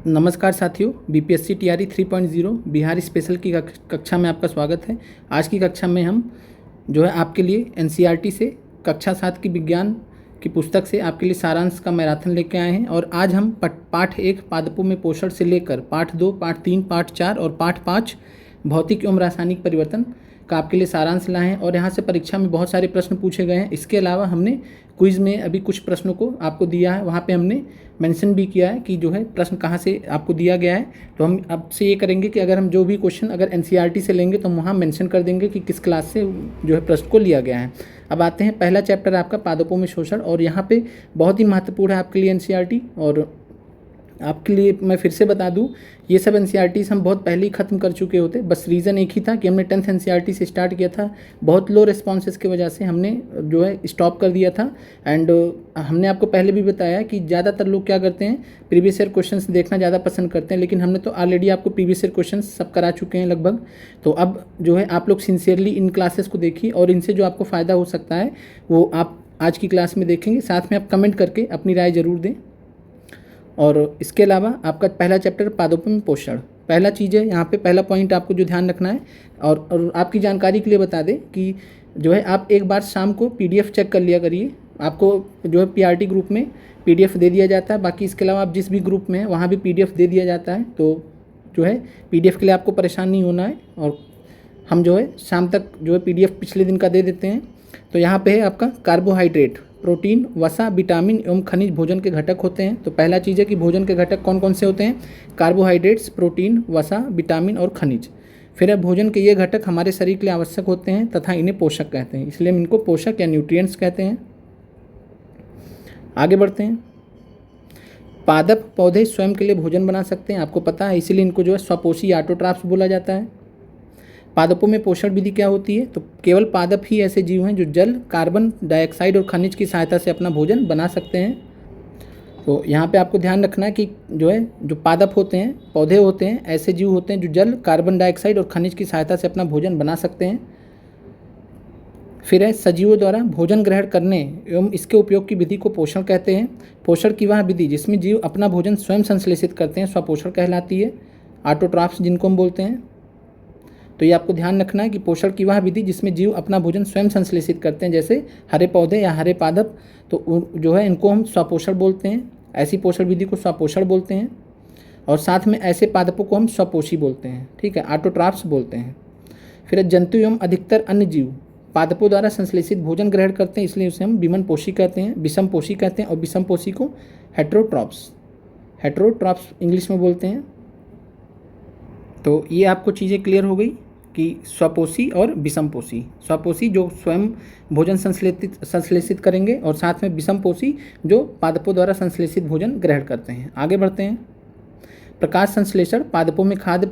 नमस्कार साथियों, BPSC TRE 3.0 Bihar special की कक्षा में आपका स्वागत है। आज की कक्षा में हम आपके लिए एनसीईआरटी से कक्षा 7 की विज्ञान की पुस्तक से आपके लिए सारांश का मैराथन लेके आए हैं। और आज हम पाठ 1 पादपों में पोषण से लेकर पाठ 2, पाठ 3, पाठ 4 और पाठ 5 भौतिक एवं रासायनिक परिवर्तन का आपके लिए सारांश लाए हैं। और यहाँ से परीक्षा में बहुत सारे प्रश्न पूछे गए हैं। इसके अलावा हमने क्विज़ में अभी कुछ प्रश्नों को आपको दिया है, वहाँ पे हमने मेंशन भी किया है कि प्रश्न कहाँ से आपको दिया गया है। तो हम आपसे ये करेंगे कि अगर हम जो भी क्वेश्चन अगर एनसीईआरटी से लेंगे तो हम वहाँ मेंशन कर देंगे कि किस क्लास से प्रश्न को लिया गया है। अब आते हैं, पहला चैप्टर आपका पादपों में शोषण, और यहाँ पे बहुत ही महत्वपूर्ण है आपके लिए एनसीईआरटी। और आपके लिए मैं फिर से बता दूं, ये सब एनसीईआरटीज़ हम बहुत पहले ही ख़त्म कर चुके होते। बस रीज़न एक ही था कि हमने 10th एनसीईआरटी से स्टार्ट किया था। बहुत लो रिस्पॉन्सेस की वजह से हमने स्टॉप कर दिया था। एंड हमने आपको पहले भी बताया कि ज़्यादातर लोग क्या करते हैं, प्रीवियस ईयर क्वेश्चंस देखना ज़्यादा पसंद करते हैं, लेकिन हमने तो ऑलरेडी आपको प्रीवियस ईयर क्वेश्चंस सब करा चुके हैं लगभग। तो अब आप लोग सिंसियरली इन क्लासेस को देखिए और इनसे जो आपको फ़ायदा हो सकता है वो आप आज की क्लास में देखेंगे। साथ में आप कमेंट करके अपनी राय ज़रूर दें। और इसके अलावा आपका पहला चैप्टर पादपों में पोषण, पहला चीज़ है यहाँ पे, पहला पॉइंट आपको जो ध्यान रखना है। और आपकी जानकारी के लिए बता दें कि आप एक बार शाम को पीडीएफ चेक कर लिया करिए। आपको पीआरटी ग्रुप में पीडीएफ दे दिया जाता है। बाकी इसके अलावा आप जिस भी ग्रुप में हैं वहाँ भी पीडीएफ दे दिया जाता है। तो पीडीएफ के लिए आपको परेशान नहीं होना है। और हम शाम तक पीडीएफ पिछले दिन का दे देते हैं। तो यहाँ पे है आपका कार्बोहाइड्रेट, प्रोटीन, वसा, विटामिन एवं खनिज भोजन के घटक होते हैं। तो पहला चीज़ है कि भोजन के घटक कौन कौन से होते हैं, कार्बोहाइड्रेट्स, प्रोटीन, वसा, विटामिन और खनिज। फिर है भोजन के ये घटक हमारे शरीर के लिए आवश्यक होते हैं तथा इन्हें पोषक कहते हैं, इसलिए हम इनको पोषक या न्यूट्रिएंट्स कहते हैं। आगे बढ़ते हैं, पादप पौधे स्वयं के लिए भोजन बना सकते हैं, आपको पता है, इसीलिए इनको स्वपोषी ऑटोट्रॉफ्स बोला जाता है। पादपों में पोषण विधि क्या होती है, तो केवल पादप ही ऐसे जीव हैं जो जल, कार्बन डाइऑक्साइड और खनिज की सहायता से अपना भोजन बना सकते हैं। तो यहाँ पे आपको ध्यान रखना है कि जो पादप होते हैं, पौधे होते हैं, ऐसे जीव होते हैं जो जल, कार्बन डाइऑक्साइड और खनिज की सहायता से अपना भोजन बना सकते हैं। फिर है सजीवों द्वारा भोजन ग्रहण करने एवं इसके उपयोग की विधि को पोषण कहते हैं। पोषण की वह विधि जिसमें जीव अपना भोजन स्वयं संश्लेषित करते हैं स्वपोषण कहलाती है, ऑटोट्रॉफ्स जिनको हम बोलते हैं। तो ये आपको ध्यान रखना है कि पोषण की वह विधि जिसमें जीव अपना भोजन स्वयं संश्लेषित करते हैं, जैसे हरे पौधे या हरे पादप, तो इनको हम स्वपोषण बोलते हैं। ऐसी पोषण विधि को स्वपोषण बोलते हैं। और साथ में ऐसे पादपों को हम स्वपोषी बोलते हैं, ठीक है, ऑटोट्रॉफ्स बोलते हैं। फिर जंतु एवं अधिकतर अन्य जीव पादपों द्वारा संश्लेषित भोजन ग्रहण करते हैं, इसलिए उसे हम विमनपोषी कहते हैं, विषमपोषी कहते हैं। और विषमपोषी को हेटेरोट्रॉफ्स इंग्लिश में बोलते हैं। तो ये आपको चीज़ें क्लियर हो गई कि स्वपोषी और विषमपोषी। स्वपोषी जो स्वयं भोजन संश्लेषित करेंगे, और साथ में विषमपोषी जो पादपों द्वारा संश्लेषित भोजन ग्रहण करते हैं। आगे बढ़ते हैं, प्रकाश संश्लेषण, पादपों में खाद्य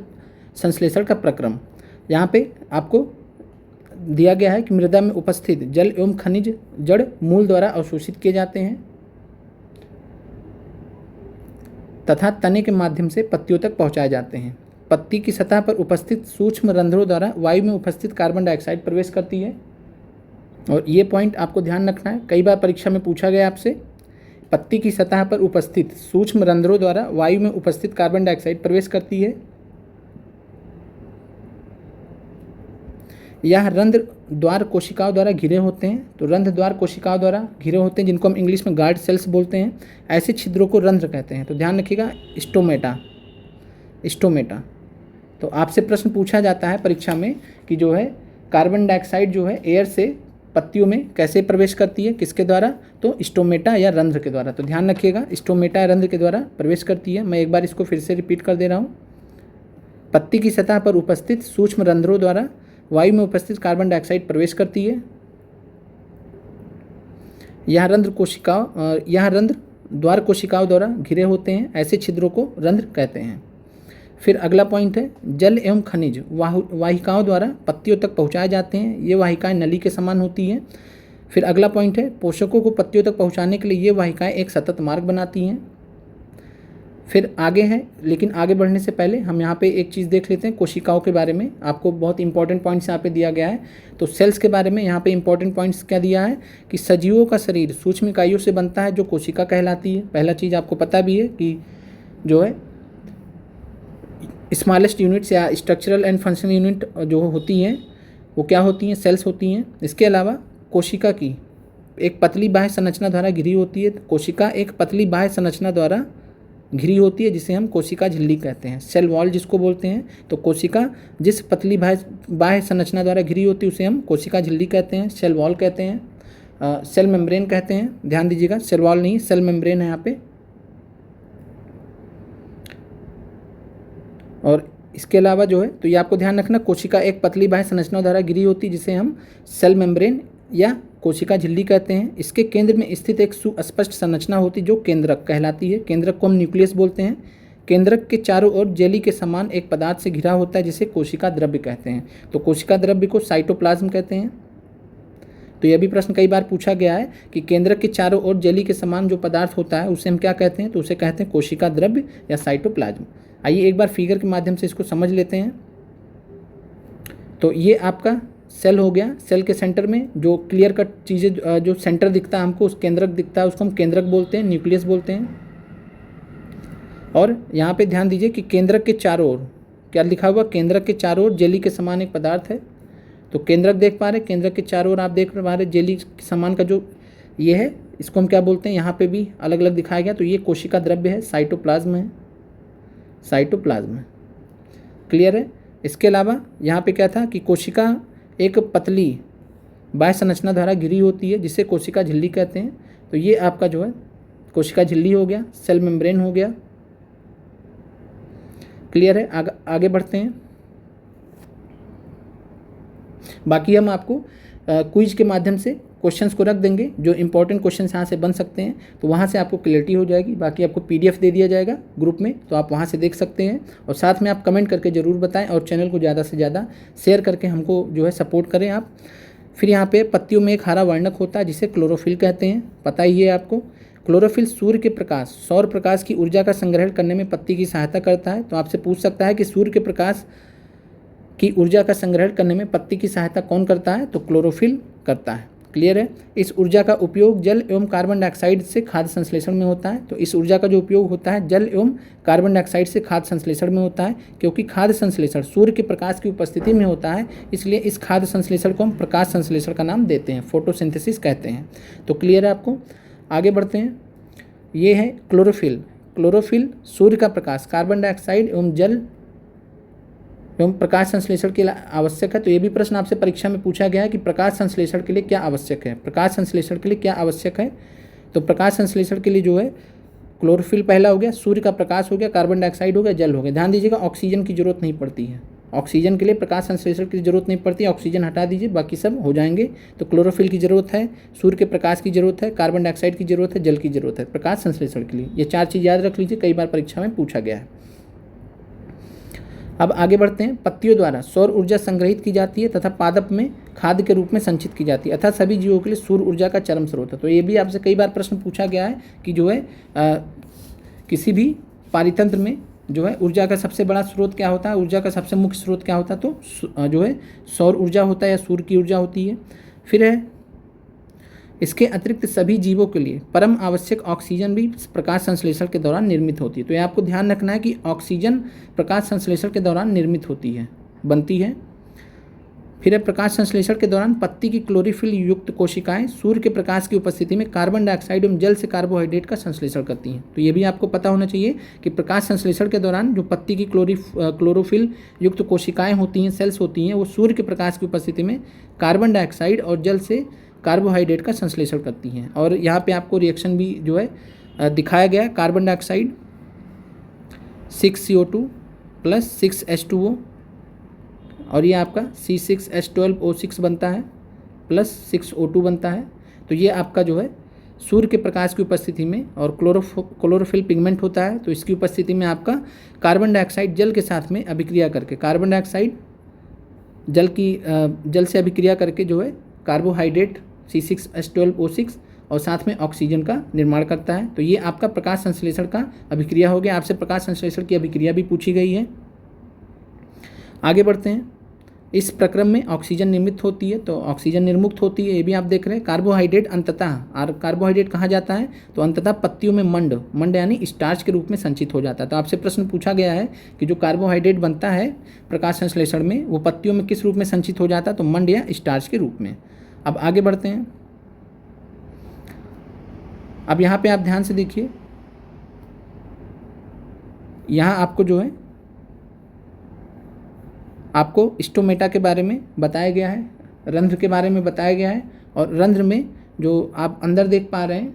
संश्लेषण का प्रक्रम। यहाँ पे आपको दिया गया है कि मृदा में उपस्थित जल एवं खनिज जड़ मूल द्वारा अवशोषित किए जाते हैं तथा तने के माध्यम से पत्तियों तक पहुँचाए जाते हैं। पत्ती की सतह पर उपस्थित सूक्ष्म रंध्रों द्वारा वायु में उपस्थित कार्बन डाइऑक्साइड प्रवेश करती है। और ये पॉइंट आपको ध्यान रखना है, कई बार परीक्षा में पूछा गया आपसे। पत्ती की सतह पर उपस्थित सूक्ष्म रंध्रों द्वारा वायु में उपस्थित कार्बन डाइऑक्साइड प्रवेश करती है। यह रंध्र द्वार कोशिकाओं द्वारा घिरे होते हैं। तो रंध्र द्वार कोशिकाओं द्वारा घिरे होते हैं, जिनको हम इंग्लिश में गार्ड सेल्स बोलते हैं। ऐसे छिद्रों को रंध्र कहते हैं। तो ध्यान रखिएगा, स्टोमेटा। तो आपसे प्रश्न पूछा जाता है परीक्षा में कि कार्बन डाइऑक्साइड एयर से पत्तियों में कैसे प्रवेश करती है, किसके द्वारा, तो स्टोमेटा या रंध्र के द्वारा। तो ध्यान रखिएगा, स्टोमेटा या रंध्र के द्वारा प्रवेश करती है। मैं एक बार इसको फिर से रिपीट कर दे रहा हूँ। पत्ती की सतह पर उपस्थित सूक्ष्म रंध्रों द्वारा वायु में उपस्थित कार्बन डाइऑक्साइड प्रवेश करती है। यह रंध्र द्वार कोशिकाओं द्वारा घिरे होते हैं। ऐसे छिद्रों को रंध्र कहते हैं। फिर अगला पॉइंट है, जल एवं खनिज वाहिकाओं द्वारा पत्तियों तक पहुंचाए जाते हैं। ये वाहिकाएं नली के समान होती हैं। फिर अगला पॉइंट है, पोषकों को पत्तियों तक पहुंचाने के लिए ये वाहिकाएं एक सतत मार्ग बनाती हैं। फिर आगे है, लेकिन आगे बढ़ने से पहले हम यहाँ पे एक चीज़ देख लेते हैं कोशिकाओं के बारे में। आपको बहुत इंपॉर्टेंट पॉइंट्स यहाँ पे दिया गया है। तो सेल्स के बारे में यहाँ पे इंपॉर्टेंट पॉइंट्स क्या दिया है कि सजीवों का शरीर सूक्ष्म इकाइयों से बनता है जो कोशिका कहलाती है। पहला चीज़ आपको पता भी है कि स्मॉलेस्ट यूनिट्स या स्ट्रक्चरल एंड फंक्शनल यूनिट जो होती हैं वो क्या होती हैं, सेल्स होती हैं। इसके अलावा कोशिका की एक पतली बाह्य संरचना द्वारा घिरी होती है। कोशिका एक पतली बाह्य संरचना द्वारा घिरी होती है जिसे हम कोशिका झिल्ली कहते हैं, सेल वॉल जिसको बोलते हैं। तो कोशिका जिस पतली बाह्य संरचना द्वारा घिरी होती है उसे हम कोशिका झिल्ली कहते हैं, सेल वॉल कहते हैं, सेल मेम्ब्रेन कहते हैं। ध्यान दीजिएगा, सेल वॉल नहीं, सेल मेम्ब्रेन है यहाँ पे। और इसके अलावा जो है तो ये आपको ध्यान रखना, कोशिका एक पतली बाह्य संरचना द्वारा घिरी होती है जिसे हम सेल मेम्ब्रेन या कोशिका झिल्ली कहते हैं। इसके केंद्र में स्थित एक सुस्पष्ट संरचना होती है जो केंद्रक कहलाती है। केंद्रक को हम न्यूक्लियस बोलते हैं। केंद्रक के चारों ओर जेली के समान एक पदार्थ से घिरा होता है जिसे कोशिका द्रव्य कहते हैं। तो कोशिका द्रव्य को साइटोप्लाज्म कहते हैं। तो यह भी प्रश्न कई बार पूछा गया है कि केंद्रक के चारों ओर जेली के समान जो पदार्थ होता है उसे हम क्या कहते हैं, तो उसे कहते हैं कोशिका द्रव्य या साइटोप्लाज्म। आइए एक बार फिगर के माध्यम से इसको समझ लेते हैं। तो ये आपका सेल हो गया। सेल के सेंटर में जो क्लियर कट चीज़ें जो सेंटर दिखता है हमको, उस केंद्रक दिखता है, उसको हम केंद्रक बोलते हैं, न्यूक्लियस बोलते हैं। और यहाँ पे ध्यान दीजिए कि केंद्रक के चारों ओर क्या लिखा हुआ, केंद्रक के चारों ओर जेली के समान एक पदार्थ है। तो केंद्रक देख पा रहे, केंद्रक के चारों ओर आप देख पा रहे जेली के समान का जो ये है, इसको हम क्या बोलते हैं, यहाँ पे भी अलग अलग दिखाया गया। तो ये कोशिका द्रव्य है, साइटोप्लाज्म है, साइटोप्लाज्म है। क्लियर है। इसके अलावा यहाँ पे क्या था कि कोशिका एक पतली बाह्य संरचना द्वारा घिरी होती है जिसे कोशिका झिल्ली कहते हैं। तो ये आपका जो है कोशिका झिल्ली हो गया, सेल मेम्ब्रेन हो गया। क्लियर है। आगे बढ़ते हैं। बाकी हम आपको क्विज के माध्यम से क्वेश्चंस को रख देंगे, जो इंपॉर्टेंट क्वेश्चंस यहाँ से बन सकते हैं, तो वहाँ से आपको क्लियरिटी हो जाएगी। बाकी आपको पीडीएफ दे दिया जाएगा ग्रुप में, तो आप वहाँ से देख सकते हैं। और साथ में आप कमेंट करके ज़रूर बताएं और चैनल को ज़्यादा से ज़्यादा शेयर करके हमको जो है सपोर्ट करें आप। फिर यहाँ पे पत्तियों में एक हरा वर्णक होता है जिसे क्लोरोफिल कहते हैं, पता ही है आपको। क्लोरोफिल सूर्य के प्रकाश, सौर प्रकाश की ऊर्जा का संग्रहण करने में पत्ती की सहायता करता है। तो आपसे पूछ सकता है कि सूर्य के प्रकाश की ऊर्जा का संग्रहण करने में पत्ती की सहायता कौन करता है, तो क्लोरोफिल करता है। क्लियर है। इस ऊर्जा का उपयोग जल एवं कार्बन डाइऑक्साइड से खाद्य संश्लेषण में होता है। तो इस ऊर्जा का जो उपयोग होता है जल एवं कार्बन डाइऑक्साइड से खाद्य संश्लेषण में होता है। क्योंकि खाद्य संश्लेषण सूर्य के प्रकाश की उपस्थिति में होता है, इसलिए इस खाद्य संश्लेषण को हम प्रकाश संश्लेषण का नाम देते हैं, फोटोसिंथेसिस कहते हैं। तो क्लियर है आपको। आगे बढ़ते हैं। ये है क्लोरोफिल। क्लोरोफिल सूर्य का प्रकाश, कार्बन डाइऑक्साइड एवं जल एवं प्रकाश संश्लेषण के लिए आवश्यक है। तो ये भी प्रश्न आपसे परीक्षा में पूछा गया है कि प्रकाश संश्लेषण के लिए क्या आवश्यक है। प्रकाश संश्लेषण के लिए क्या आवश्यक है, तो प्रकाश संश्लेषण के लिए जो है क्लोरोफिल पहला हो गया, सूर्य का प्रकाश हो गया, कार्बन डाइऑक्साइड हो गया, जल हो गया। ध्यान दीजिएगा, ऑक्सीजन की जरूरत नहीं पड़ती है। ऑक्सीजन के लिए प्रकाश संश्लेषण की जरूरत नहीं पड़ती है, ऑक्सीजन हटा दीजिए, बाकी सब हो जाएंगे। तो क्लोरोफिल की जरूरत है, सूर्य के प्रकाश की जरूरत है, कार्बन डाइऑक्साइड की जरूरत है, जल की जरूरत है प्रकाश संश्लेषण के लिए। ये चार चीज़ याद रख लीजिए, कई बार परीक्षा में पूछा गया है। अब आगे बढ़ते हैं। पत्तियों द्वारा सौर ऊर्जा संग्रहित की जाती है तथा पादप में खाद्य के रूप में संचित की जाती है, अर्थात सभी जीवों के लिए सूर्य ऊर्जा का चरम स्रोत है। तो ये भी आपसे कई बार प्रश्न पूछा गया है कि जो है किसी भी पारितंत्र में जो है ऊर्जा का सबसे बड़ा स्रोत क्या होता है, ऊर्जा का सबसे मुख्य स्रोत क्या होता है, तो जो है सौर ऊर्जा होता है या सूर्य की ऊर्जा होती है। फिर है इसके अतिरिक्त सभी जीवों के लिए परम आवश्यक ऑक्सीजन भी प्रकाश संश्लेषण के दौरान निर्मित होती है। तो ये आपको ध्यान रखना है कि ऑक्सीजन प्रकाश संश्लेषण के दौरान निर्मित होती है, बनती है। फिर है प्रकाश संश्लेषण के दौरान पत्ती की क्लोरोफिल युक्त कोशिकाएं सूर्य के प्रकाश की उपस्थिति में कार्बन डाइऑक्साइड एवं जल से कार्बोहाइड्रेट का संश्लेषण करती हैं। तो ये भी आपको पता होना चाहिए कि प्रकाश संश्लेषण के दौरान जो पत्ती की क्लोरोफिल युक्त कोशिकाएं होती हैं, सेल्स होती हैं, वो सूर्य के प्रकाश की उपस्थिति में कार्बन डाइऑक्साइड और जल से कार्बोहाइड्रेट का संश्लेषण करती हैं। और यहाँ पे आपको रिएक्शन भी जो है दिखाया गया है। Carbon dioxide 6CO2 plus 6H2O और ये आपका C6H12O6 बनता है प्लस 6O2 बनता है। तो ये आपका जो है सूर्य के प्रकाश की उपस्थिति में, और क्लोरोफिल पिगमेंट होता है, तो इसकी उपस्थिति में आपका कार्बन डाइऑक्साइड जल के साथ में अभिक्रिया करके, कार्बन डाइऑक्साइड जल से अभिक्रिया करके जो है कार्बोहाइड्रेट C6H12O6 और साथ में ऑक्सीजन का निर्माण करता है। तो ये आपका प्रकाश संश्लेषण का अभिक्रिया हो गया। आपसे प्रकाश संश्लेषण की अभिक्रिया भी पूछी गई है। आगे बढ़ते हैं। इस प्रक्रम में ऑक्सीजन निर्मित होती है, तो ऑक्सीजन निर्मुक्त होती है, ये भी आप देख रहे हैं। कार्बोहाइड्रेट अंततः, और कार्बोहाइड्रेट कहाँ जाता है, तो अंततः पत्तियों में मंड यानी स्टार्च के रूप में संचित हो जाता है। तो आपसे प्रश्न पूछा गया है कि जो कार्बोहाइड्रेट बनता है प्रकाश संश्लेषण में, वो पत्तियों में किस रूप में संचित हो जाता है, तो मंड या स्टार्च के रूप में। अब आगे बढ़ते हैं। अब यहाँ पे आप ध्यान से देखिए, यहाँ आपको जो है आपको स्टोमेटा के बारे में बताया गया है, रंध्र के बारे में बताया गया है, और रंध्र में जो आप अंदर देख पा रहे हैं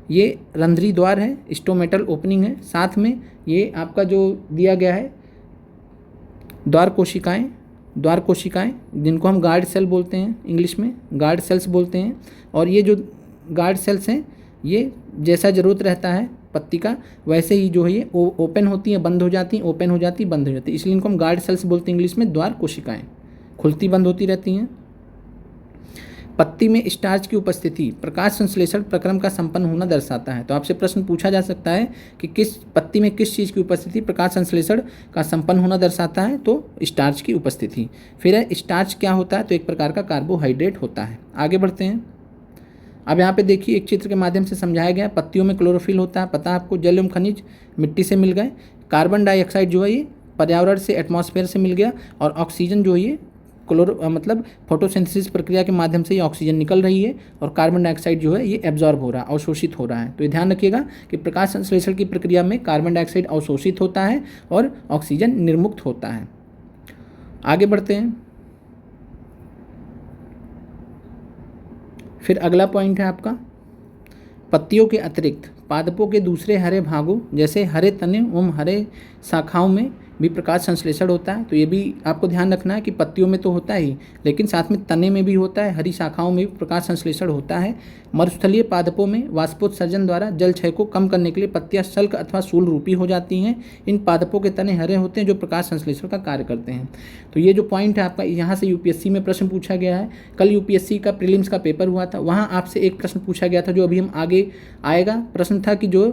ये रंध्री द्वार है, स्टोमेटल ओपनिंग है। साथ में ये आपका जो दिया गया है द्वार कोशिकाएं जिनको हम गार्ड सेल बोलते हैं, इंग्लिश में गार्ड सेल्स बोलते हैं। और ये जो गार्ड सेल्स हैं ये जैसा ज़रूरत रहता है पत्ती का, वैसे ही जो है ये ओपन होती हैं, बंद हो जाती हैं, ओपन हो जाती, बंद हो जाती है, इसलिए इनको हम गार्ड सेल्स बोलते हैं इंग्लिश में। द्वार कोशिकाएं खुलती बंद होती रहती हैं। पत्ती में स्टार्च की उपस्थिति प्रकाश संश्लेषण प्रक्रम का संपन्न होना दर्शाता है। तो आपसे प्रश्न पूछा जा सकता है कि किस पत्ती में किस चीज़ की उपस्थिति प्रकाश संश्लेषण का संपन्न होना दर्शाता है, तो स्टार्च की उपस्थिति। फिर है स्टार्च क्या होता है, तो एक प्रकार का कार्बोहाइड्रेट होता है। आगे बढ़ते हैं। अब यहाँ पे देखिए एक चित्र के माध्यम से समझाया गया, पत्तियों में क्लोरोफिल होता है, पता है आपको, जल एवं खनिज मिट्टी से मिल गए, कार्बन डाइऑक्साइड जो है ये पर्यावरण से, एटमॉस्फेयर से मिल गया, और ऑक्सीजन जो है ये मतलब फोटोसिंथेसिस प्रक्रिया के माध्यम से ये ऑक्सीजन निकल रही है, और कार्बन डाइऑक्साइड जो है ये एब्जॉर्ब हो रहा है, अवशोषित हो रहा है। तो ये ध्यान रखिएगा कि प्रकाश संश्लेषण की प्रक्रिया में कार्बन डाइऑक्साइड अवशोषित होता है और ऑक्सीजन निर्मुक्त होता है। आगे बढ़ते हैं। फिर अगला पॉइंट है आपका, पत्तियों के अतिरिक्त पादपों के दूसरे हरे भागों जैसे हरे तने एवं हरे शाखाओं में भी प्रकाश संश्लेषण होता है। तो ये भी आपको ध्यान रखना है कि पत्तियों में तो होता ही, लेकिन साथ में तने में भी होता है, हरी शाखाओं में भी प्रकाश संश्लेषण होता है। मरुस्थलीय पादपों में वाष्पोत्सर्जन द्वारा जल क्षय को कम करने के लिए पत्तियां शल्क अथवा शूल रूपी हो जाती हैं। इन पादपों के तने हरे होते हैं जो प्रकाश संश्लेषण का कार्य करते हैं। तो ये जो पॉइंट है आपका, यहाँ से यूपीएससी में प्रश्न पूछा गया है। कल यूपीएससी का प्रीलिम्स का पेपर हुआ था, वहाँ आपसे एक प्रश्न पूछा गया था जो अभी हम आगे आएगा। प्रश्न था कि जो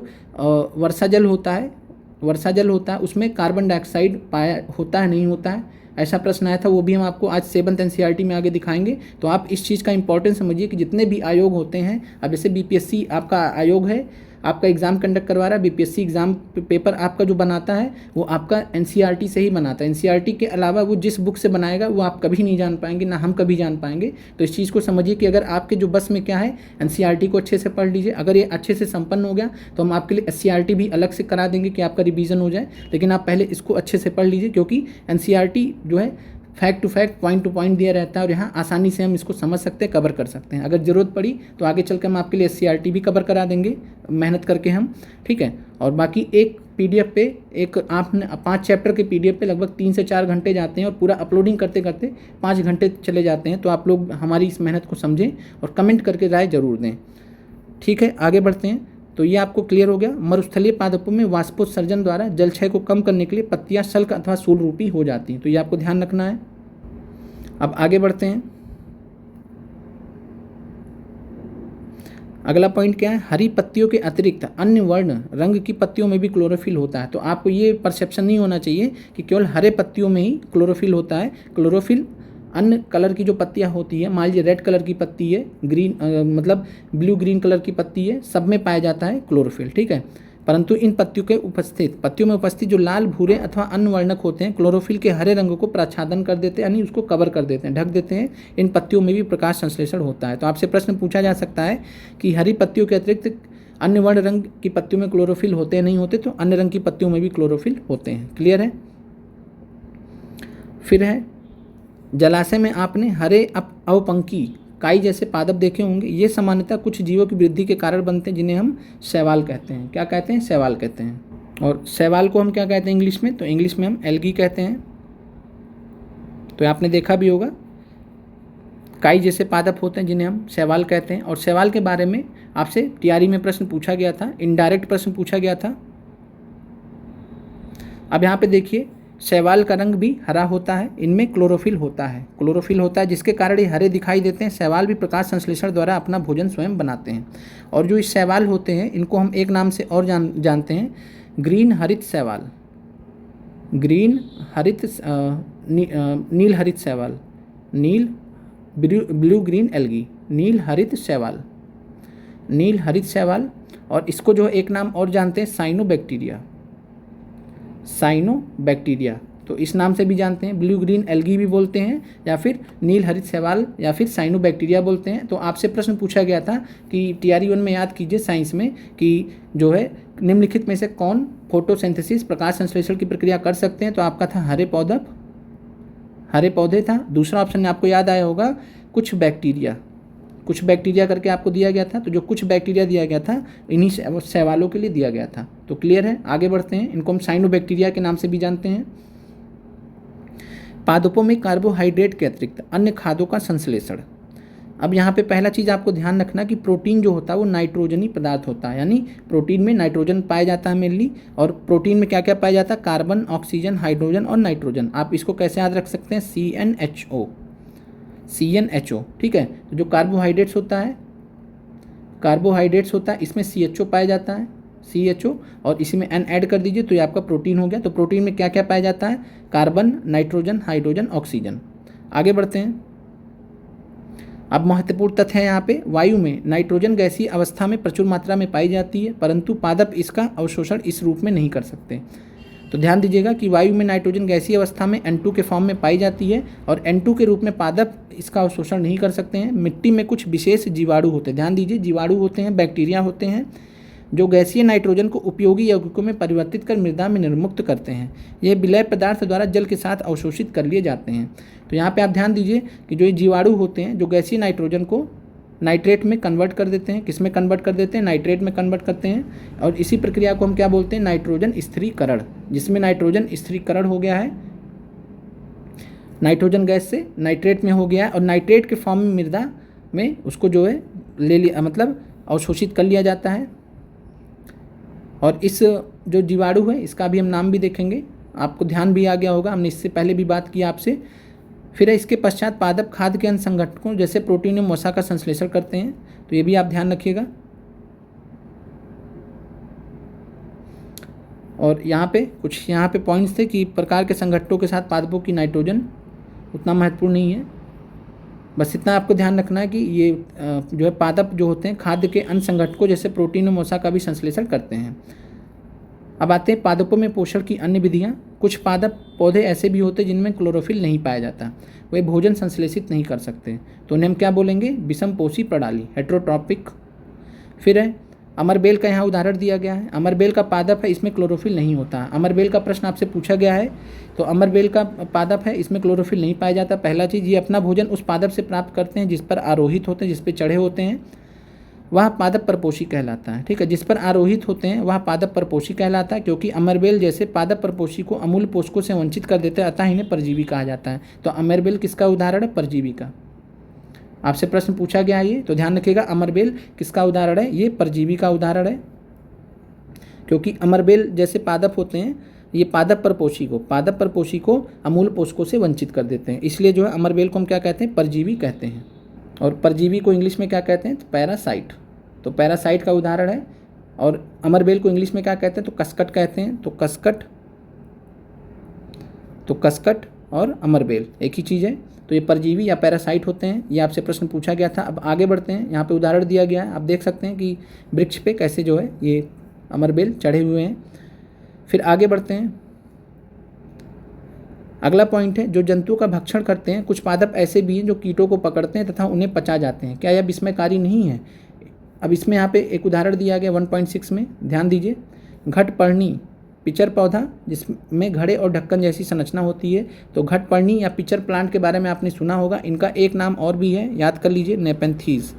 वर्षा जल होता है उसमें कार्बन डाइऑक्साइड पाया होता है, नहीं होता है, ऐसा प्रश्न आया था। वो भी हम आपको आज 7th एनसीईआरटी में आगे दिखाएंगे। तो आप इस चीज़ का इंपॉर्टेंस समझिए कि जितने भी आयोग होते हैं, अब जैसे बीपीएससी आपका आयोग है, आपका एग्ज़ाम कंडक्ट करवा रहा है, बीपीएससी एग्ज़ाम पेपर आपका जो बनाता है वो आपका एनसीईआरटी से ही बनाता है। एनसीईआरटी के अलावा वो जिस बुक से बनाएगा वो आप कभी नहीं जान पाएंगे, ना हम कभी जान पाएंगे। तो इस चीज़ को समझिए कि अगर आपके जो बस में क्या है, एनसीईआरटी को अच्छे से पढ़ लीजिए। अगर ये अच्छे से संपन्न हो गया तो हम आपके लिए एससीईआरटी भी अलग से करा देंगे कि आपका रिवीजन हो जाए, लेकिन आप पहले इसको अच्छे से पढ़ लीजिए, क्योंकि एनसीईआरटी जो है fact to fact, point to point दिया रहता है, और यहाँ आसानी से हम इसको समझ सकते हैं, कवर कर सकते हैं। अगर ज़रूरत पड़ी तो आगे चल कर हम आपके लिए एससीईआरटी भी कवर करा देंगे, मेहनत करके हम, ठीक है। और बाकी एक पीडीएफ पे, एक आपने 5 चैप्टर के पीडीएफ पे लगभग 3 से 4 घंटे जाते हैं, और पूरा अपलोडिंग करते करते 5 घंटे चले जाते हैं। तो आप लोग हमारी इस मेहनत को समझें और कमेंट करके राय जरूर दें, ठीक है। आगे बढ़ते हैं। तो ये आपको क्लियर हो गया। मरुस्थलीय पादपों में वाष्पोत्सर्जन द्वारा जल क्षय को कम करने के लिए पत्तियां शल्क अथवा शूल रूपी हो जाती हैं। तो ये आपको ध्यान रखना है। अब आगे बढ़ते हैं। अगला पॉइंट क्या है, हरी पत्तियों के अतिरिक्त अन्य वर्ण रंग की पत्तियों में भी क्लोरोफिल होता है। तो आपको ये परसेप्शन नहीं होना चाहिए कि केवल हरे पत्तियों में ही क्लोरोफिल होता है। क्लोरोफिल अन्य कलर की जो पत्तियां होती है, मान लीजिए रेड कलर की पत्ती है, ग्रीन मतलब ब्लू ग्रीन कलर की पत्ती है, सब में पाया जाता है क्लोरोफिल, ठीक है। परंतु इन पत्तियों में उपस्थित जो लाल, भूरे अथवा अन्य वर्णक होते हैं, क्लोरोफिल के हरे रंग को प्रच्छादन कर देते हैं, यानी उसको कवर कर देते हैं, ढक देते हैं। इन पत्तियों में भी प्रकाश संश्लेषण होता है। तो आपसे प्रश्न पूछा जा सकता है कि हरी पत्तियों के अतिरिक्त अन्य वर्ण रंग की पत्तियों में क्लोरोफिल होते हैं, नहीं होते? तो अन्य रंग की पत्तियों में भी क्लोरोफिल होते हैं। क्लियर है? फिर है जलाशय में आपने हरे अवपंकी काई जैसे पादप देखे होंगे। ये सामान्यतः कुछ जीवों की वृद्धि के कारण बनते हैं, जिन्हें हम शैवाल कहते हैं। क्या कहते हैं? शैवाल कहते हैं। और शैवाल को हम क्या कहते हैं इंग्लिश में? तो इंग्लिश में हम एल्गी कहते हैं। तो आपने देखा भी होगा, काई जैसे पादप होते हैं जिन्हें हम शैवाल कहते हैं। और शैवाल के बारे में आपसे टीआरई में प्रश्न पूछा गया था, इनडायरेक्ट प्रश्न पूछा गया था। अब यहाँ पे देखिए, शैवाल का रंग भी हरा होता है, इनमें क्लोरोफिल होता है, जिसके कारण ये हरे दिखाई देते हैं। शैवाल भी प्रकाश संश्लेषण द्वारा अपना भोजन स्वयं बनाते हैं। और जो इस शैवाल होते हैं, इनको हम एक नाम से और जानते हैं, ग्रीन हरित शैवाल। ग्रीन हरित नील हरित शैवाल, नील ब्लू ग्रीन एल्गी, नील हरित शैवाल, नील हरित शैवाल। और इसको जो एक नाम और जानते हैं साइनोबैक्टीरिया, साइनोबैक्टीरिया, तो इस नाम से भी जानते हैं। ब्लू ग्रीन एल्गी भी बोलते हैं, या फिर नील हरित शैवाल, या फिर साइनोबैक्टीरिया बोलते हैं। तो आपसे प्रश्न पूछा गया था कि TRE 1 में याद कीजिए साइंस में कि जो है निम्नलिखित में से कौन फोटोसिंथेसिस प्रकाश संश्लेषण की प्रक्रिया कर सकते हैं। तो आपका था हरे पौधे था। दूसरा ऑप्शन आपको याद आया होगा कुछ बैक्टीरिया करके आपको दिया गया था। तो जो कुछ बैक्टीरिया दिया गया था इन्हीं शैवालों के लिए दिया गया था। तो क्लियर है, आगे बढ़ते हैं। इनको हम साइनोबैक्टीरिया के नाम से भी जानते हैं। पादपों में कार्बोहाइड्रेट के अतिरिक्त अन्य खाद्यों का संश्लेषण। अब यहाँ पे पहला चीज़ आपको ध्यान रखना कि प्रोटीन जो होता है वो नाइट्रोजनी पदार्थ होता है, यानी प्रोटीन में नाइट्रोजन पाया जाता है मेनली। और प्रोटीन में क्या क्या पाया जाता है, कार्बन, ऑक्सीजन, हाइड्रोजन और नाइट्रोजन। आप इसको कैसे याद रख सकते हैं, CnHO, ठीक है। तो जो कार्बोहाइड्रेट्स होता है इसमें CHO पाया जाता है, CHO, और इसी में N ऐड कर दीजिए तो ये आपका प्रोटीन हो गया। तो प्रोटीन में क्या क्या पाया जाता है, कार्बन, नाइट्रोजन, हाइड्रोजन, ऑक्सीजन। आगे बढ़ते हैं। अब महत्वपूर्ण तथ्य है यहाँ पे, वायु में नाइट्रोजन गैसीय अवस्था में प्रचुर मात्रा में पाई जाती है, परंतु पादप इसका अवशोषण इस रूप में नहीं कर सकते। तो ध्यान दीजिएगा कि वायु में नाइट्रोजन गैसीय अवस्था में N2 के फॉर्म में पाई जाती है और N2 के रूप में पादप इसका अवशोषण नहीं कर सकते हैं। मिट्टी में कुछ विशेष जीवाणु होते हैं, ध्यान दीजिए, जीवाणु होते हैं, बैक्टीरिया होते हैं, जो गैसीय नाइट्रोजन को उपयोगी यौगिकों में परिवर्तित कर मृदा में निर्मुक्त करते हैं। ये विलय पदार्थ द्वारा जल के साथ अवशोषित कर लिए जाते हैं। तो यहाँ पे आप ध्यान दीजिए कि जो ये जीवाणु होते हैं जो गैसीय नाइट्रोजन को नाइट्रेट में कन्वर्ट कर देते हैं। किस में कन्वर्ट कर देते हैं, नाइट्रेट में कन्वर्ट करते हैं। और इसी प्रक्रिया को हम क्या बोलते हैं, नाइट्रोजन स्थिरीकरण, जिसमें नाइट्रोजन स्थिरीकरण हो गया है, नाइट्रोजन गैस से नाइट्रेट में हो गया है और नाइट्रेट के फॉर्म में मृदा में उसको जो है ले लिया, मतलब अवशोषित कर लिया जाता है। और इस जो जीवाणु है इसका भी हम नाम भी देखेंगे, आपको ध्यान भी आ गया होगा, हमने इससे पहले भी बात की आपसे। फिर इसके पश्चात पादप खाद्य के अन्य संघटकों जैसे प्रोटीन और वसा का संश्लेषण करते हैं, तो ये भी आप ध्यान रखिएगा। और यहाँ पे पॉइंट्स थे कि प्रकार के संघटकों के साथ पादपों की नाइट्रोजन उतना महत्वपूर्ण नहीं है, बस इतना आपको ध्यान रखना है कि ये जो है पादप जो होते हैं खाद्य के अन्य संघटकों जैसे प्रोटीन और वसा का भी संश्लेषण करते हैं। अब आते हैं पादपों में पोषण की अन्य विधियाँ। कुछ पादप पौधे ऐसे भी होते हैं जिनमें क्लोरोफिल नहीं पाया जाता, वे भोजन संश्लेषित नहीं कर सकते, तो उन्हें हम क्या बोलेंगे, विषमपोषी प्रणाली, हेट्रोट्रॉपिक। फिर है अमरबेल का यहाँ उदाहरण दिया गया है। अमरबेल का पादप है, इसमें क्लोरोफिल नहीं होता। अमरबेल का प्रश्न आपसे पूछा गया है, तो अमरबेल का पादप है, इसमें क्लोरोफिल नहीं पाया जाता। पहला चीज़, ये अपना भोजन उस पादप से प्राप्त करते हैं जिस पर आरोहित होते हैं, जिस पर चढ़े होते हैं, वह पादप परपोषी कहलाता है। ठीक है, जिस पर आरोहित होते हैं वह पादप परपोषी कहलाता है, क्योंकि अमरबेल जैसे पादप परपोषी को अमूल पोषकों से वंचित कर देते हैं, अतः इन्हें परजीवी कहा जाता है। तो अमरबेल किसका उदाहरण है, परजीवी का। आपसे प्रश्न पूछा गया है ये, तो ध्यान रखिएगा, अमरबेल किसका उदाहरण है, ये परजीवी का उदाहरण है, क्योंकि अमरबेल जैसे पादप होते हैं ये पादप परपोषी को अमूल पोषकों से वंचित कर देते हैं, इसलिए जो है अमरबेल को हम क्या कहते हैं, परजीवी कहते हैं। और परजीवी को इंग्लिश में क्या कहते हैं, तो पैरासाइट। तो पैरासाइट का उदाहरण है। और अमरबेल को इंग्लिश में क्या कहते हैं, तो कसकट कहते हैं। तो कसकट और अमरबेल एक ही चीज़ है। तो ये परजीवी या पैरासाइट होते हैं, ये आपसे प्रश्न पूछा गया था। अब आगे बढ़ते हैं, यहाँ पे उदाहरण दिया गया है, आप देख सकते हैं कि वृक्ष पे कैसे जो है ये अमरबेल चढ़े हुए हैं। फिर आगे बढ़ते हैं, अगला पॉइंट है, जो जंतुओं का भक्षण करते हैं। कुछ पादप ऐसे भी हैं जो कीटों को पकड़ते हैं तथा उन्हें पचा जाते हैं, क्या यह विस्मयकारी नहीं है। अब इसमें यहाँ पे एक उदाहरण दिया गया 1.6 में, ध्यान दीजिए, घटपर्णी पिचर पौधा जिसमें घड़े और ढक्कन जैसी संरचना होती है। तो घटपर्णी या पिचर प्लांट के बारे में आपने सुना होगा, इनका एक नाम और भी है, याद कर लीजिए, नेपेंथीज।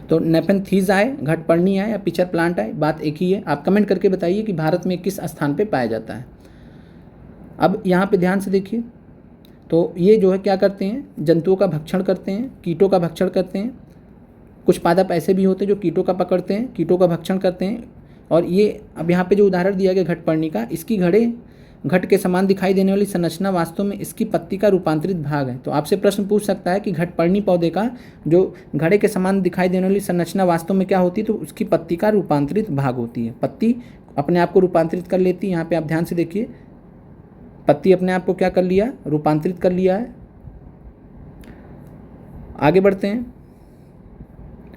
तो नेपेंथीज आए, घटपर्णी आए या पिचर प्लांट आए, बात एक ही है। आप कमेंट करके बताइए कि भारत में किस स्थान पे पाया जाता है। अब यहाँ पे ध्यान से देखिए, तो ये जो है क्या करते हैं, जंतुओं का भक्षण करते हैं, कीटों का भक्षण करते हैं। कुछ पादप ऐसे भी होते हैं जो कीटों का पकड़ते हैं, कीटों का भक्षण करते हैं। और ये अब यहाँ पे जो उदाहरण दिया गया घटपर्णी का, इसकी घट के समान दिखाई देने वाली संरचना वास्तव में इसकी पत्ती का रूपांतरित भाग है। तो आपसे प्रश्न पूछ सकता है कि घटपर्णी पौधे का जो घड़े के समान दिखाई देने वाली संरचना वास्तव में क्या होती है, तो उसकी पत्ती का रूपांतरित भाग होती है। पत्ती अपने आप को रूपांतरित कर लेती है। यहाँ पे आप ध्यान से देखिए, पत्ती अपने आप को क्या कर लिया, रूपांतरित कर लिया है। आगे बढ़ते हैं।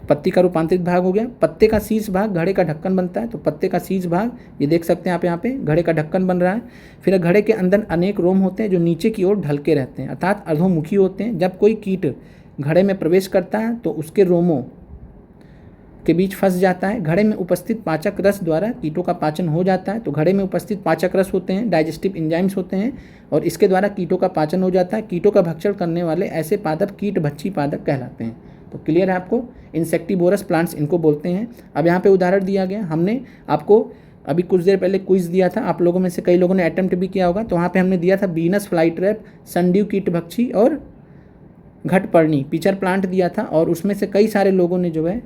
पत्ती का रूपांतरित भाग हो गया। पत्ते का शीर्ष भाग घड़े का ढक्कन बनता है, तो पत्ते का शीर्ष भाग ये देख सकते हैं आप यहाँ पे घड़े का ढक्कन बन रहा है। फिर घड़े के अंदर अनेक रोम होते हैं जो नीचे की ओर ढलके रहते हैं अर्थात अधोमुखी होते हैं। जब कोई कीट घड़े में प्रवेश करता है तो उसके रोमों के बीच फंस जाता है। घड़े में उपस्थित पाचक रस द्वारा कीटों का पाचन हो जाता है। तो घड़े में उपस्थित पाचक रस होते हैं, डाइजेस्टिव एंजाइम्स होते हैं और इसके द्वारा कीटों का पाचन हो जाता है। कीटों का भक्षण करने वाले ऐसे पादप कीट भक्षी पादप कहलाते हैं। तो क्लियर है आपको, इंसेक्टिवोरस प्लांट्स इनको बोलते हैं। अब यहाँ पे उदाहरण दिया गया, हमने आपको अभी कुछ देर पहले क्विज दिया था, आप लोगों में से कई लोगों ने अटेम्प्ट भी किया होगा। तो वहाँ पे हमने दिया था वीनस फ्लाई ट्रैप, सनड्यू कीट भक्षी और घटपर्णी पिचर प्लांट दिया था और उसमें से कई सारे लोगों ने जो है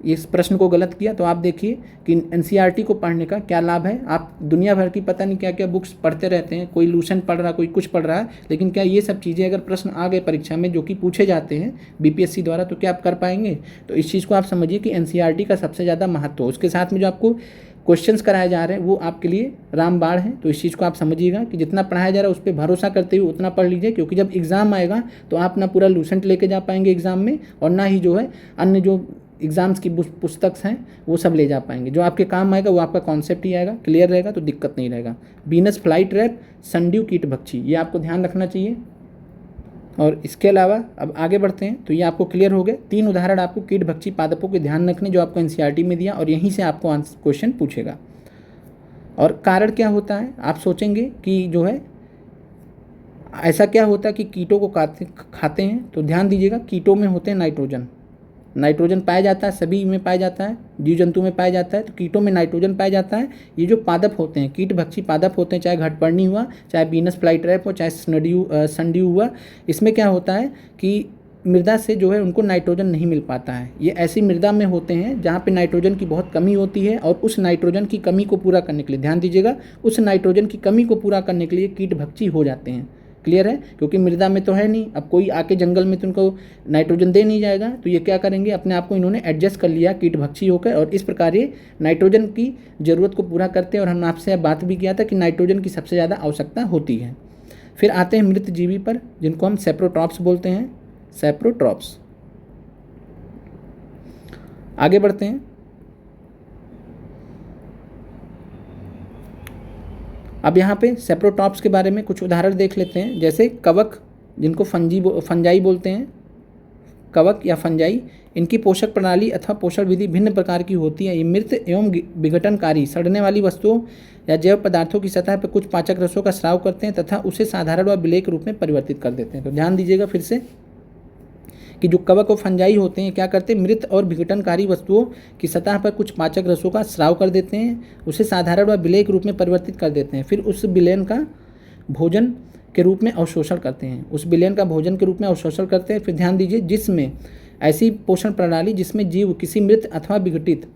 इस प्रश्न को गलत किया। तो आप देखिए कि एनसीईआरटी को पढ़ने का क्या लाभ है। आप दुनिया भर की पता नहीं क्या क्या बुक्स पढ़ते रहते हैं, कोई लूसेंट पढ़ रहा, कोई कुछ पढ़ रहा है, लेकिन क्या ये सब चीज़ें अगर प्रश्न आ गए परीक्षा में जो कि पूछे जाते हैं बीपीएससी द्वारा, तो क्या आप कर पाएंगे। तो इस चीज़ को आप समझिए कि एनसीईआरटी का सबसे ज़्यादा महत्व हो। उसके साथ में जो आपको क्वेश्चंस कराए जा रहे हैं वो आपके लिए रामबाण है। तो इस चीज़ को आप समझिएगा कि जितना पढ़ाया जा रहा है उस पर भरोसा करते हुए उतना पढ़ लीजिए, क्योंकि जब एग्ज़ाम आएगा तो आप ना पूरा लूसेंट लेके जा पाएंगे एग्ज़ाम में और ना ही जो है अन्य जो एग्ज़ाम्स की पुस्तक हैं वो सब ले जा पाएंगे। जो आपके काम आएगा वो आपका कॉन्सेप्ट ही आएगा, क्लियर रहेगा तो दिक्कत नहीं रहेगा। वीनस फ्लाई ट्रैप, सनड्यू कीट भक्षी, ये आपको ध्यान रखना चाहिए। और इसके अलावा अब आगे बढ़ते हैं। तो ये आपको क्लियर हो गए। 3 उदाहरण आपको कीट भक्षी पादपों के ध्यान रखने जो आपको एनसीईआरटी में दिया और यहीं से आपको क्वेश्चन पूछेगा। और कारण क्या होता है, आप सोचेंगे कि जो है ऐसा क्या होता है कि कीटों को खाते हैं। तो ध्यान दीजिएगा, कीटों में होते हैं नाइट्रोजन पाया जाता है, सभी में पाया जाता है, जीव जंतु में पाया जाता है। तो कीटों में नाइट्रोजन पाया जाता है। ये जो पादप होते हैं, कीट भक्षी पादप होते हैं, चाहे घटपर्णी हुआ, चाहे वीनस फ्लाई ट्रैप हो, चाहे सनड्यू हुआ, इसमें क्या होता है कि मृदा से जो है उनको नाइट्रोजन नहीं मिल पाता है। ये ऐसी मृदा में होते हैं जहाँ पे नाइट्रोजन की बहुत कमी होती है और उस नाइट्रोजन की कमी को पूरा करने के लिए, ध्यान दीजिएगा, उस नाइट्रोजन की कमी को पूरा करने के लिए कीट भक्षी हो जाते हैं। क्लियर है, क्योंकि मृदा में तो है नहीं, अब कोई आके जंगल में तो उनको नाइट्रोजन दे नहीं जाएगा, तो ये क्या करेंगे, अपने आप को इन्होंने एडजस्ट कर लिया कीट भक्षी होकर और इस प्रकार ये नाइट्रोजन की ज़रूरत को पूरा करते हैं। और हमने आपसे बात भी किया था कि नाइट्रोजन की सबसे ज़्यादा आवश्यकता होती है। फिर आते हैं मृत जीवी पर, जिनको हम सेप्रोट्रॉप्स बोलते हैं, सेप्रोट्रॉप्स। आगे बढ़ते हैं। अब यहाँ पे सेप्रोट्रॉप्स के बारे में कुछ उदाहरण देख लेते हैं। जैसे कवक, जिनको फंजाई बोलते हैं, कवक या फंजाई, इनकी पोषक प्रणाली अथवा पोषण विधि भिन्न प्रकार की होती है। ये मृत एवं विघटनकारी सड़ने वाली वस्तुओं या जैव पदार्थों की सतह पर कुछ पाचक रसों का स्राव करते हैं तथा उसे साधारण व विलेय के रूप में परिवर्तित कर देते हैं। तो ध्यान दीजिएगा फिर से कि जो कवक और फंजाई होते हैं क्या करते हैं, मृत और विघटनकारी वस्तुओं की सतह पर कुछ पाचक रसों का स्राव कर देते हैं, उसे साधारण व विलेय के रूप में परिवर्तित कर देते हैं, फिर उस विलयन का भोजन के रूप में अवशोषण करते हैं, उस विलयन का भोजन के रूप में अवशोषण करते हैं। फिर ध्यान दीजिए, जिसमें ऐसी पोषण प्रणाली जिसमें जीव किसी मृत अथवा विघटित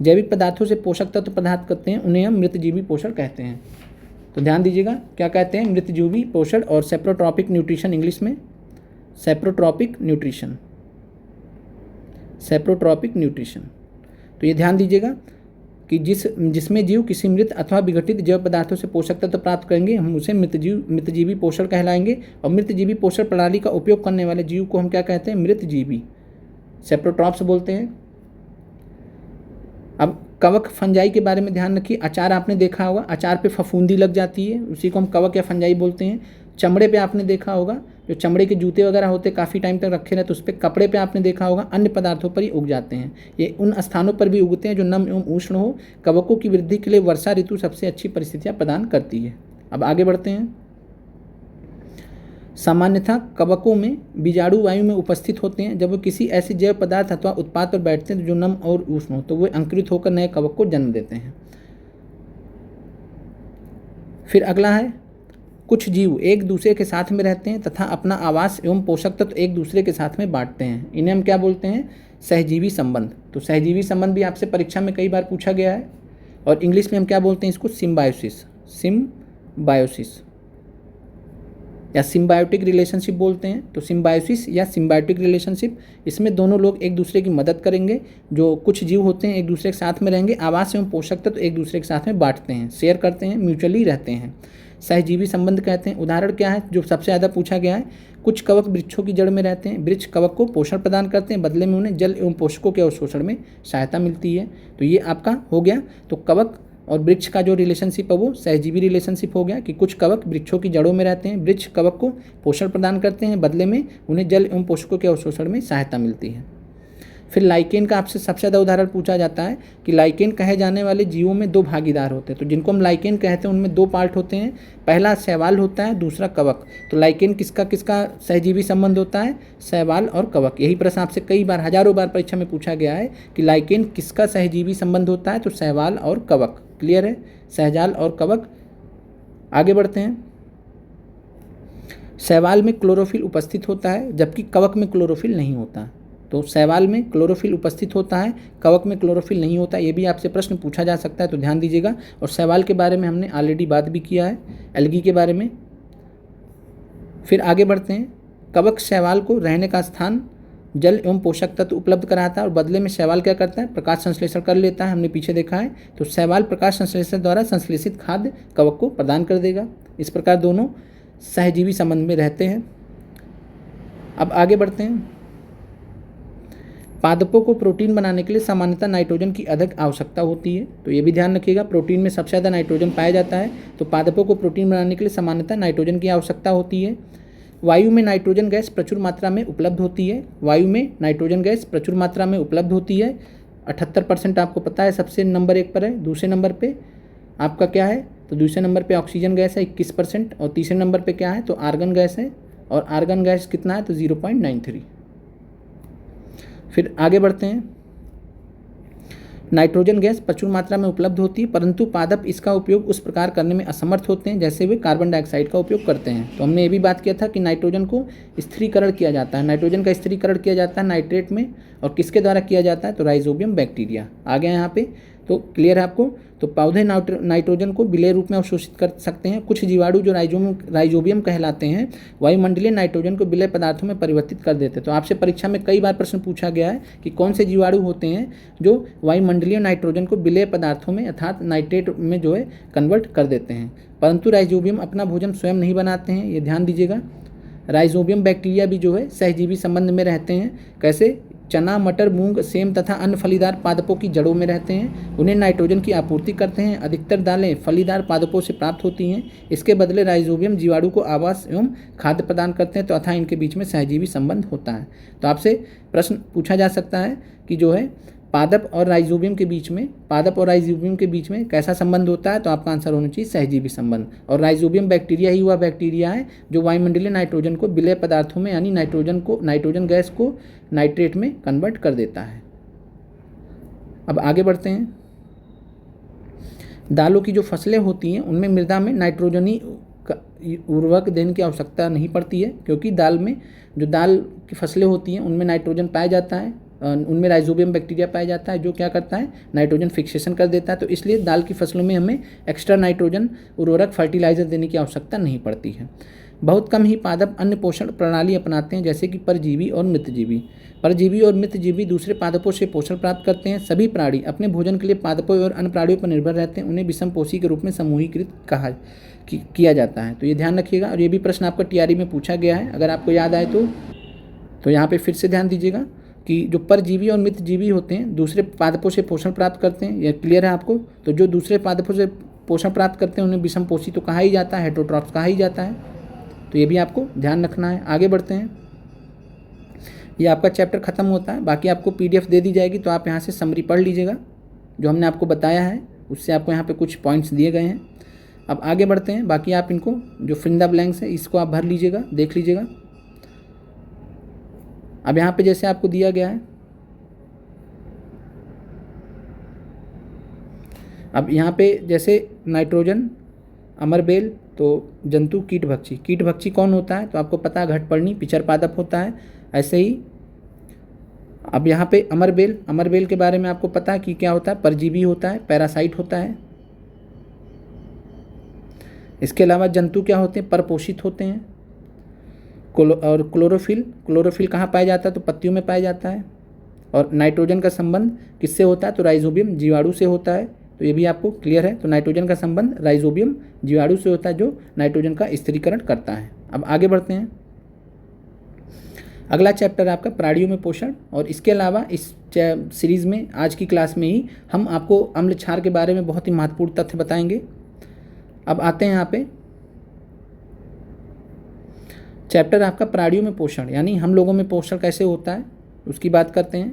जैविक पदार्थों से पोषक तत्व प्रदान करते हैं, उन्हें हम मृतजीवी पोषण कहते हैं। तो ध्यान दीजिएगा क्या कहते हैं, मृतजीवी पोषण और सेप्रोट्रॉपिक न्यूट्रिशन, इंग्लिश में सेप्रोट्रॉपिक न्यूट्रिशन, सेप्रोट्रॉपिक न्यूट्रिशन। तो ये ध्यान दीजिएगा कि जिसमें जीव किसी मृत अथवा विघटित जैव पदार्थों से पोषक तत्व प्राप्त करेंगे, हम उसे मृतजीवी पोषण कहलाएंगे। और मृतजीवी पोषण प्रणाली का उपयोग करने वाले जीव को हम क्या कहते हैं, मृतजीवी, सेप्रोट्रॉप्स बोलते हैं। अब कवक फंजाई के बारे में ध्यान रखिए। अचार आपने देखा होगा, अचार पे फफूंदी लग जाती है, उसी को हम कवक या फंजाई बोलते हैं। चमड़े पे आपने देखा होगा, जो चमड़े के जूते वगैरह होते काफ़ी टाइम तक रखे रहते, उस पर कपड़े पे आपने देखा होगा, अन्य पदार्थों पर ही उग जाते हैं। ये उन स्थानों पर भी उगते हैं जो नम एवं उष्ण हो। कवकों की वृद्धि के लिए वर्षा ऋतु सबसे अच्छी परिस्थितियाँ प्रदान करती है। अब आगे बढ़ते हैं। सामान्यतः कवकों में बीजाणु वायु में उपस्थित होते हैं। जब वो किसी ऐसे जैव पदार्थ अथवा उत्पाद पर बैठते हैं जो नम और उष्ण हो, तो वे अंकुरित होकर नए कवक को जन्म देते हैं। फिर अगला है, कुछ जीव एक दूसरे के साथ में रहते हैं तथा अपना आवास एवं पोषक तत्व एक दूसरे के साथ में बांटते हैं। इन्हें हम क्या बोलते हैं, सहजीवी संबंध। तो सहजीवी संबंध भी आपसे परीक्षा में कई बार पूछा गया है। और इंग्लिश में हम क्या बोलते हैं इसको, सिम्बायोसिस, सिम्बायोसिस या सिम्बायोटिक रिलेशनशिप बोलते हैं। तो सिम्बायोसिस या सिम्बायोटिक रिलेशनशिप, इसमें दोनों लोग एक दूसरे की मदद करेंगे। जो कुछ जीव होते हैं एक दूसरे के साथ में रहेंगे, आवास एवं पोषक तत्व एक दूसरे के साथ में बांटते हैं, शेयर करते हैं, म्यूचुअली रहते हैं। सहजीवी संबंध कहते हैं। उदाहरण क्या है जो सबसे ज़्यादा पूछा गया है, कुछ कवक वृक्षों की जड़ में रहते हैं, वृक्ष कवक को पोषण प्रदान करते हैं, बदले में उन्हें जल एवं पोषकों के अवशोषण में सहायता मिलती है। तो ये आपका हो गया। तो कवक और वृक्ष का जो रिलेशनशिप है वो सहजीवी रिलेशनशिप हो गया कि कुछ कवक वृक्षों की जड़ों में रहते हैं, वृक्ष कवक को पोषण प्रदान करते हैं, बदले में उन्हें जल एवं पोषकों के अवशोषण में सहायता मिलती है। फिर लाइकेन का आपसे सबसे ज़्यादा उदाहरण पूछा जाता है कि लाइकेन कहे जाने वाले जीवों में दो भागीदार होते हैं। तो जिनको हम लाइकेन कहते हैं उनमें दो पार्ट होते हैं, पहला शैवाल होता है, दूसरा कवक। तो लाइकेन किसका किसका सहजीवी संबंध होता है, शैवाल और कवक। यही प्रश्न आपसे कई बार हजारों बार परीक्षा में पूछा गया है कि लाइकेन किसका सहजीवी संबंध होता है, तो शैवाल और कवक। क्लियर है, शैवाल और कवक। आगे बढ़ते हैं। शैवाल में क्लोरोफिल उपस्थित होता है जबकि कवक में क्लोरोफिल नहीं होता। तो शैवाल में क्लोरोफिल उपस्थित होता है, कवक में क्लोरोफिल नहीं होता। ये भी आपसे प्रश्न पूछा जा सकता है, तो ध्यान दीजिएगा। और शैवाल के बारे में हमने ऑलरेडी बात भी किया है, एल्गी के बारे में। फिर आगे बढ़ते हैं। कवक शैवाल को रहने का स्थान, जल एवं पोषक तत्व उपलब्ध कराता है और बदले में शैवाल क्या करता है, प्रकाश संश्लेषण कर लेता है। हमने पीछे देखा है। तो शैवाल प्रकाश संश्लेषण द्वारा संश्लेषित खाद्य कवक को प्रदान कर देगा। इस प्रकार दोनों सहजीवी संबंध में रहते हैं। अब आगे बढ़ते हैं। पादपों को प्रोटीन बनाने के लिए सामान्यतः नाइट्रोजन की अधिक आवश्यकता होती है। तो ये भी ध्यान रखिएगा, प्रोटीन में सबसे ज़्यादा नाइट्रोजन पाया जाता है। तो पादपों को प्रोटीन बनाने के लिए सामान्यतः नाइट्रोजन की आवश्यकता होती है। वायु में नाइट्रोजन गैस प्रचुर मात्रा में उपलब्ध होती है। वायु में नाइट्रोजन गैस प्रचुर मात्रा में उपलब्ध होती है। 78% आपको पता है, सबसे नंबर 1 पर है। दूसरे नंबर पे आपका क्या है, तो दूसरे नंबर पे ऑक्सीजन गैस है 21%। और तीसरे नंबर पे क्या है, तो आर्गन गैस है। और आर्गन गैस कितना है, तो 0.93। फिर आगे बढ़ते हैं। नाइट्रोजन गैस प्रचुर मात्रा में उपलब्ध होती है, परंतु पादप इसका उपयोग उस प्रकार करने में असमर्थ होते हैं जैसे वे कार्बन डाइऑक्साइड का उपयोग करते हैं। तो हमने ये भी बात किया था कि नाइट्रोजन को स्थिरीकरण किया जाता है। नाइट्रोजन का स्थिरीकरण किया जाता है नाइट्रेट में, और किसके द्वारा किया जाता है, तो राइजोबियम बैक्टीरिया। आ गया यहाँ पे, तो क्लियर है आपको। तो पौधे नाइट्रोजन को विलेय रूप में अवशोषित कर सकते हैं। कुछ जीवाणु जो राइजोबियम कहलाते हैं, वायुमंडलीय नाइट्रोजन को विलेय पदार्थों में परिवर्तित कर देते हैं। तो आपसे परीक्षा में कई बार प्रश्न पूछा गया है कि कौन से जीवाणु होते हैं जो वायुमंडलीय नाइट्रोजन को विलेय पदार्थों में अर्थात नाइट्रेट में जो है कन्वर्ट कर देते हैं। परंतु राइजोबियम अपना भोजन स्वयं नहीं बनाते हैं, ये ध्यान दीजिएगा। राइजोबियम बैक्टीरिया भी जो है सहजीवी संबंध में रहते हैं। कैसे, चना, मटर, मूंग, सेम तथा अन्य फलीदार पादपों की जड़ों में रहते हैं। उन्हें नाइट्रोजन की आपूर्ति करते हैं। अधिकतर दालें फलीदार पादपों से प्राप्त होती हैं। इसके बदले राइजोबियम जीवाणु को आवास एवं खाद्य प्रदान करते हैं, तो अतः इनके बीच में सहजीवी संबंध होता है। तो आपसे प्रश्न पूछा जा सकता है कि जो है पादप और राइजोबियम के बीच में कैसा संबंध होता है, तो आपका आंसर होना चाहिए सहजीवी संबंध। और राइजोबियम बैक्टीरिया ही हुआ बैक्टीरिया है जो वायुमंडलीय नाइट्रोजन को विलेय पदार्थों में यानी नाइट्रोजन गैस को नाइट्रेट में कन्वर्ट कर देता है। अब आगे बढ़ते हैं। दालों की जो फसलें होती हैं उनमें मृदा में नाइट्रोजनी उर्वरक देने की आवश्यकता नहीं पड़ती है, क्योंकि दाल की फसलें होती हैं उनमें नाइट्रोजन पाया जाता है, उनमें राइजोबियम बैक्टीरिया पाया जाता है जो क्या करता है, नाइट्रोजन फिक्सेशन कर देता है। तो इसलिए दाल की फसलों में हमें एक्स्ट्रा नाइट्रोजन उर्वरक फर्टिलाइजर देने की आवश्यकता नहीं पड़ती है। बहुत कम ही पादप अन्य पोषण प्रणाली अपनाते हैं, जैसे कि परजीवी और मित्रजीवी। परजीवी और मित्रजीवी दूसरे पादपों से पोषण प्राप्त करते हैं। सभी प्राणी अपने भोजन के लिए पादपों और अन्य प्राणियों पर निर्भर रहते हैं। उन्हें विषमपोषी के रूप में समूहीकृत किया जाता है। तो ये ध्यान रखिएगा। और ये भी प्रश्न आपका टीआरई में पूछा गया है, अगर आपको याद आए तो यहाँ पे फिर से ध्यान दीजिएगा कि जो परजीवी और मित्रजीवी होते हैं दूसरे पादपों से पोषण प्राप्त करते हैं। यह क्लियर है आपको। तो जो दूसरे पादपों से पोषण प्राप्त करते हैं उन्हें विषमपोषी तो कहा ही जाता है, हेटेरोट्रॉफ्स कहा ही जाता है। तो ये भी आपको ध्यान रखना है। आगे बढ़ते हैं। ये आपका चैप्टर खत्म होता है, बाकी आपको पीडीएफ दे दी जाएगी, तो आप यहाँ से समरी पढ़ लीजिएगा। जो हमने आपको बताया है उससे आपको यहाँ पे कुछ पॉइंट्स दिए गए हैं। अब आगे बढ़ते हैं। बाकी आप इनको जो फिल द ब्लैंक्स है इसको आप भर लीजिएगा, देख लीजिएगा। अब यहाँ पे जैसे आपको दिया गया है, अब यहाँ पे जैसे नाइट्रोजन, अमरबेल, तो जंतु कीटभक्षी कौन होता है, तो आपको पता है घटपर्णी पिचर पादप होता है। ऐसे ही अब यहाँ पे अमरबेल के बारे में आपको पता है कि क्या होता है, परजीवी होता है, पैरासाइट होता है। इसके अलावा जंतु क्या होते हैं, परपोषित होते हैं। और क्लोरोफिल कहाँ पाया जाता है, तो पत्तियों में पाया जाता है। और नाइट्रोजन का संबंध किससे होता है, तो राइजोबियम जीवाणु से होता है। तो ये भी आपको क्लियर है। तो नाइट्रोजन का संबंध राइजोबियम जीवाणु से होता है जो नाइट्रोजन का स्थिरीकरण करता है। अब आगे बढ़ते हैं। अगला चैप्टर आपका प्राणियों में पोषण, और इसके अलावा इस सीरीज़ में आज की क्लास में ही हम आपको अम्ल क्षार के बारे में बहुत ही महत्वपूर्ण तथ्य बताएंगे। अब आते हैं यहाँ पे चैप्टर आपका प्राणियों में पोषण, यानी हम लोगों में पोषण कैसे होता है उसकी बात करते हैं।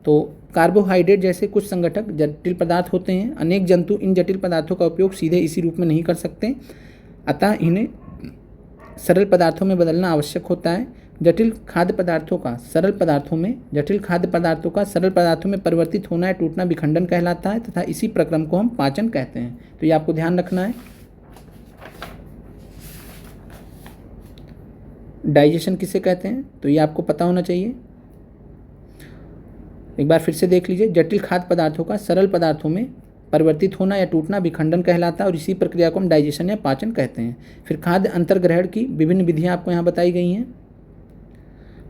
तो कार्बोहाइड्रेट जैसे कुछ संगठक जटिल पदार्थ होते हैं। अनेक जंतु इन जटिल पदार्थों का उपयोग सीधे इसी रूप में नहीं कर सकते, अतः इन्हें सरल पदार्थों में बदलना आवश्यक होता है। जटिल खाद्य पदार्थों का सरल पदार्थों में परिवर्तित होना या टूटना विखंडन कहलाता है तथा इसी प्रक्रम को हम पाचन कहते हैं। तो ये आपको ध्यान रखना है। डाइजेशन किसे कहते हैं तो ये आपको पता होना चाहिए। एक बार फिर से देख लीजिए। जटिल खाद्य पदार्थों का सरल पदार्थों में परिवर्तित होना या टूटना विखंडन कहलाता है और इसी प्रक्रिया को हम डाइजेशन या पाचन कहते हैं। फिर खाद्य अंतर्ग्रहण की विभिन्न विधियां आपको यहाँ बताई गई हैं।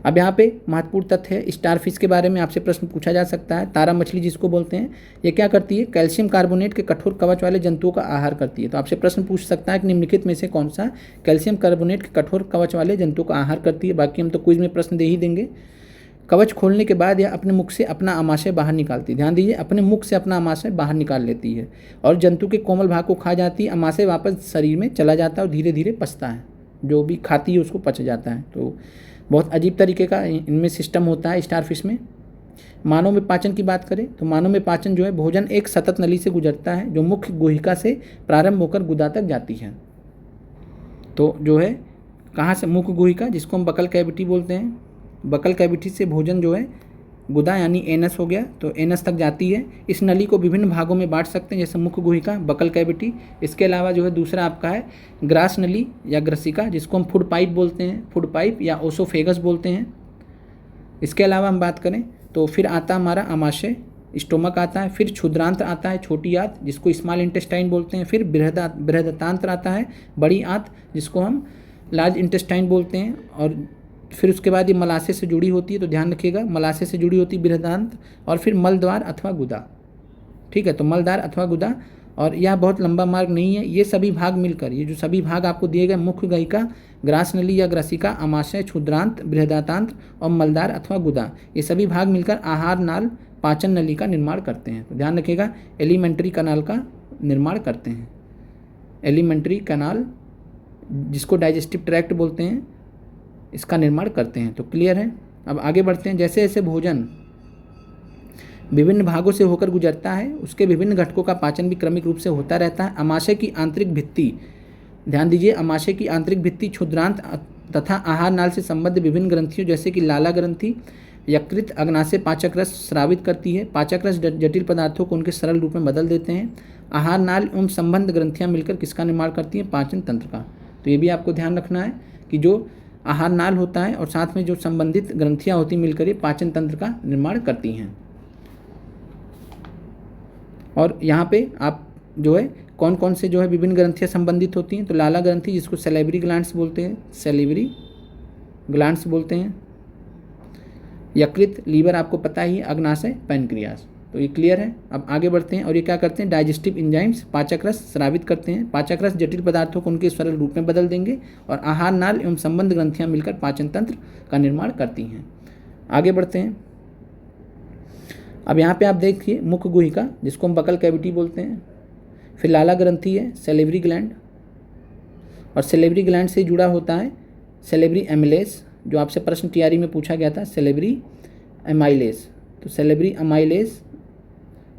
अब यहाँ पे महत्वपूर्ण तथ्य है, स्टारफिश के बारे में आपसे प्रश्न पूछा जा सकता है। तारा मछली जिसको बोलते हैं, ये क्या करती है, कैल्शियम कार्बोनेट के कठोर कवच वाले जंतुओं का आहार करती है। तो आपसे प्रश्न पूछ सकता है कि निम्नलिखित में से कौन सा कैल्शियम कार्बोनेट के कठोर कवच वाले जंतुओं का आहार करती है। बाकी हम तो क्विज में प्रश्न दे ही देंगे। कवच खोलने के बाद यह अपने मुख से अपना आमाशय बाहर निकालती है। ध्यान दीजिए, अपने मुख से अपना आमाशय बाहर निकाल लेती है और जंतु के कोमल भाग को खा जाती है। आमाशय वापस शरीर में चला जाता है और धीरे धीरे पचता है, जो भी खाती है उसको पच जाता है। तो बहुत अजीब तरीके का इनमें सिस्टम होता है स्टारफिश में। मानव में पाचन की बात करें तो मानव में पाचन जो है, भोजन एक सतत नली से गुजरता है जो मुख्य गुहिका से प्रारंभ होकर गुदा तक जाती है। तो जो है कहाँ से, मुख्य गुहिका जिसको हम बकल कैविटी बोलते हैं, बकल कैविटी से भोजन जो है गुदा यानी एनस हो गया, तो एनस तक जाती है। इस नली को विभिन्न भागों में बांट सकते हैं, जैसे मुख्य गुहिका, बकल कैविटी। इसके अलावा जो है दूसरा आपका है ग्रास नली या ग्रसिका, जिसको हम फूड पाइप बोलते हैं, फूड पाइप या ओसोफेगस बोलते हैं। इसके अलावा हम बात करें तो फिर आता हमारा आमाशय, स्टोमक आता है। फिर क्षुद्रांत्र आता है, छोटी आंत जिसको स्मॉल इंटेस्टाइन बोलते हैं। फिर बृहदातांत्र आता है, बड़ी आंत जिसको हम लार्ज इंटेस्टाइन बोलते हैं। और फिर उसके बाद ये मलाशय से जुड़ी होती है, तो ध्यान रखिएगा, मलाशय से जुड़ी होती है बृहदांत। और फिर मलद्वार अथवा गुदा, ठीक है, तो मलद्वार अथवा गुदा। और यह बहुत लंबा मार्ग नहीं है, ये सभी भाग मिलकर, ये जो सभी भाग आपको दिए गए, मुख्य गुहिका, ग्रास नली या ग्रसिका, आमाशय, क्षुद्रांत, बृहदातांत्र और मलद्वार अथवा गुदा, ये सभी भाग मिलकर आहार नाल पाचन नली का निर्माण करते हैं। तो ध्यान रखिएगा, एलिमेंट्री कैनाल का निर्माण करते हैं। एलिमेंट्री कैनाल जिसको डाइजेस्टिव ट्रैक्ट बोलते हैं, इसका निर्माण करते हैं। तो क्लियर है। अब आगे बढ़ते हैं। जैसे जैसे भोजन विभिन्न भागों से होकर गुजरता है, उसके विभिन्न घटकों का पाचन भी क्रमिक रूप से होता रहता है। आमाशय की आंतरिक भित्ति, ध्यान दीजिए, आमाशय की आंतरिक भित्ति क्षुद्रांत तथा आहार नाल से संबद्ध विभिन्न ग्रंथियों जैसे कि लाला ग्रंथि, यकृत, अग्नाशय पाचक रस स्रावित करती है। पाचक रस जटिल पदार्थों को उनके सरल रूप में बदल देते हैं। आहार नाल एवं संबंध ग्रंथियाँ मिलकर किसका निर्माण करती हैं, पाचन तंत्र का। तो ये भी आपको ध्यान रखना है कि जो आहार नाल होता है और साथ में जो संबंधित ग्रंथियां होती मिलकर ये पाचन तंत्र का निर्माण करती हैं। और यहाँ पे आप जो है कौन कौन से जो है विभिन्न ग्रंथियां संबंधित होती हैं, तो लाला ग्रंथि जिसको सैलिवरी ग्लैंड्स बोलते हैं, सैलिवरी ग्लैंड्स बोलते हैं। यकृत, लीवर आपको पता ही, अग्नाशय, पैनक्रियाज। तो ये क्लियर है। अब आगे बढ़ते हैं। और ये क्या करते हैं, डाइजेस्टिव एंजाइम्स पाचक रस स्रावित करते हैं। पाचक रस जटिल पदार्थों को उनके सरल रूप में बदल देंगे और आहार नाल एवं संबंध ग्रंथियां मिलकर पाचन तंत्र का निर्माण करती हैं। आगे बढ़ते हैं। अब यहाँ पे आप देखिए, मुख्य गुहिका जिसको हम बकल कैविटी बोलते हैं, फिर लाला ग्रंथि है, सैलिवरी ग्लैंड, और सैलिवरी ग्लैंड से जुड़ा होता है सैलिवरी एमिलेज, जो आपसे प्रश्न तैयारी में पूछा गया था, सैलिवरी एमाइलेज। तो सैलिवरी एमाइलेज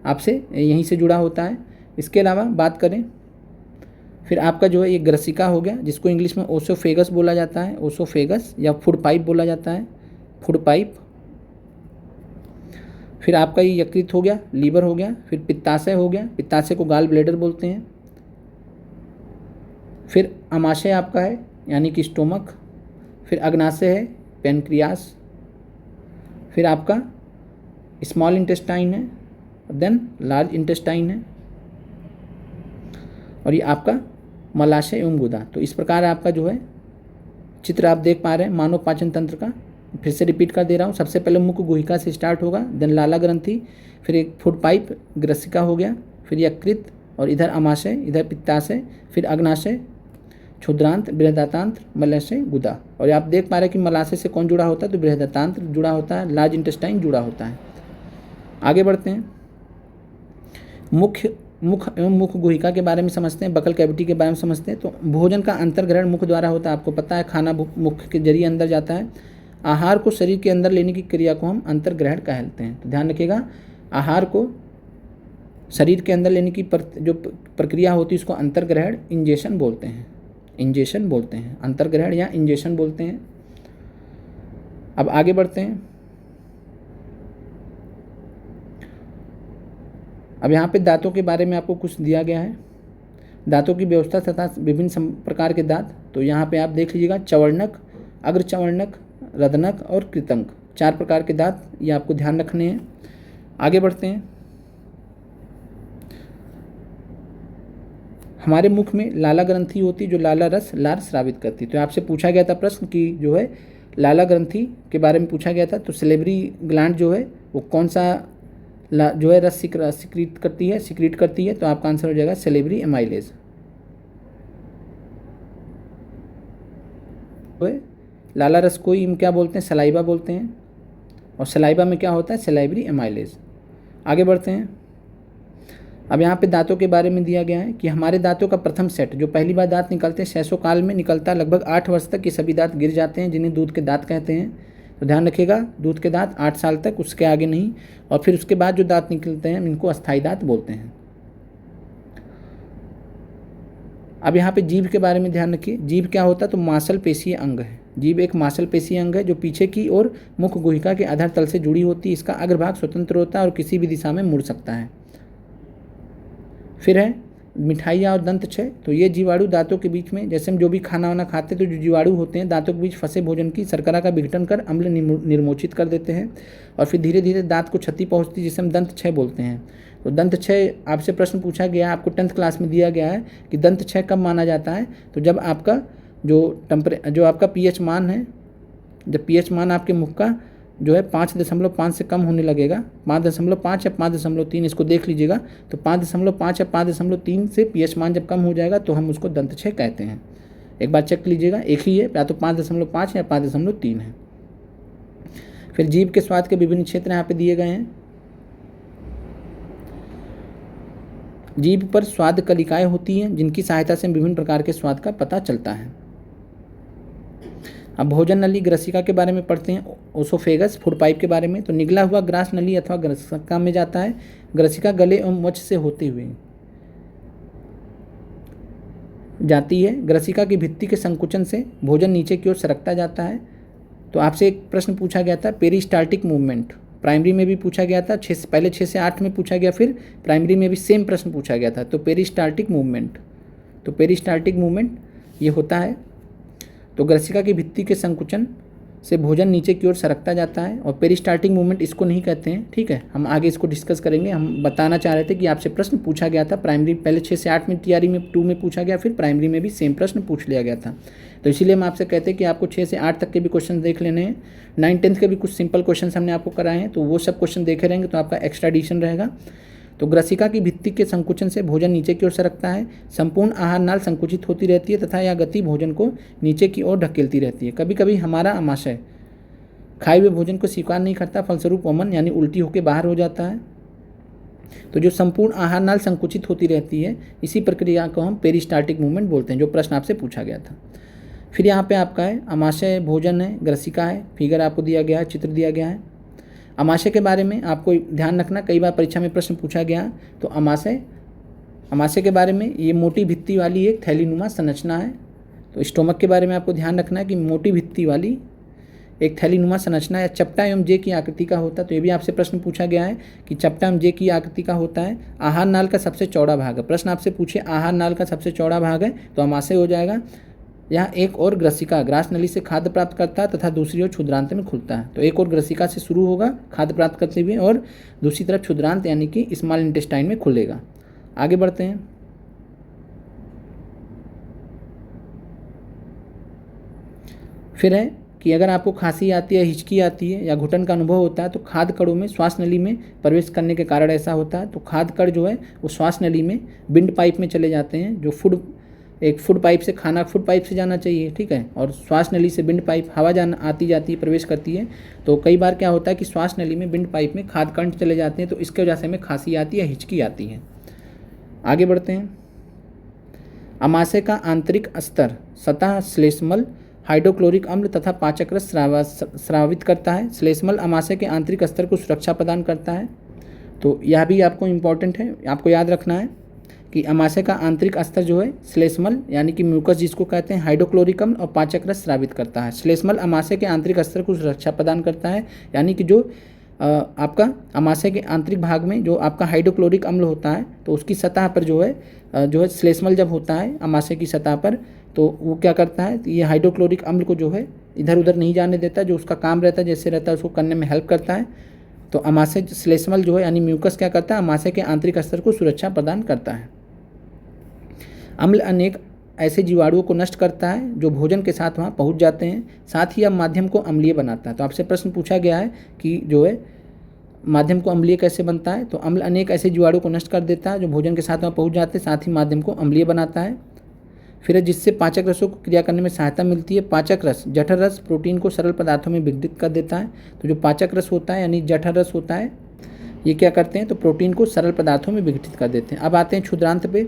आपसे यहीं से जुड़ा होता है। इसके अलावा बात करें, फिर आपका जो है ये ग्रसिका हो गया, जिसको इंग्लिश में ओसोफेगस बोला जाता है, ओसोफेगस या फूड पाइप बोला जाता है, फूड पाइप। फिर आपका ये यकृत हो गया, लीवर हो गया। फिर पित्ताशय हो गया, पित्ताशय को गाल ब्लेडर बोलते हैं। फिर आमाशय आपका है यानी कि स्टोमक। फिर अग्नाशय है, पैनक्रियास। फिर आपका स्मॉल इंटेस्टाइन है, देन लार्ज इंटेस्टाइन है, और ये आपका मलाशय एवं गुदा। तो इस प्रकार आपका जो है चित्र आप देख पा रहे हैं मानव पाचन तंत्र का। फिर से रिपीट कर दे रहा हूँ। सबसे पहले मुख्य गुहिका से स्टार्ट होगा, देन लाला ग्रंथि, फिर एक फूड पाइप ग्रसिका हो गया, फिर यकृत, और इधर अमाशय, इधर पित्ताशय, फिर अग्नाशय, क्षुद्रांत, बृहदातांत्र, मलाशय, गुदा। और आप देख पा रहे हैं कि मलाशय से कौन जुड़ा होता है, तो बृहदातांत्र जुड़ा होता है, लार्ज इंटेस्टाइन जुड़ा होता है। आगे बढ़ते हैं, मुख एवं मुख गुहिका के बारे में समझते हैं, बकल कैविटी के बारे में समझते हैं। तो भोजन का अंतर्ग्रहण मुख द्वारा होता है, आपको पता है, खाना मुख के जरिए अंदर जाता है। आहार को शरीर के अंदर लेने की क्रिया को हम अंतर्ग्रहण कहते हैं। तो ध्यान रखिएगा, आहार को शरीर के अंदर लेने की जो प्रक्रिया होती है उसको अंतर्ग्रहण, इंजेशन बोलते हैं, इंजेशन बोलते हैं, अंतर्ग्रहण या इंजेशन बोलते हैं। अब आगे बढ़ते हैं। अब यहाँ पे दांतों के बारे में आपको कुछ दिया गया है, दांतों की व्यवस्था तथा विभिन्न प्रकार के दांत। तो यहाँ पे आप देख लीजिएगा, चवर्णक, अग्रचवर्णक, रदनक और कृतंक, 4 प्रकार के दांत, ये आपको ध्यान रखने हैं। आगे बढ़ते हैं। हमारे मुख में लाला ग्रंथि होती है जो लाला रस लार स्रावित करती है। तो आपसे पूछा गया था प्रश्न कि जो है लाला ग्रंथि के बारे में पूछा गया था। तो सिलेबरी ग्लैंड जो है वो कौन सा जो है रस सिक्रीट करती है। तो आपका आंसर हो जाएगा सिलेबरी एमाइलेज। लाला रस को हम क्या बोलते हैं, सलाइवा बोलते हैं, और सलाइवा में क्या होता है, सिलेबरी एमाइलेज। आगे बढ़ते हैं। अब यहाँ पे दांतों के बारे में दिया गया है कि हमारे दांतों का प्रथम सेट, जो पहली बार दांत निकलते हैं शैशव काल में निकलता है, लगभग 8 वर्ष तक ये सभी दांत गिर जाते हैं, जिन्हें दूध के दांत कहते हैं। तो ध्यान रखिएगा, दूध के दांत 8 साल तक, उसके आगे नहीं। और फिर उसके बाद जो दांत निकलते हैं इनको अस्थायी दांत बोलते हैं। अब यहाँ पे जीभ के बारे में ध्यान रखिए। जीभ क्या होता है, तो मांसलपेशीय अंग है। जीभ एक मांसलपेशीय अंग है जो पीछे की ओर मुख गुहिका के आधार तल से जुड़ी होती है। इसका अग्रभाग स्वतंत्र होता है और किसी भी दिशा में मुड़ सकता है। फिर है मिठाइयाँ और दंत क्षय। तो ये जीवाणु दांतों के बीच में, जैसे हम जो भी खाना वाना खाते हैं तो जो जीवाणु होते हैं दांतों के बीच फंसे भोजन की शर्करा का विघटन कर अम्ल निर्मोचित कर देते हैं, और फिर धीरे धीरे दांत को क्षति पहुंचती है, जिसे हम दंत क्षय बोलते हैं। तो दंत क्षय आपसे प्रश्न पूछा गया, आपको 10th क्लास में दिया गया है कि दंत क्षय कब माना जाता है। तो जब आपका जो आपका pH मान है, जब pH मान आपके मुख का जो है 5.5 से कम होने लगेगा, 5.5 या 5.3, इसको देख लीजिएगा। तो 5.5 या 5.3 से pH मान जब कम हो जाएगा तो हम उसको दंत क्षय कहते हैं। एक बार चेक लीजिएगा, एक ही है, या तो 5.5 या 5.3 है। फिर जीभ के स्वाद के विभिन्न क्षेत्र यहाँ पे दिए गए हैं। जीभ पर स्वाद कलिकाएं होती हैं जिनकी सहायता से विभिन्न प्रकार के स्वाद का पता चलता है। अब भोजन नली ग्रसिका के बारे में पढ़ते हैं, ओसोफेगस, फूड पाइप के बारे में। तो निगला हुआ ग्रास नली अथवा ग्रसिका में जाता है। ग्रसिका गले एवं वक्ष से होते हुए जाती है। ग्रसिका की भित्ति के संकुचन से भोजन नीचे की ओर सरकता जाता है। तो आपसे एक प्रश्न पूछा गया था, पेरिस्टाल्टिक मूवमेंट, प्राइमरी में भी पूछा गया था, पहले 6 से 8 में पूछा गया, फिर प्राइमरी में भी सेम प्रश्न पूछा गया था। तो पेरिस्टाल्टिक मूवमेंट, तो पेरिस्टाल्टिक मूवमेंट ये होता है। तो ग्रसिका की भित्ति के संकुचन से भोजन नीचे की ओर सरकता जाता है, और पेरिस्टाल्टिक मूवमेंट इसको नहीं कहते हैं। ठीक है, हम आगे इसको डिस्कस करेंगे। हम बताना चाह रहे थे कि आपसे प्रश्न पूछा गया था प्राइमरी, पहले 6 से 8 में तैयारी में 2 में पूछा गया, फिर प्राइमरी में भी सेम प्रश्न पूछ लिया गया था। तो इसीलिए हम आपसे कहते हैं कि आपको 6 से 8 तक के भी क्वेश्चन देख लेने हैं। 9, 10 के भी कुछ सिंपल क्वेश्चन हमने आपको कराए हैं, तो वो सब क्वेश्चन देखे रहेंगे तो आपका एक्स्ट्रा एडिशन रहेगा। तो ग्रसिका की भित्ति के संकुचन से भोजन नीचे की ओर सरकता है। संपूर्ण आहार नाल संकुचित होती रहती है तथा यह गति भोजन को नीचे की ओर ढकेलती रहती है। कभी कभी हमारा आमाशय खाए हुए भोजन को स्वीकार नहीं करता, फलस्वरूप वमन यानी उल्टी होकर बाहर हो जाता है। तो जो संपूर्ण आहार नाल संकुचित होती रहती है, इसी प्रक्रिया को हम पेरिस्टाल्टिक मूवमेंट बोलते हैं, जो प्रश्न आपसे पूछा गया था। फिर यहाँ पे आपका है आमाशय, भोजन है, ग्रसिका है, फिगर आपको दिया गया है, चित्र दिया गया है। आमाशय के बारे में आपको ध्यान रखना, कई बार परीक्षा में प्रश्न पूछा गया। तो आमाशय के बारे में ये मोटी भित्ति वाली एक थैलीनुमा संरचना है। तो स्टोमक के बारे में आपको ध्यान रखना है कि मोटी भित्ति वाली एक थैलीनुमा संरचना या चपटा एवं जे की आकृति का होता है। तो ये भी आपसे प्रश्न पूछा गया है कि चपटा एवं जे की आकृति का होता है। आहार नाल का सबसे चौड़ा भाग है, प्रश्न आपसे पूछे आहार नाल का सबसे चौड़ा भाग है तो आमाशय हो जाएगा। यहाँ एक और ग्रसिका ग्रास नली से खाद्य प्राप्त करता है तथा दूसरी ओर क्षुद्रांत में खुलता है। तो एक और ग्रसिका से शुरू होगा खाद्य प्राप्त करते हुए, और दूसरी तरफ क्षुद्रांत यानी कि स्मॉल इंटेस्टाइन में खुलेगा। आगे बढ़ते हैं। फिर है कि अगर आपको खांसी आती है, हिचकी आती है या घुटन का अनुभव होता है तो खाद्य कणों में श्वास नली में प्रवेश करने के कारण ऐसा होता है। तो खाद्य कण जो है वो श्वास नली में विंड पाइप में चले जाते हैं, जो फूड पाइप से खाना फूड पाइप से जाना चाहिए, ठीक है, और श्वास नली से विंड पाइप हवा आती जाती है, प्रवेश करती है। तो कई बार क्या होता है कि श्वास नली में विंड पाइप में खाद्य कण चले जाते हैं, तो इसके वजह से हमें खांसी आती है, हिचकी आती है। आगे बढ़ते हैं। अमाशय का आंतरिक स्तर सतह श्लेष्मल, हाइड्रोक्लोरिक अम्ल तथा पाचक रस स्रावित करता है। श्लेष्मल अमाशय के आंतरिक स्तर को सुरक्षा प्रदान करता है। तो यह भी आपको इम्पॉर्टेंट है, आपको याद रखना है कि अमाशय का आंतरिक स्तर जो है श्लेष्मल यानी कि म्यूकस जिसको कहते हैं, हाइड्रोक्लोरिक अम्ल और पाचक रस स्रावित करता है। श्लेष्मल अमाशय के आंतरिक स्तर को सुरक्षा प्रदान करता है, यानी कि जो आपका अमाशय के आंतरिक भाग में जो आपका हाइड्रोक्लोरिक अम्ल होता है तो उसकी सतह पर जो है श्लेष्मल जब होता है अमाशय की सतह पर तो वो क्या करता है, ये हाइड्रोक्लोरिक अम्ल को जो है इधर उधर नहीं जाने देता, जो उसका काम रहता है जैसे रहता है उसको करने में हेल्प करता है। तो अमाशय श्लेष्मल जो है यानी म्यूकस क्या करता है, अमाशय के आंतरिक स्तर को सुरक्षा प्रदान करता है। अम्ल अनेक ऐसे जीवाणुओं को नष्ट करता है जो भोजन के साथ वहाँ पहुँच जाते हैं, साथ ही अब माध्यम को अम्लीय बनाता है। तो आपसे प्रश्न पूछा गया है कि जो है माध्यम को अम्लीय कैसे बनता है, तो अम्ल अनेक ऐसे जीवाणुओं को नष्ट कर देता है जो भोजन के साथ वहाँ पहुँच जाते हैं, साथ ही माध्यम को अम्लीय बनाता है। फिर जिससे पाचक रसों को क्रिया करने में सहायता मिलती है। पाचक रस जठर रस प्रोटीन को सरल पदार्थों में विघटित कर देता है। तो जो पाचक रस होता है यानी जठर रस होता है, ये क्या करते हैं, तो प्रोटीन को सरल पदार्थों में विघटित कर देते हैं। अब आते हैं क्षुद्रांत पे।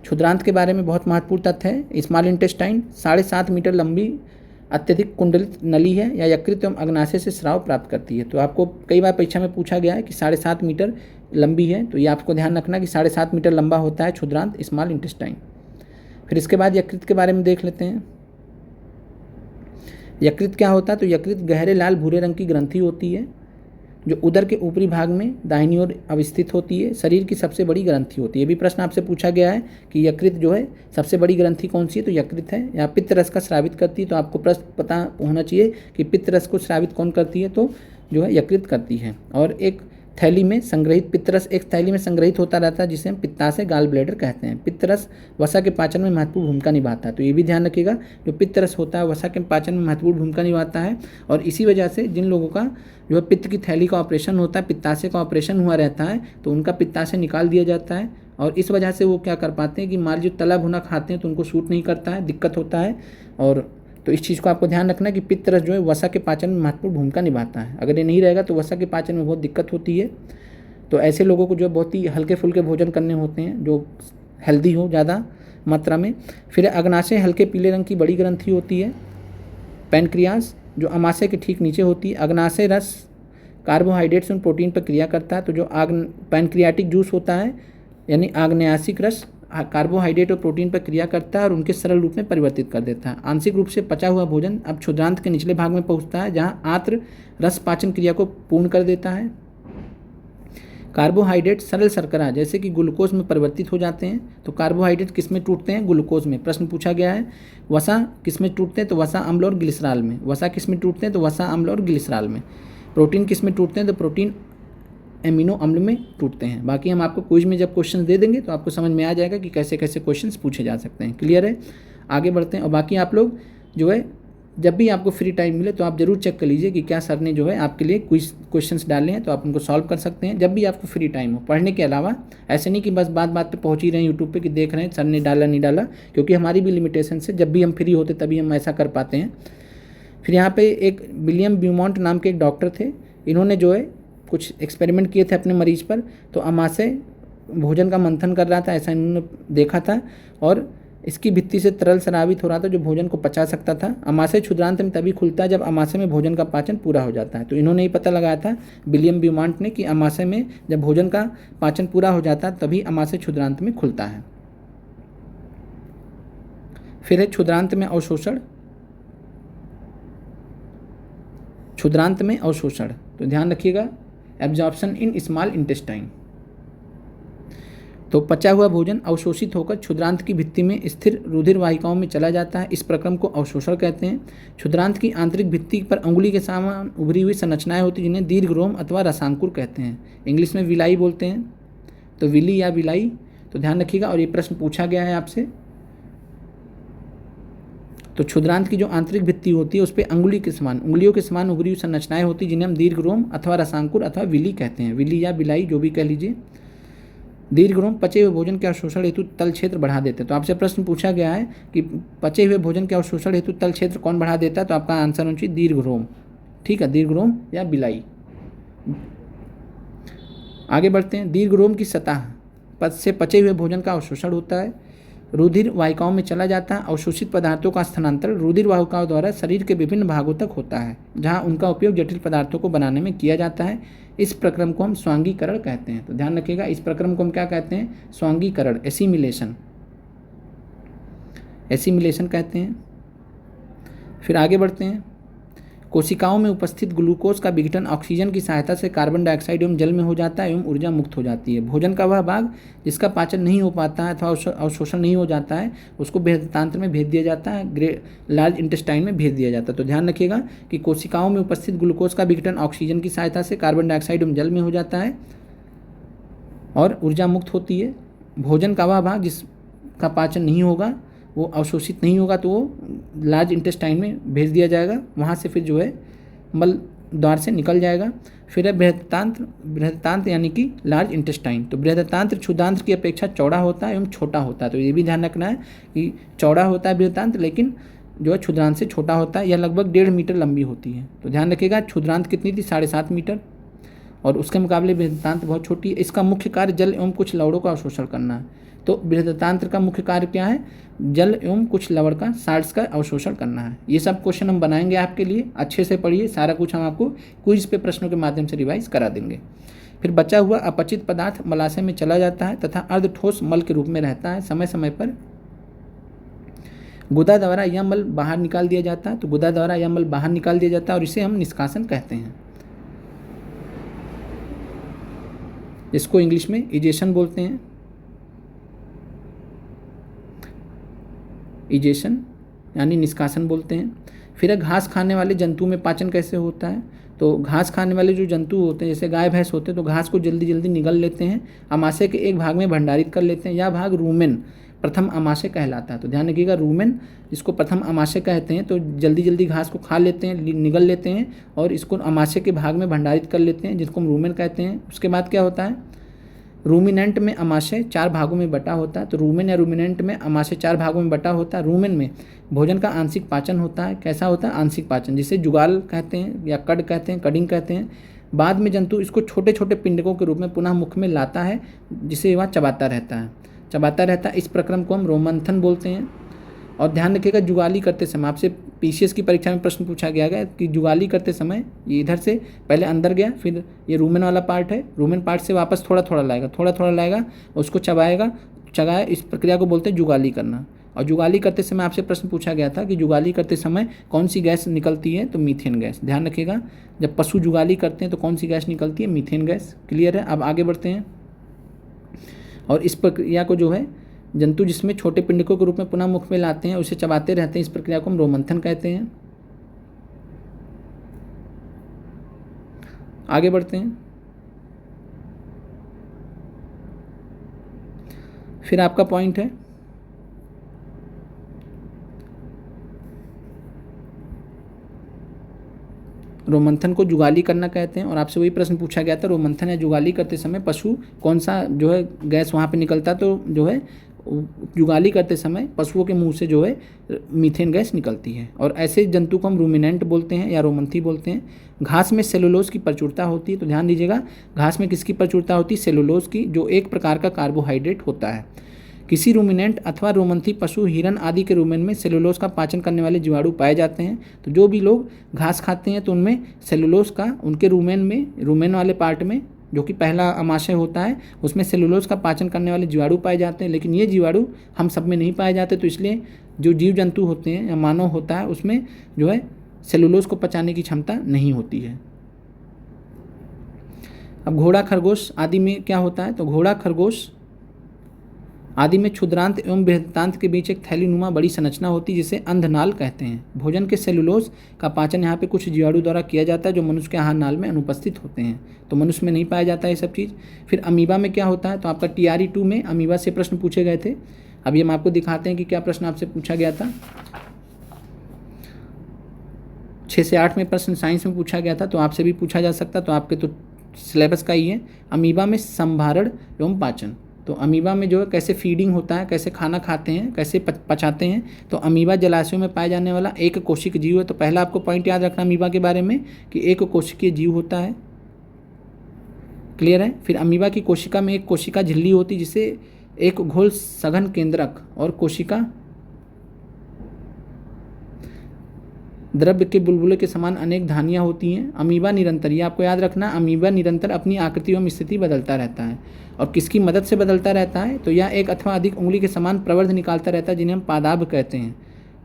क्षुद्रांत के बारे में बहुत महत्वपूर्ण तथ्य है। स्मॉल इंटेस्टाइन 7.5 मीटर लंबी अत्यधिक कुंडलित नली है या यकृत एवं अग्नाशय से स्राव प्राप्त करती है। तो आपको कई बार परीक्षा में पूछा गया है कि 7.5 मीटर लंबी है, तो ये आपको ध्यान रखना कि 7.5 मीटर लंबा होता है क्षुद्रांत स्मॉल इंटेस्टाइन। फिर इसके बाद यकृत के बारे में देख लेते हैं। यकृत क्या होता है, तो यकृत गहरे लाल भूरे रंग की ग्रंथि होती है जो उदर के ऊपरी भाग में दाहिनी ओर अवस्थित होती है। शरीर की सबसे बड़ी ग्रंथि होती है। ये भी प्रश्न आपसे पूछा गया है कि यकृत जो है सबसे बड़ी ग्रंथि कौन सी है, तो यकृत है। या पित्त रस का स्रावित करती है, तो आपको प्रश्न पता होना चाहिए कि पित्त रस को स्रावित कौन करती है, तो जो है यकृत करती है। और एक थैली में संग्रहित पित्तरस एक थैली में संग्रहित होता रहता है जिसे हम पित्ताशय गाल ब्लैडर कहते हैं। पित्तरस वसा के पाचन में महत्वपूर्ण भूमिका निभाता है। तो ये भी ध्यान रखिएगा, जो पित्तरस होता है वसा के पाचन में महत्वपूर्ण भूमिका निभाता है। और इसी वजह से जिन लोगों का जो है पित्त की थैली का ऑपरेशन होता है, पित्ताशय का ऑपरेशन हुआ रहता है, तो उनका पित्ताशय निकाल दिया जाता है। और इस वजह से वो क्या कर पाते हैं कि मान लीजिए तला भुना खाते हैं तो उनको सूट नहीं करता है, दिक्कत होता है। और तो इस चीज़ को आपको ध्यान रखना है कि पित्त रस जो है वसा के पाचन में महत्वपूर्ण भूमिका निभाता है। अगर ये नहीं रहेगा तो वसा के पाचन में बहुत दिक्कत होती है। तो ऐसे लोगों को जो है बहुत ही हल्के फुल्के भोजन करने होते हैं जो हेल्दी हो ज़्यादा मात्रा में। फिर अग्नाशय हल्के पीले रंग की बड़ी ग्रंथि होती है। पैनक्रियास जो अमाशय के ठीक नीचे होती है। अग्नाशय रस कार्बोहाइड्रेट्स और प्रोटीन पर क्रिया करता है। तो जो पैनक्रियाटिक जूस होता है यानी आग्नेयासिक रस कार्बोहाइड्रेट और प्रोटीन पर क्रिया करता है और उनके सरल रूप में परिवर्तित कर देता है। आंशिक रूप से पचा हुआ भोजन अब क्षुद्रांत के निचले भाग में पहुंचता है जहां आंत्र रस पाचन क्रिया को पूर्ण कर देता है। कार्बोहाइड्रेट सरल शर्करा जैसे कि ग्लूकोज में परिवर्तित हो जाते हैं। तो कार्बोहाइड्रेट किस में टूटते हैं, ग्लूकोज में। प्रश्न पूछा गया है वसा किस में टूटते हैं, तो वसा अम्ल और ग्लिसरॉल में। वसा किस में टूटते हैं, तो वसा अम्ल और ग्लिसरॉल में। प्रोटीन किस में टूटते हैं, तो प्रोटीन एमिनो अम्ल में टूटते हैं। बाकी हम आपको क्विज में जब क्वेश्चन दे देंगे तो आपको समझ में आ जाएगा कि कैसे कैसे क्वेश्चंस पूछे जा सकते हैं। क्लियर है, आगे बढ़ते हैं। और बाकी आप लोग जो है जब भी आपको फ्री टाइम मिले तो आप जरूर चेक कर लीजिए कि क्या सर ने जो है आपके लिए क्विज क्वेश्चंस डाले हैं, तो आप उनको सॉल्व कर सकते हैं जब भी आपको फ्री टाइम हो। पढ़ने के अलावा ऐसे नहीं कि बस बात बात पे पहुंच ही रहे हैं यूट्यूब पे कि देख रहे हैं सर ने डाला नहीं डाला, क्योंकि हमारी भी लिमिटेशन से जब भी हम फ्री होते तभी हम ऐसा कर पाते हैं। फिर यहाँ पे एक विलियम ब्यूमॉन्ट नाम के एक डॉक्टर थे। इन्होंने जो है कुछ एक्सपेरिमेंट किए थे अपने मरीज पर। तो अमाशय भोजन का मंथन कर रहा था, ऐसा इन्होंने देखा था, और इसकी भित्ति से तरल स्रावित हो रहा था जो भोजन को पचा सकता था। अमाशय क्षुद्रांत में तभी खुलता है जब अमाशय में भोजन का पाचन पूरा हो जाता है। तो इन्होंने ही पता लगाया था विलियम ब्यूमॉन्ट ने कि अमाशय में जब भोजन का पाचन पूरा हो जाता है तभी अमाशय क्षुद्रांत में खुलता है। फिर है क्षुद्रांत में अवशोषण। क्षुद्रांत में अवशोषण, तो ध्यान रखिएगा एब्जॉर्प्शन इन स्मॉल इंटेस्टाइन। तो पचा हुआ भोजन अवशोषित होकर क्षुद्रांत की भित्ति में स्थिर रुधिर वाहिकाओं में चला जाता है। इस प्रक्रम को अवशोषण कहते हैं। क्षुद्रांत की आंतरिक भित्ति पर अंगुली के समान उभरी हुई संरचनाएं होती हैं जिन्हें दीर्घरोम अथवा रसांकुर कहते हैं। इंग्लिश में विलाई बोलते हैं, तो विली या विलाई। तो ध्यान रखिएगा, और ये प्रश्न पूछा गया है आपसे। तो क्षुद्रांत की जो आंतरिक भित्ति होती है उस पर उंगलियों के समान उभरी हुई संरचनाएं होती हैं, जिन्हें हम दीर्घरोम अथवा रसांकुर अथवा विली कहते हैं, विली या बिलाई जो भी कह लीजिए। दीर्घरोम पचे हुए भोजन के अवशोषण हेतु तल क्षेत्र बढ़ा देते हैं। तो आपसे प्रश्न पूछा गया है कि पचे हुए भोजन के अवशोषण हेतु तल क्षेत्र कौन बढ़ा देता है, तो आपका आंसर होना चाहिए दीर्घरोम। ठीक है, दीर्घरोम या बिलाई। आगे बढ़ते हैं। दीर्घरोम की सतह से पचे हुए भोजन का अवशोषण होता है, रुधिर वाहिकाओं में चला जाता है। अवशोषित पदार्थों का स्थानांतरण रुधिर वाहिकाओं द्वारा शरीर के विभिन्न भागों तक होता है, जहां उनका उपयोग जटिल पदार्थों को बनाने में किया जाता है। इस प्रक्रम को हम स्वांगीकरण कहते हैं। तो ध्यान रखिएगा, इस प्रक्रम को हम क्या कहते हैं, स्वांगीकरण, एसिमिलेशन कहते हैं। फिर आगे बढ़ते हैं। कोशिकाओं में उपस्थित ग्लूकोज का विघटन ऑक्सीजन की सहायता से कार्बन डाइऑक्साइड एवं जल में हो जाता है एवं ऊर्जा मुक्त हो जाती है। भोजन का वह भाग जिसका पाचन नहीं हो पाता है अथवा अवशोषण नहीं हो जाता है उसको बृहदान्त्र में भेज दिया जाता है, लार्ज इंटेस्टाइन में भेज दिया जाता है। तो ध्यान रखिएगा कि कोशिकाओं में उपस्थित ग्लूकोज का विघटन ऑक्सीजन की सहायता से कार्बन डाइऑक्साइड एवं जल में हो जाता है और ऊर्जा मुक्त होती है। भोजन का वह भाग जिसका पाचन नहीं होगा, वो अवशोषित नहीं होगा, तो वो लार्ज इंटेस्टाइन में भेज दिया जाएगा, वहाँ से फिर जो है मल द्वार से निकल जाएगा। फिर है बृहदान्त्र यानी कि लार्ज इंटेस्टाइन। तो बृहदान्त्र क्षुद्रांत्र की अपेक्षा चौड़ा होता है एवं छोटा होता है। तो ये भी ध्यान रखना है कि चौड़ा होता है बृहदान्त्र, लेकिन जो है क्षुद्रांत्र से छोटा होता है। यह लगभग 1.5 मीटर लंबी होती है। तो ध्यान रखिएगा, क्षुद्रांत्र कितनी थी, 7.5 मीटर, और उसके मुकाबले बृहदान्त्र बहुत छोटी है। इसका मुख्य कार्य जल एवं कुछ लवणों का अवशोषण करना है। तो बृहदान्त्र का मुख्य कार्य क्या है, जल एवं कुछ लवण का, साल्ट्स का अवशोषण करना है। ये सब क्वेश्चन हम बनाएंगे आपके लिए, अच्छे से पढ़िए, सारा कुछ हम आपको क्विज पे प्रश्नों के माध्यम से रिवाइज करा देंगे। फिर बचा हुआ अपचित पदार्थ मलाशय में चला जाता है तथा अर्धठोस मल के रूप में रहता है। समय समय पर गुदा द्वारा यह मल बाहर निकाल दिया जाता है। तो गुदा द्वारा यह मल बाहर निकाल दिया जाता है और इसे हम निष्कासन कहते हैं, इसको इंग्लिश में इजेशन बोलते हैं। इजेशन यानी निष्कासन बोलते हैं। फिर घास खाने वाले जंतु में पाचन कैसे होता है। तो घास खाने वाले जो जंतु होते हैं, जैसे गाय भैंस होते हैं, तो घास को जल्दी जल्दी निगल लेते हैं, अमाशय के एक भाग में भंडारित कर लेते हैं। यह भाग रूमेन, प्रथम अमाशय कहलाता है। तो ध्यान रखिएगा, रूमेन जिसको प्रथम अमाशय कहते हैं, तो जल्दी जल्दी घास को खा लेते हैं, निगल लेते हैं और इसको अमाशय के भाग में भंडारित कर लेते हैं, जिसको हम रूमेन कहते हैं। उसके बाद क्या होता है, रूमिनेंट में अमाशय 4 भागों में बटा होता है। तो रूमेन या रूमिनेंट में अमाशय 4 भागों में बटा होता है। रूमेन में भोजन का आंशिक पाचन होता है। कैसा होता है, आंशिक पाचन, जिसे जुगाल कहते हैं या कड कहते हैं, कडिंग कहते हैं। बाद में जंतु इसको छोटे छोटे पिंडकों के रूप में पुनः मुख में लाता है, जिसे वह चबाता रहता है। इस प्रक्रम को हम रोमंथन बोलते हैं। और ध्यान रखिएगा, जुगाली करते समय आपसे पीसीएस की परीक्षा में प्रश्न पूछा गया कि जुगाली करते समय ये इधर से पहले अंदर गया, फिर ये रूमेन वाला पार्ट है, रूमेन पार्ट से वापस थोड़ा थोड़ा लाएगा, उसको चबाएगा। इस प्रक्रिया को बोलते हैं जुगाली करना। और जुगाली करते समय आपसे प्रश्न पूछा गया था कि जुगाली करते समय कौन सी गैस निकलती है, तो मीथेन गैस। ध्यान रखिएगा, जब पशु जुगाली करते हैं तो कौन सी गैस निकलती है, मीथेन गैस। क्लियर है। अब आगे बढ़ते हैं। और इस प्रक्रिया को जो है जंतु जिसमें छोटे पिंडकों के रूप में पुनः मुख में लाते हैं, उसे चबाते रहते हैं, इस प्रक्रिया को हम रोमंथन कहते हैं। आगे बढ़ते हैं। फिर आपका पॉइंट है रोमंथन को जुगाली करना कहते हैं। और आपसे वही प्रश्न पूछा गया था, रोमंथन या जुगाली करते समय पशु कौन सा जो है गैस वहाँ पे निकलता, तो जो है जुगाली करते समय पशुओं के मुंह से जो है मीथेन गैस निकलती है। और ऐसे जंतु को हम रूमिनेंट बोलते हैं या रोमंथी बोलते हैं। घास में सेलुलोज की प्रचुरता होती है। तो ध्यान दीजिएगा, घास में किसकी प्रचुरता होती है, सेलुलोज की, जो एक प्रकार का कार्बोहाइड्रेट होता है। किसी रूमिनेंट अथवा रोमंथी पशु, हिरन आदि के रूमेन में सेलुलोज का पाचन करने वाले जीवाणु पाए जाते हैं। तो जो भी लोग घास खाते हैं तो उनमें सेलुलोज का, उनके रूमेन वाले पार्ट में, जो कि पहला अमाशय होता है, उसमें सेलुलोज का पाचन करने वाले जीवाणु पाए जाते हैं। लेकिन ये जीवाणु हम सब में नहीं पाए जाते, तो इसलिए जो जीव जंतु होते हैं या मानव होता है, उसमें जो है सेलुलोज को पचाने की क्षमता नहीं होती है। अब घोड़ा खरगोश आदि में क्या होता है, तो घोड़ा खरगोश आदि में क्षुद्रांत एवं बृहदान्त के बीच एक थैलीनुमा बड़ी संरचना होती है, जिसे अंधनाल कहते हैं। भोजन के सेलुलोज का पाचन यहाँ पे कुछ जीवाणु द्वारा किया जाता है, जो मनुष्य के आहार नाल में अनुपस्थित होते हैं। तो मनुष्य में नहीं पाया जाता है ये सब चीज़। फिर अमीबा में क्या होता है, तो आपका TRE 2 में अमीबा से प्रश्न पूछे गए थे। अभी हम आपको दिखाते हैं कि क्या प्रश्न आपसे पूछा गया था। 6 से 8 में प्रश्न साइंस में पूछा गया था, तो आपसे भी पूछा जा सकता, तो आपके तो सिलेबस का ही है। अमीबा में संभारण एवं पाचन, तो अमीबा में जो है कैसे फीडिंग होता है, कैसे खाना खाते हैं, कैसे पचाते हैं। तो अमीबा जलाशयों में पाया जाने वाला एक कोशिक जीव है। तो पहला आपको पॉइंट याद रखना अमीबा के बारे में कि एक कोशिकीय जीव होता है। क्लियर है। फिर अमीबा की कोशिका में एक कोशिका झिल्ली होती है जिसे एक घोल सघन केंद्रक और कोशिका द्रव्य के बुलबुले के समान अनेक धानियाँ होती हैं। अमीबा निरंतर, ये आपको याद रखना, अमीबा निरंतर अपनी आकृति एवं स्थिति बदलता रहता है। और किसकी मदद से बदलता रहता है, तो यह एक अथवा अधिक उंगली के समान प्रवर्ध निकालता रहता है जिन्हें हम पादाभ कहते हैं,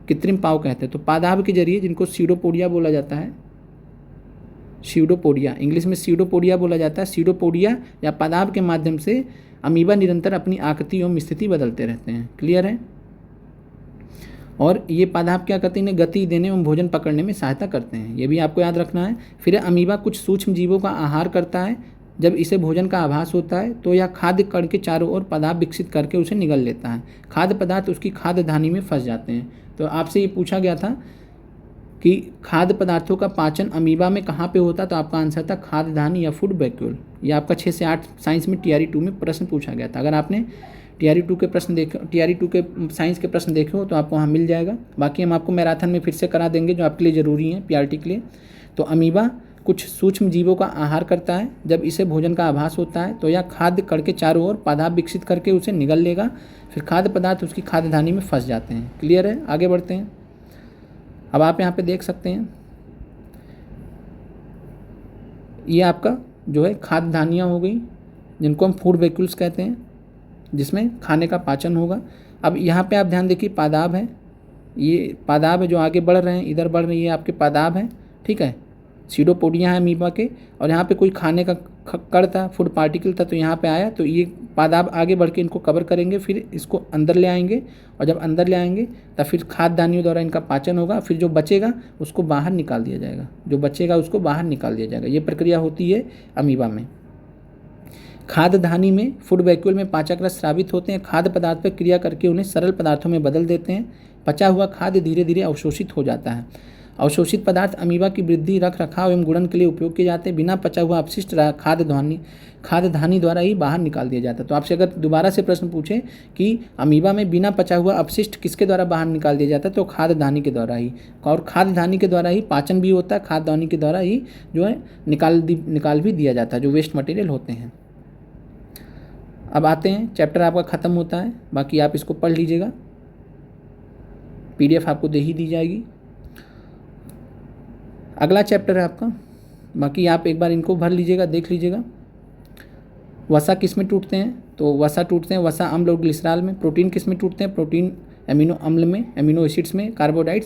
कृत्रिम पाव कहते हैं। तो पादाभ के जरिए, जिनको सीडोपोडिया बोला जाता है, सीडोपोडिया, इंग्लिश में सीडोपोडिया बोला जाता है, सीडोपोडिया या पादाभ के माध्यम से अमीबा निरंतर अपनी आकृति एवं स्थिति बदलते रहते हैं। क्लियर है। और ये पादाभ क्या करते हैं, इन्हें गति देने एवं भोजन पकड़ने में सहायता करते हैं, ये भी आपको याद रखना है। फिर अमीबा कुछ सूक्ष्म जीवों का आहार करता है। जब इसे भोजन का आभास होता है तो यह खाद्य कण के चारों ओर पदार्थ विकसित करके उसे निगल लेता है। खाद्य पदार्थ उसकी खाद्य धानी में फंस जाते हैं। तो आपसे ये पूछा गया था कि खाद्य पदार्थों का पाचन अमीबा में कहाँ पे होता, तो आपका आंसर था खाद्य धानी या फूड वैक्यूल। ये आपका 6 से 8 साइंस में TRE 2 में प्रश्न पूछा गया था। अगर आपने TRE 2 के प्रश्न देखे, TRE 2 के साइंस के प्रश्न देखे हो तो आपको वहाँ मिल जाएगा। बाकी हम आपको मैराथन में फिर से करा देंगे जो आपके लिए ज़रूरी है PRT के लिए। तो अमीबा कुछ सूक्ष्म जीवों का आहार करता है। जब इसे भोजन का आभास होता है तो यह खाद्य कण के चारों ओर पदार्थ विकसित करके उसे निगल लेगा। फिर खाद्य पदार्थ उसकी खाद्य धानी में फंस जाते हैं। क्लियर है। आगे बढ़ते हैं। अब आप यहाँ पे देख सकते हैं, ये आपका जो है खाद्य धानियाँ हो गई जिनको हम फूड वैक्यूल्स कहते हैं, जिसमें खाने का पाचन होगा। अब यहाँ पे आप ध्यान देखिए, पादाब है, ये पादाब है जो आगे बढ़ रहे हैं, इधर बढ़ रही है आपके पादाब है। ठीक है, सीडोपोडिया है अमीबा के, और यहाँ पे कोई खाने का कण था, फूड पार्टिकल था, तो यहाँ पे आया, तो ये पादाब आगे बढ़ के इनको कवर करेंगे, फिर इसको अंदर ले आएंगे, और जब अंदर ले आएंगे तब फिर खाद्य धानियों द्वारा इनका पाचन होगा। फिर जो बचेगा उसको बाहर निकाल दिया जाएगा, जो बचेगा उसको बाहर निकाल दिया जाएगा। ये प्रक्रिया होती है अमीबा में। खाद्य धानी में फूड वैक्यूल में पाचक रस स्रावित होते हैं, खाद्य पदार्थ पर क्रिया करके उन्हें सरल पदार्थों में बदल देते हैं। पचा हुआ खाद्य धीरे धीरे अवशोषित हो जाता है। अवशोषित पदार्थ अमीबा की वृद्धि, रख रखाव एवं गुणन के लिए उपयोग किए जाते हैं। बिना पचा हुआ अपशिष्ट खाद्य धानी द्वारा ही बाहर निकाल दिया जाता है। तो आपसे अगर दोबारा से प्रश्न पूछे कि अमीबा में बिना पचा हुआ अपशिष्ट किसके द्वारा बाहर निकाल दिया जाता है, तो खाद्य धानी के द्वारा ही, और खाद्य धानी के द्वारा ही पाचन भी होता है, खाद्य धानी के द्वारा ही जो है निकाल भी दिया जाता है जो वेस्ट मटेरियल होते हैं। अब आते हैं, चैप्टर आपका ख़त्म होता है, बाकी आप इसको पढ़ लीजिएगा, PDF आपको दे ही दी जाएगी। अगला चैप्टर है आपका, बाकी आप एक बार इनको भर लीजिएगा, देख लीजिएगा। वसा किस में टूटते हैं, तो वसा टूटते हैं वसा अम्ल और ग्लिसरॉल में। प्रोटीन किस में टूटते हैं, प्रोटीन एमिनो अम्ल में, एमिनो एसिड्स में। कार्बोहाइड्रेट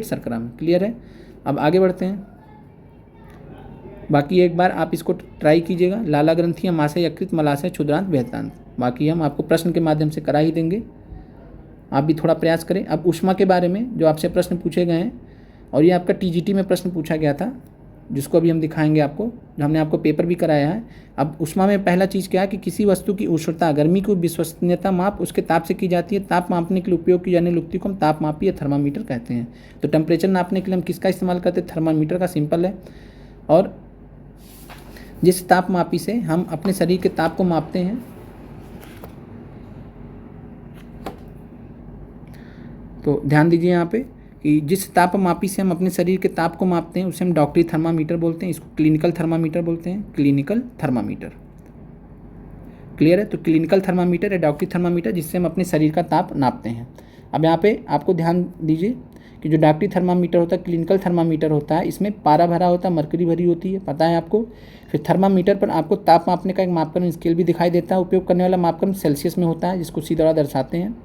शर्करा में। क्लियर है। अब आगे बढ़ते हैं, बाकी एक बार आप इसको ट्राई कीजिएगा। लाला ग्रंथियाँ, माशय, यकृत, मलाशय, क्षुद्रांत, बृहदांत, बाकी हम आपको प्रश्न के माध्यम से करा ही देंगे, आप भी थोड़ा प्रयास करें। अब ऊष्मा के बारे में जो आपसे प्रश्न पूछे गए हैं, और ये आपका TGT में प्रश्न पूछा गया था, जिसको अभी हम दिखाएंगे आपको, जो हमने आपको पेपर भी कराया है। अब ऊष्मा में पहला चीज़ क्या है कि किसी वस्तु की उष्णता, गर्मी की विश्वसनीयता माप उसके ताप से की जाती है। ताप मापने के लिए उपयोग की जाने वाली युक्ति को हम तापमापी या थर्मामीटर कहते हैं। तो टेम्परेचर नापने के लिए हम किसका इस्तेमाल करते हैं, थर्मामीटर का, सिंपल है। और जिस तापमापी से हम अपने शरीर के ताप को मापते हैं, तो ध्यान दीजिए यहाँ पे कि जिस तापमापी से हम अपने शरीर के ताप को मापते हैं उसे हम डॉक्टरी थर्मामीटर बोलते हैं, इसको क्लिनिकल थर्मामीटर बोलते हैं, क्लिनिकल थर्मामीटर। क्लियर है। तो क्लिनिकल थर्मामीटर या डॉक्टरी थर्मामीटर, जिससे हम अपने शरीर का ताप नापते हैं। अब यहाँ पे आपको ध्यान दीजिए कि जो डॉक्टरी थर्मामीटर होता है, क्लिनिकल थर्मामीटर होता है, इसमें पारा भरा होता है, मरकरी भरी होती है, पता है आपको। फिर थर्मामीटर पर आपको ताप मापने का एक मापकरण स्केल भी दिखाई देता है। उपयोग करने वाला मापकरण सेल्सियस में होता है, जिसको C द्वारा दर्शाते हैं।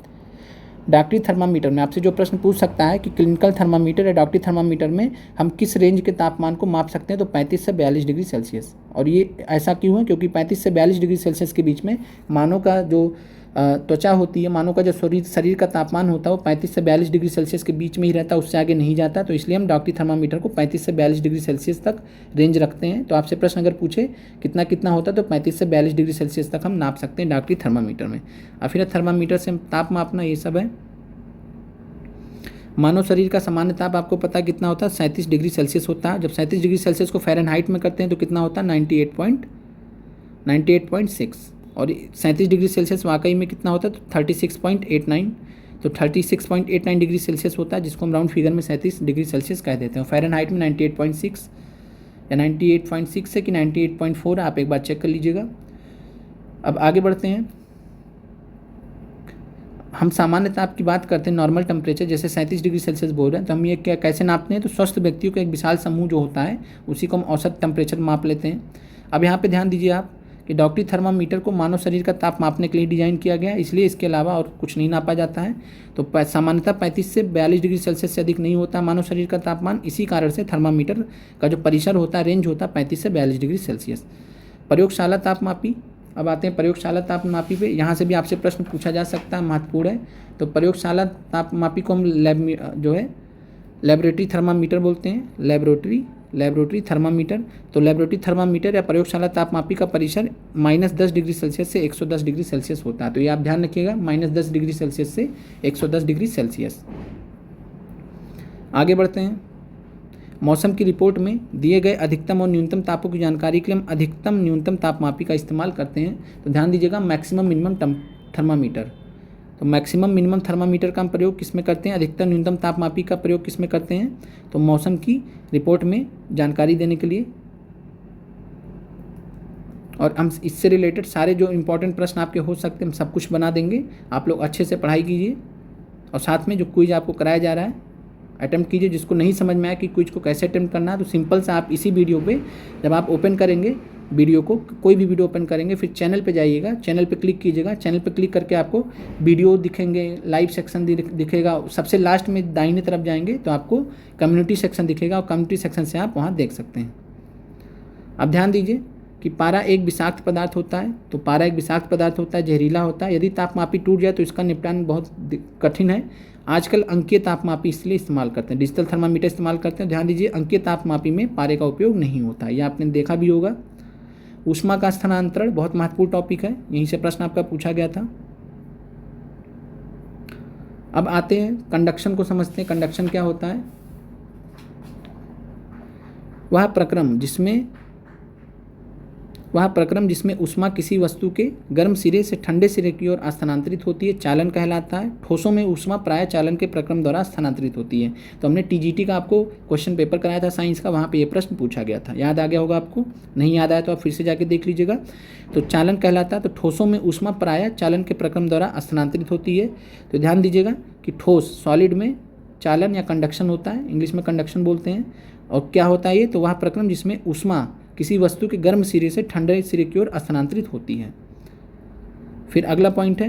डॉक्टरी थर्मामीटर में आपसे जो प्रश्न पूछ सकता है कि क्लिनिकल थर्मामीटर या डॉक्टरी थर्मामीटर में हम किस रेंज के तापमान को माप सकते हैं, तो 35 से 42 डिग्री सेल्सियस। और ये ऐसा क्यों है, क्योंकि 35 से 42 डिग्री सेल्सियस के बीच में मानव का जो त्वचा होती है, मानव का जो शरीर का तापमान होता है वो 35 से 42 डिग्री सेल्सियस के बीच में ही रहता है, उससे आगे नहीं जाता। तो इसलिए हम डॉक्टरी थर्मामीटर को 35 से 42 डिग्री सेल्सियस तक रेंज रखते हैं। तो आपसे प्रश्न अगर पूछे कितना कितना होता है, तो 35 से 42 डिग्री सेल्सियस तक हम नाप सकते हैं डॉक्टरी थर्मामीटर में। और फिर थर्मामीटर से हम ताप मापना, ये सब है। मानव शरीर का सामान्य ताप आपको पता है कितना होता है, 37 डिग्री सेल्सियस होता है। जब 37 डिग्री सेल्सियस को फ़ारेनहाइट में करते हैं तो कितना होता है, 98.6। और 37 डिग्री सेल्सियस वाकई में कितना होता है, तो 36.89। तो 36.89 डिग्री सेल्सियस होता है, जिसको हम राउंड फिगर में 37 डिग्री सेल्सियस कह देते हैं। फ़ारेनहाइट में 98.6 या 98.6 है कि 98.4, आप एक बार चेक कर लीजिएगा। अब आगे बढ़ते हैं। हम सामान्य ताप की बात करते हैं, नॉर्मल टेम्परेचर, जैसे 37 डिग्री सेल्सियस बोल रहे हैं, तो हम ये क्या कैसे नापते हैं, तो स्वस्थ व्यक्तियों का एक विशाल समूह जो होता है उसी को हम औसत टेम्परेचर माप लेते हैं। अब यहाँ पे ध्यान दीजिए आप कि डॉक्टरी थर्मामीटर को मानव शरीर का ताप मापने के लिए डिज़ाइन किया गया है, इसलिए इसके अलावा और कुछ नहीं नापा जाता है। तो सामान्यतः 35 से 42 डिग्री सेल्सियस से अधिक नहीं होता है मानव शरीर का तापमान। इसी कारण से थर्मामीटर का जो परिसर होता है, रेंज होता है 35 से 42 डिग्री सेल्सियस। प्रयोगशाला तापमापी, अब आते हैं प्रयोगशाला तापमापी पे। यहाँ से भी आपसे प्रश्न पूछा जा सकता है, महत्वपूर्ण है। तो प्रयोगशाला तापमापी को हम लेबोरेटरी थर्मामीटर बोलते हैं, लेबोरेटरी थर्मामीटर। तो लेबोरेटरी थर्मामीटर या प्रयोगशाला तापमापी का परिसर -10 डिग्री सेल्सियस से 110 डिग्री सेल्सियस होता है। तो ये आप ध्यान रखिएगा, -10 डिग्री सेल्सियस से 110 डिग्री सेल्सियस। आगे बढ़ते हैं। मौसम की रिपोर्ट में दिए गए अधिकतम और न्यूनतम तापों की जानकारी के लिए हम अधिकतम न्यूनतम तापमापी का इस्तेमाल करते हैं। तो ध्यान दीजिएगा, मैक्सिमम मिनिमम थर्मामीटर। तो मैक्सिमम मिनिमम थर्मामीटर का हम प्रयोग किस में करते हैं, अधिकतम न्यूनतम तापमापी का प्रयोग किस में करते हैं, तो मौसम की रिपोर्ट में जानकारी देने के लिए। और हम इससे रिलेटेड सारे जो इंपॉर्टेंट प्रश्न आपके हो सकते हैं हम सब कुछ बना देंगे। आप लोग अच्छे से पढ़ाई कीजिए और साथ में जो क्विज आपको कराया जा रहा है अटेम्प्ट कीजिए। जिसको नहीं समझ में आया कि क्विज को कैसे अटेम्प्ट करना है, तो सिंपल सा आप इसी वीडियो पे जब आप ओपन करेंगे वीडियो को, कोई भी वीडियो ओपन करेंगे, फिर चैनल पे जाइएगा, चैनल पे क्लिक कीजिएगा। चैनल पे क्लिक करके आपको वीडियो दिखेंगे, लाइव सेक्शन दिखेगा। सबसे लास्ट में दाहिने तरफ जाएंगे तो आपको कम्युनिटी सेक्शन दिखेगा और कम्युनिटी सेक्शन से आप वहाँ देख सकते हैं। अब ध्यान दीजिए कि पारा एक विषाक्त पदार्थ होता है। तो पारा एक विषाक्त पदार्थ होता है, जहरीला होता है। यदि तापमापी टूट जाए तो इसका निपटान बहुत कठिन है। आजकल अंकीय तापमापी इसलिए इस्तेमाल करते हैं, डिजिटल थर्मामीटर इस्तेमाल करते हैं। ध्यान दीजिए, अंकीय तापमापी में पारे का उपयोग नहीं होता, यह आपने देखा भी होगा। ऊष्मा का स्थानांतरण बहुत महत्वपूर्ण टॉपिक है, यहीं से प्रश्न आपका पूछा गया था। अब आते हैं कंडक्शन को समझते हैं। कंडक्शन क्या होता है, वह प्रक्रम जिसमें ऊष्मा किसी वस्तु के गर्म सिरे से ठंडे सिरे की ओर स्थानांतरित होती है, चालन कहलाता है। ठोसों में ऊष्मा प्राय चालन के प्रक्रम द्वारा स्थानांतरित होती है। तो हमने टीजीटी का आपको क्वेश्चन पेपर कराया था साइंस का, वहाँ पे ये प्रश्न पूछा गया था, याद आ गया होगा आपको। नहीं याद आया तो आप फिर से जाके देख लीजिएगा। तो चालन कहलाता है। तो ठोसों में ऊष्मा प्राय चालन के प्रक्रम द्वारा स्थानांतरित होती है। तो ध्यान दीजिएगा कि ठोस सॉलिड में चालन या कंडक्शन होता है, इंग्लिश में कंडक्शन बोलते हैं। और क्या होता है ये, तो वह प्रक्रम जिसमें ऊष्मा किसी वस्तु के गर्म सिरे से ठंडे सिरे की ओर स्थानांतरित होती है। फिर अगला पॉइंट है,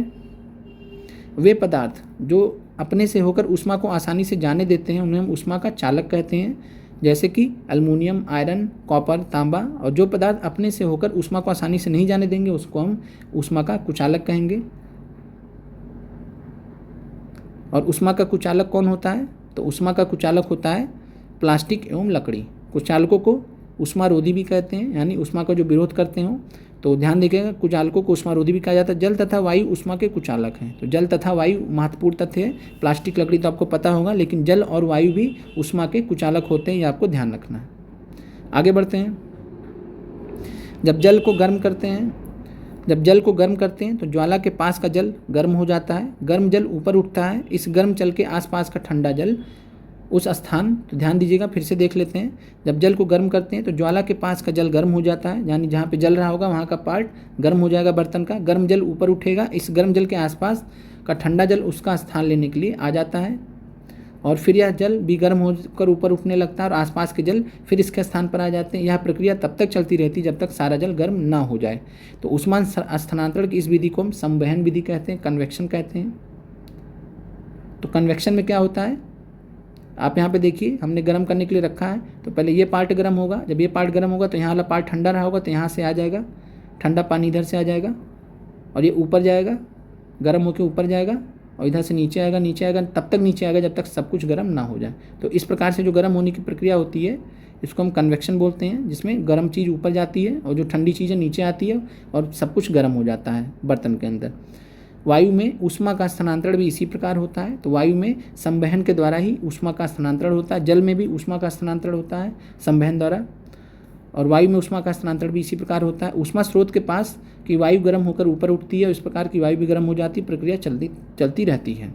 वे पदार्थ जो अपने से होकर ऊष्मा को आसानी से जाने देते हैं उन्हें हम ऊष्मा का चालक कहते हैं, जैसे कि एल्युमिनियम, आयरन, कॉपर, तांबा। और जो पदार्थ अपने से होकर ऊष्मा को आसानी से नहीं जाने देंगे उसको हम ऊष्मा का कुचालक कहेंगे। और ऊष्मा का कुचालक कौन होता है, तो ऊष्मा का कुचालक होता है प्लास्टिक एवं लकड़ी। कुचालकों को ऊष्मारोधी भी कहते हैं, यानी ऊष्मा का जो विरोध करते हो। तो ध्यान देखिएगा, कुचालकों को ऊष्मारोधी भी कहा जाता है। जल तथा वायु ऊष्मा के कुचालक हैं। तो जल तथा वायु महत्वपूर्ण तथ्य है। प्लास्टिक लकड़ी तो आपको पता होगा, लेकिन जल और वायु भी ऊष्मा के कुचालक होते हैं, ये आपको ध्यान रखना है। आगे बढ़ते हैं। जब जल को गर्म करते हैं तो ज्वाला के पास का जल गर्म हो जाता है, गर्म जल ऊपर उठता है। इस गर्म जल के आसपास का ठंडा जल उस स्थान, तो ध्यान दीजिएगा, फिर से देख लेते हैं। जब जल को गर्म करते हैं तो ज्वाला के पास का जल गर्म हो जाता है, यानी जहाँ पे जल रहा होगा वहाँ का पार्ट गर्म हो जाएगा बर्तन का। गर्म जल ऊपर उठेगा, इस गर्म जल के आसपास का ठंडा जल उसका स्थान लेने के लिए आ जाता है। और फिर यह जल भी गर्म होकर ऊपर उठने लगता है और आसपास के जल फिर इसके स्थान पर आ जाते हैं। यह प्रक्रिया तब तक चलती रहती है जब तक सारा जल गर्म ना हो जाए। तो ऊष्मा स्थानांतरण की इस विधि को हम संवहन विधि कहते हैं, कन्वेक्शन कहते हैं। तो कन्वेक्शन में क्या होता है, आप यहाँ पे देखिए, हमने गर्म करने के लिए रखा है। तो पहले ये पार्ट गर्म होगा, जब ये पार्ट गर्म होगा तो यहाँ वाला पार्ट ठंडा रहा होगा, तो यहाँ से आ जाएगा ठंडा पानी, इधर से आ जाएगा और ये ऊपर जाएगा, गर्म होकर ऊपर जाएगा और इधर से नीचे आएगा, तब तक नीचे आएगा जब तक सब कुछ गर्म ना हो जाए। तो इस प्रकार से जो गर्म होने की प्रक्रिया होती है इसको हम कन्वेक्शन बोलते हैं, जिसमें गर्म चीज़ ऊपर जाती है और जो ठंडी चीज़ें नीचे आती है और सब कुछ गर्म हो जाता है बर्तन के अंदर। वायु में ऊष्मा का स्थानांतरण भी इसी प्रकार होता है। तो वायु में संवहन के द्वारा ही ऊष्मा का स्थानांतरण होता है, जल में भी ऊष्मा का स्थानांतरण होता है संवहन द्वारा, और वायु में ऊष्मा का स्थानांतरण भी इसी प्रकार होता है। ऊष्मा स्रोत के पास की वायु गर्म होकर ऊपर उठती है, इस प्रकार की वायु भी गर्म हो जाती है, प्रक्रिया चलती रहती है।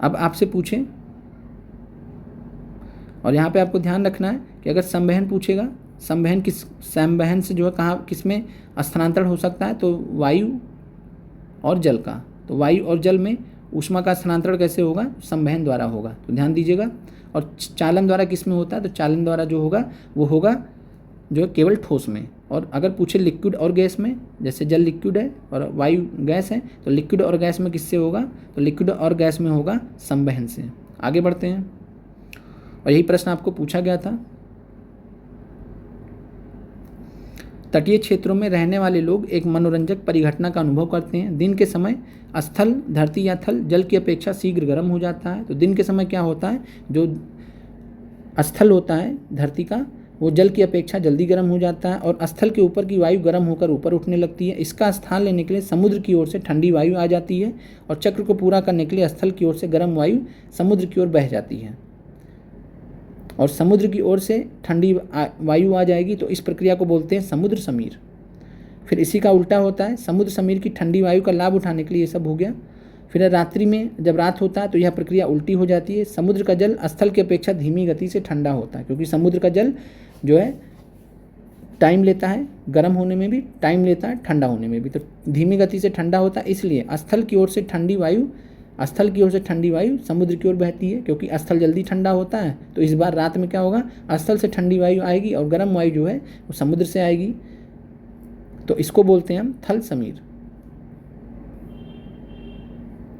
अब आपसे पूछें, और यहाँ पे आपको ध्यान रखना है कि अगर संवहन पूछेगा, संवहन से जो है कहाँ किस में स्थानांतरण हो सकता है, तो वायु और जल का। तो वायु और जल में ऊष्मा का स्थानांतरण कैसे होगा? संवहन द्वारा होगा, तो ध्यान दीजिएगा। और चालन द्वारा किस में होता है? तो चालन द्वारा जो होगा वो होगा जो है केवल ठोस में। और अगर पूछे लिक्विड और गैस में, जैसे जल लिक्विड है और वायु गैस है, तो लिक्विड और गैस में किससे होगा? तो लिक्विड और गैस में होगा संवहन से। आगे बढ़ते हैं, और यही प्रश्न आपको पूछा गया था। तटीय क्षेत्रों में रहने वाले लोग एक मनोरंजक परिघटना का अनुभव करते हैं। दिन के समय स्थल, धरती या थल जल की अपेक्षा शीघ्र गर्म हो जाता है। तो दिन के समय क्या होता है? जो स्थल होता है धरती का, वो जल की अपेक्षा जल्दी गर्म हो जाता है, और स्थल के ऊपर की वायु गर्म होकर ऊपर उठने लगती है। इसका स्थान लेने के लिए समुद्र की ओर से ठंडी वायु आ जाती है, और चक्र को पूरा करने के लिए स्थल की ओर से गर्म वायु समुद्र की ओर बह जाती है, और समुद्र की ओर से ठंडी वायु आ जाएगी। तो इस प्रक्रिया को बोलते हैं समुद्र समीर। फिर इसी का उल्टा होता है, समुद्र समीर की ठंडी वायु का लाभ उठाने के लिए ये सब हो गया। फिर रात्रि में जब रात होता है तो यह प्रक्रिया उल्टी हो जाती है। समुद्र का जल स्थल की अपेक्षा धीमी गति से ठंडा होता है, क्योंकि समुद्र का जल जो है टाइम लेता है, गर्म होने में भी टाइम लेता है, ठंडा होने में भी, तो धीमी गति से ठंडा होता है। इसलिए स्थल की ओर से ठंडी वायु समुद्र की ओर बहती है, क्योंकि स्थल जल्दी ठंडा होता है। तो इस बार रात में क्या होगा? स्थल से ठंडी वायु आएगी और गर्म वायु जो है वो समुद्र से आएगी। तो इसको बोलते हैं हम थल समीर।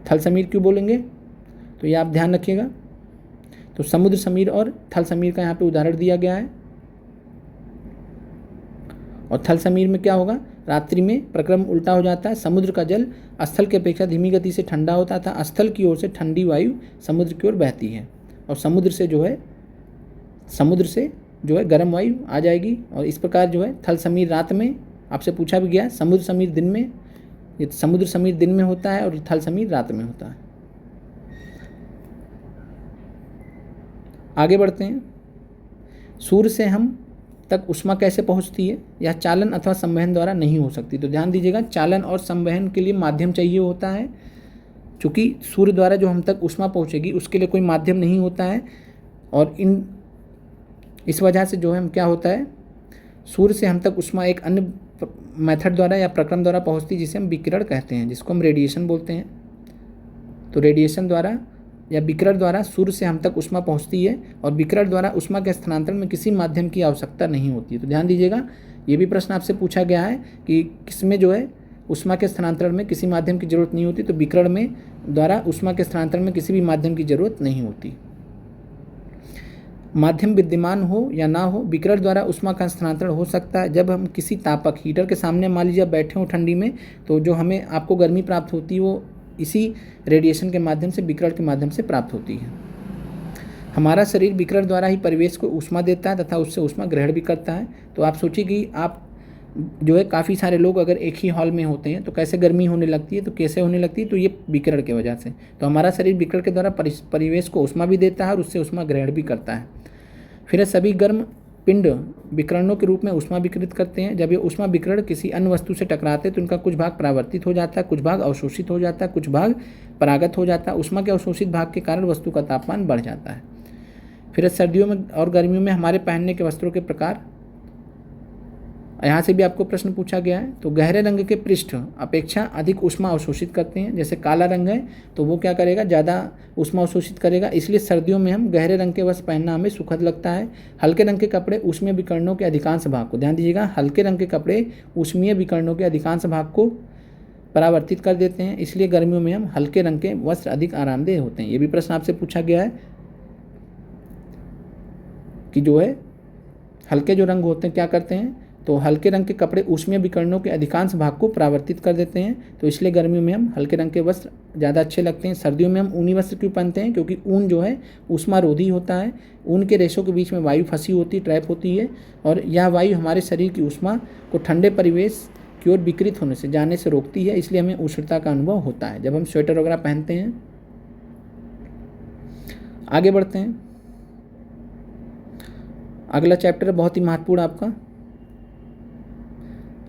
थल समीर क्यों बोलेंगे? तो ये आप ध्यान रखिएगा। तो समुद्र समीर और थल समीर का यहाँ पे उदाहरण दिया गया है। और थल समीर में क्या होगा? रात्रि में प्रक्रम उल्टा हो जाता है, समुद्र का जल स्थल की अपेक्षा धीमी गति से ठंडा होता था, स्थल की ओर से ठंडी वायु समुद्र की ओर बहती है, और समुद्र से जो है गर्म वायु आ जाएगी। और इस प्रकार जो है थल समीर रात में, आपसे पूछा भी गया, समुद्र समीर दिन में, ये समुद्र समीर दिन में होता है और थल समीर रात में होता है। आगे बढ़ते हैं। सूर्य से हम तक ऊष्मा कैसे पहुंचती है? यह चालन अथवा संवहन द्वारा नहीं हो सकती। तो ध्यान दीजिएगा, चालन और संवहन के लिए माध्यम चाहिए होता है। चूँकि सूर्य द्वारा जो हम तक ऊष्मा पहुंचेगी उसके लिए कोई माध्यम नहीं होता है, और इस वजह से जो है हम क्या होता है, सूर्य से हम तक ऊष्मा एक अन्य मेथड द्वारा या प्रक्रम द्वारा पहुंचती है, जिसे हम विकिरण कहते हैं, जिसको हम रेडिएशन बोलते हैं। तो रेडिएशन द्वारा या विकिरण द्वारा सूर्य से हम तक ऊष्मा पहुंचती है, और विकिरण द्वारा ऊष्मा के स्थानांतरण में किसी माध्यम की आवश्यकता नहीं होती है। तो ध्यान दीजिएगा, ये भी प्रश्न आपसे पूछा गया है कि किसमें जो है ऊष्मा के स्थानांतरण में किसी माध्यम की जरूरत नहीं होती। तो विकिरण में द्वारा ऊष्मा के स्थानांतरण में किसी भी माध्यम की जरूरत नहीं होती। माध्यम विद्यमान हो या ना हो, विकिरण द्वारा ऊष्मा का स्थानांतरण हो सकता है। जब हम किसी तापक हीटर के सामने मान लीजिए बैठे हों ठंडी में, तो जो हमें आपको गर्मी प्राप्त होती है वो इसी रेडिएशन के माध्यम से, विकिरण के माध्यम से प्राप्त होती है। हमारा शरीर विकिरण द्वारा ही परिवेश को ऊष्मा देता है तथा उससे ऊष्मा ग्रहण भी करता है। तो आप सोचिए कि आप जो है काफ़ी सारे लोग अगर एक ही हॉल में होते हैं तो कैसे गर्मी होने लगती है, तो कैसे होने लगती है, तो ये विकिरण की वजह से। तो हमारा शरीर विकिरण के द्वारा परिवेश को ऊष्मा भी देता है और उससे ऊष्मा ग्रहण भी करता है। फिर सभी गर्म पिंड विकिरणों के रूप में ऊष्मा विकिरित करते हैं। जब ये ऊष्मा विकिरण किसी अन्य वस्तु से टकराते हैं तो इनका कुछ भाग परावर्तित हो जाता है, कुछ भाग अवशोषित हो जाता है, कुछ भाग परागत हो जाता है। ऊष्मा के अवशोषित भाग के कारण वस्तु का तापमान बढ़ जाता है। फिर सर्दियों में और गर्मियों में हमारे पहनने के वस्त्रों के प्रकार, यहाँ से भी आपको प्रश्न पूछा गया है। तो गहरे रंग के पृष्ठ अपेक्षा अधिक ऊष्मा अवशोषित करते हैं। जैसे काला रंग है तो वो क्या करेगा, ज़्यादा ऊष्मा अवशोषित करेगा, इसलिए सर्दियों में हम गहरे रंग के वस्त्र पहनना हमें सुखद लगता है। हल्के रंग के कपड़े ऊष्मीय विकिरणों के अधिकांश भाग को, ध्यान दीजिएगा, हल्के रंग के कपड़े ऊष्मीय विकिरणों के अधिकांश भाग को परावर्तित कर देते हैं, इसलिए गर्मियों में हम हल्के रंग के वस्त्र अधिक आरामदेह होते हैं। ये भी प्रश्न आपसे पूछा गया है कि जो है हल्के जो रंग होते हैं क्या करते हैं, तो हल्के रंग के कपड़े ऊष्मीय विकिरणों के अधिकांश भाग को परावर्तित कर देते हैं, तो इसलिए गर्मियों में हम हल्के रंग के वस्त्र ज़्यादा अच्छे लगते हैं। सर्दियों में हम ऊनी वस्त्र क्यों पहनते हैं? क्योंकि ऊन जो है ऊष्मारोधी होता है। ऊन के रेशों के बीच में वायु फंसी होती, ट्रैप होती है, और यह वायु हमारे शरीर की ऊष्मा को ठंडे परिवेश की ओर विकृत होने से जाने से रोकती है, इसलिए हमें उष्णता का अनुभव होता है जब हम स्वेटर वगैरह पहनते हैं। आगे बढ़ते हैं। अगला चैप्टर बहुत ही महत्वपूर्ण आपका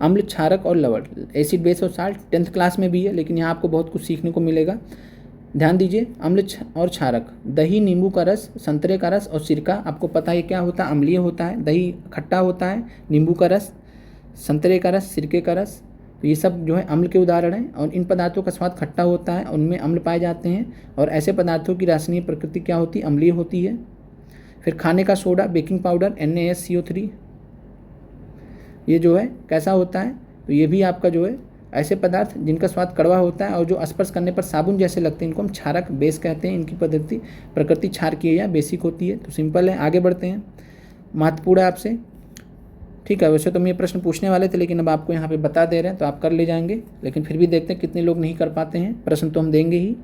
अम्ल, क्षारक और लवण, एसिड, बेस और साल्ट। 10th क्लास में भी है, लेकिन यहाँ आपको बहुत कुछ सीखने को मिलेगा। ध्यान दीजिए, अम्ल और क्षारक, दही, नींबू का रस, संतरे का रस और सिरका। आपको पता है क्या होता है? अम्लीय होता है। दही खट्टा होता है, नींबू का रस, संतरे का रस, सिरके का रस, तो ये सब जो है अम्ल के उदाहरण हैं। और इन पदार्थों का स्वाद खट्टा होता है, उनमें अम्ल पाए जाते हैं। और ऐसे पदार्थों की रासायनिक प्रकृति क्या होती है? अम्लीय होती है। फिर खाने का सोडा, बेकिंग पाउडर, NaSCO3, ये जो है कैसा होता है? तो ये भी आपका जो है ऐसे पदार्थ जिनका स्वाद कड़वा होता है और जो स्पर्श करने पर साबुन जैसे लगते हैं, इनको हम क्षारक, बेस कहते हैं। इनकी प्रकृति क्षारकीय या बेसिक होती है। तो सिंपल है। आगे बढ़ते हैं। महत्वपूर्ण है आपसे, ठीक है। वैसे तो हम ये प्रश्न पूछने वाले थे, लेकिन अब आपको यहाँ पे बता दे रहे हैं तो आप कर ले जाएंगे, लेकिन फिर भी देखते हैं कितने लोग नहीं कर पाते हैं। प्रश्न तो हम देंगे ही।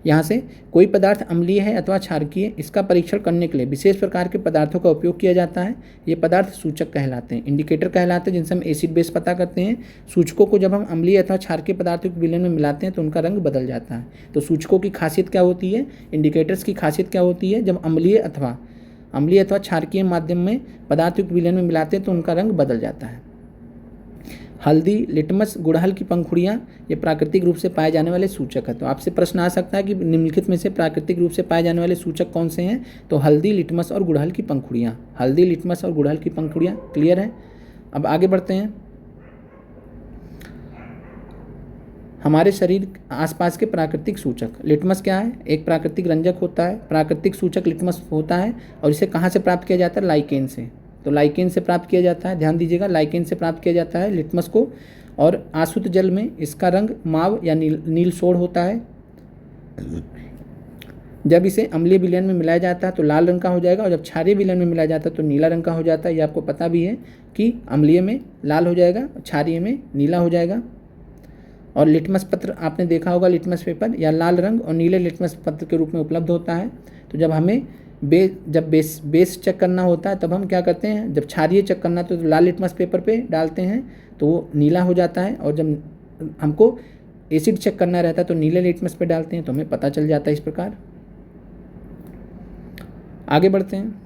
यहाँ से, कोई पदार्थ अम्लीय है अथवा क्षारकीय, इसका परीक्षण करने के लिए विशेष प्रकार के पदार्थों का उपयोग किया जाता है। ये पदार्थ सूचक कहलाते हैं, इंडिकेटर कहलाते हैं, जिनसे हम एसिड बेस पता करते हैं। सूचकों को जब हम अम्लीय अथवा क्षारकीय पदार्थों के विलयन में मिलाते हैं तो उनका रंग बदल जाता है। तो सूचकों की खासियत क्या होती है? इंडिकेटर्स की खासियत क्या होती है? जब अम्लीय अथवा क्षारकीय माध्यम में पदार्थों के विलयन में मिलाते हैं तो उनका रंग बदल जाता है। हल्दी, लिटमस, गुड़हल की पंखुड़ियाँ, ये प्राकृतिक रूप से पाए जाने वाले सूचक है। तो आपसे प्रश्न आ सकता है कि निम्नलिखित में से प्राकृतिक रूप से पाए जाने वाले सूचक कौन से हैं? तो हल्दी, लिटमस और गुड़हल की पंखुड़ियाँ। हल्दी, लिटमस और गुड़हल की पंखुड़ियाँ। क्लियर है? अब आगे बढ़ते हैं। हमारे शरीर आसपास के प्राकृतिक सूचक। लिटमस क्या है? एक प्राकृतिक रंजक होता है। प्राकृतिक सूचक लिटमस होता है, और इसे कहाँ से प्राप्त किया जाता है? लाइकेन से। तो लाइकेन से प्राप्त किया जाता है। ध्यान दीजिएगा, लाइकेन से प्राप्त किया जाता है लिटमस को। और आसुत जल में इसका रंग माव या नील सोड़ होता है। जब इसे अम्लीय विलयन में मिलाया जाता है तो लाल रंग का हो जाएगा, और जब क्षारीय विलयन में मिलाया जाता है तो नीला रंग का हो जाता है। ये आपको पता भी है कि अम्लीय में लाल हो जाएगा, क्षारीय में नीला हो जाएगा। और लिटमस पत्र आपने देखा होगा, लिटमस पेपर या लाल रंग और नीले लिटमस पत्र के रूप में उपलब्ध होता है। तो जब हमें बेस चेक करना होता है तब हम क्या करते हैं? जब क्षारीय चेक करना तो लाल लिटमस पेपर पे डालते हैं तो वो नीला हो जाता है, और जब हमको एसिड चेक करना रहता है तो नीले लिटमस पे डालते हैं तो हमें पता चल जाता है इस प्रकार। आगे बढ़ते हैं।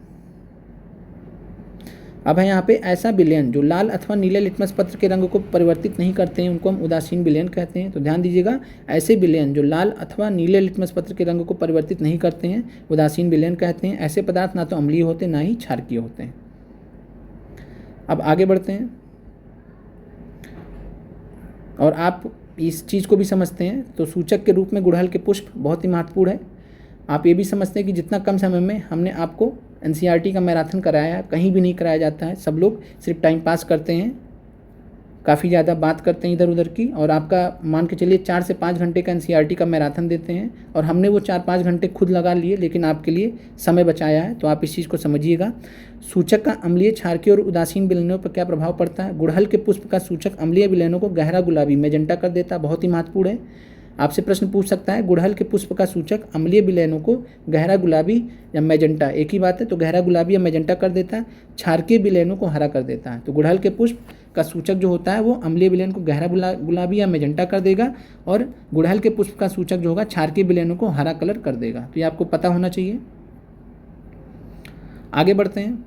अब है यहाँ पे ऐसा विलयन जो लाल अथवा नीले लिटमस पत्र के रंग को परिवर्तित नहीं करते हैं, उनको हम उदासीन विलयन कहते हैं। तो ध्यान दीजिएगा, ऐसे विलयन जो लाल अथवा नीले लिटमस पत्र के रंग को परिवर्तित नहीं करते हैं, उदासीन विलयन कहते हैं। ऐसे पदार्थ ना तो अम्लीय होते ना ही क्षारकीय होते हैं। अब आगे बढ़ते हैं, और आप इस चीज़ को भी समझते हैं। तो सूचक के रूप में गुड़हल के पुष्प बहुत ही महत्वपूर्ण है। आप ये भी समझते हैं कि जितना कम समय में हमने आपको NCERT का मैराथन कराया, कहीं भी नहीं कराया जाता है। सब लोग सिर्फ टाइम पास करते हैं, काफ़ी ज़्यादा बात करते हैं इधर उधर की, और आपका मान के चलिए 4 से 5 घंटे का NCERT का मैराथन देते हैं, और हमने वो 4-5 घंटे खुद लगा लिए, लेकिन आपके लिए समय बचाया है। तो आप इस चीज़ को समझिएगा। सूचक का अम्लीय, क्षारकीय और उदासीन विलयनों पर क्या प्रभाव पड़ता है? गुड़हल के पुष्प का सूचक अम्लीय विलयनों को गहरा गुलाबी, मैजेंटा कर देता है। बहुत ही महत्वपूर्ण है। आपसे प्रश्न पूछ सकता है, गुड़हल के पुष्प का सूचक अम्लीय विलयनों को गहरा गुलाबी या मैजेंटा, एक ही बात है, तो गहरा गुलाबी या मैजेंटा कर देता है। क्षारकीय विलयनों को हरा कर देता है। तो गुड़हल के पुष्प का सूचक जो होता है वो अम्लीय विलयन को गहरा गुलाबी या मैजेंटा कर देगा, और गुड़हल के पुष्प का सूचक जो होगा क्षारकीय विलयनों को हरा कलर कर देगा। तो ये आपको पता होना चाहिए। आगे बढ़ते हैं।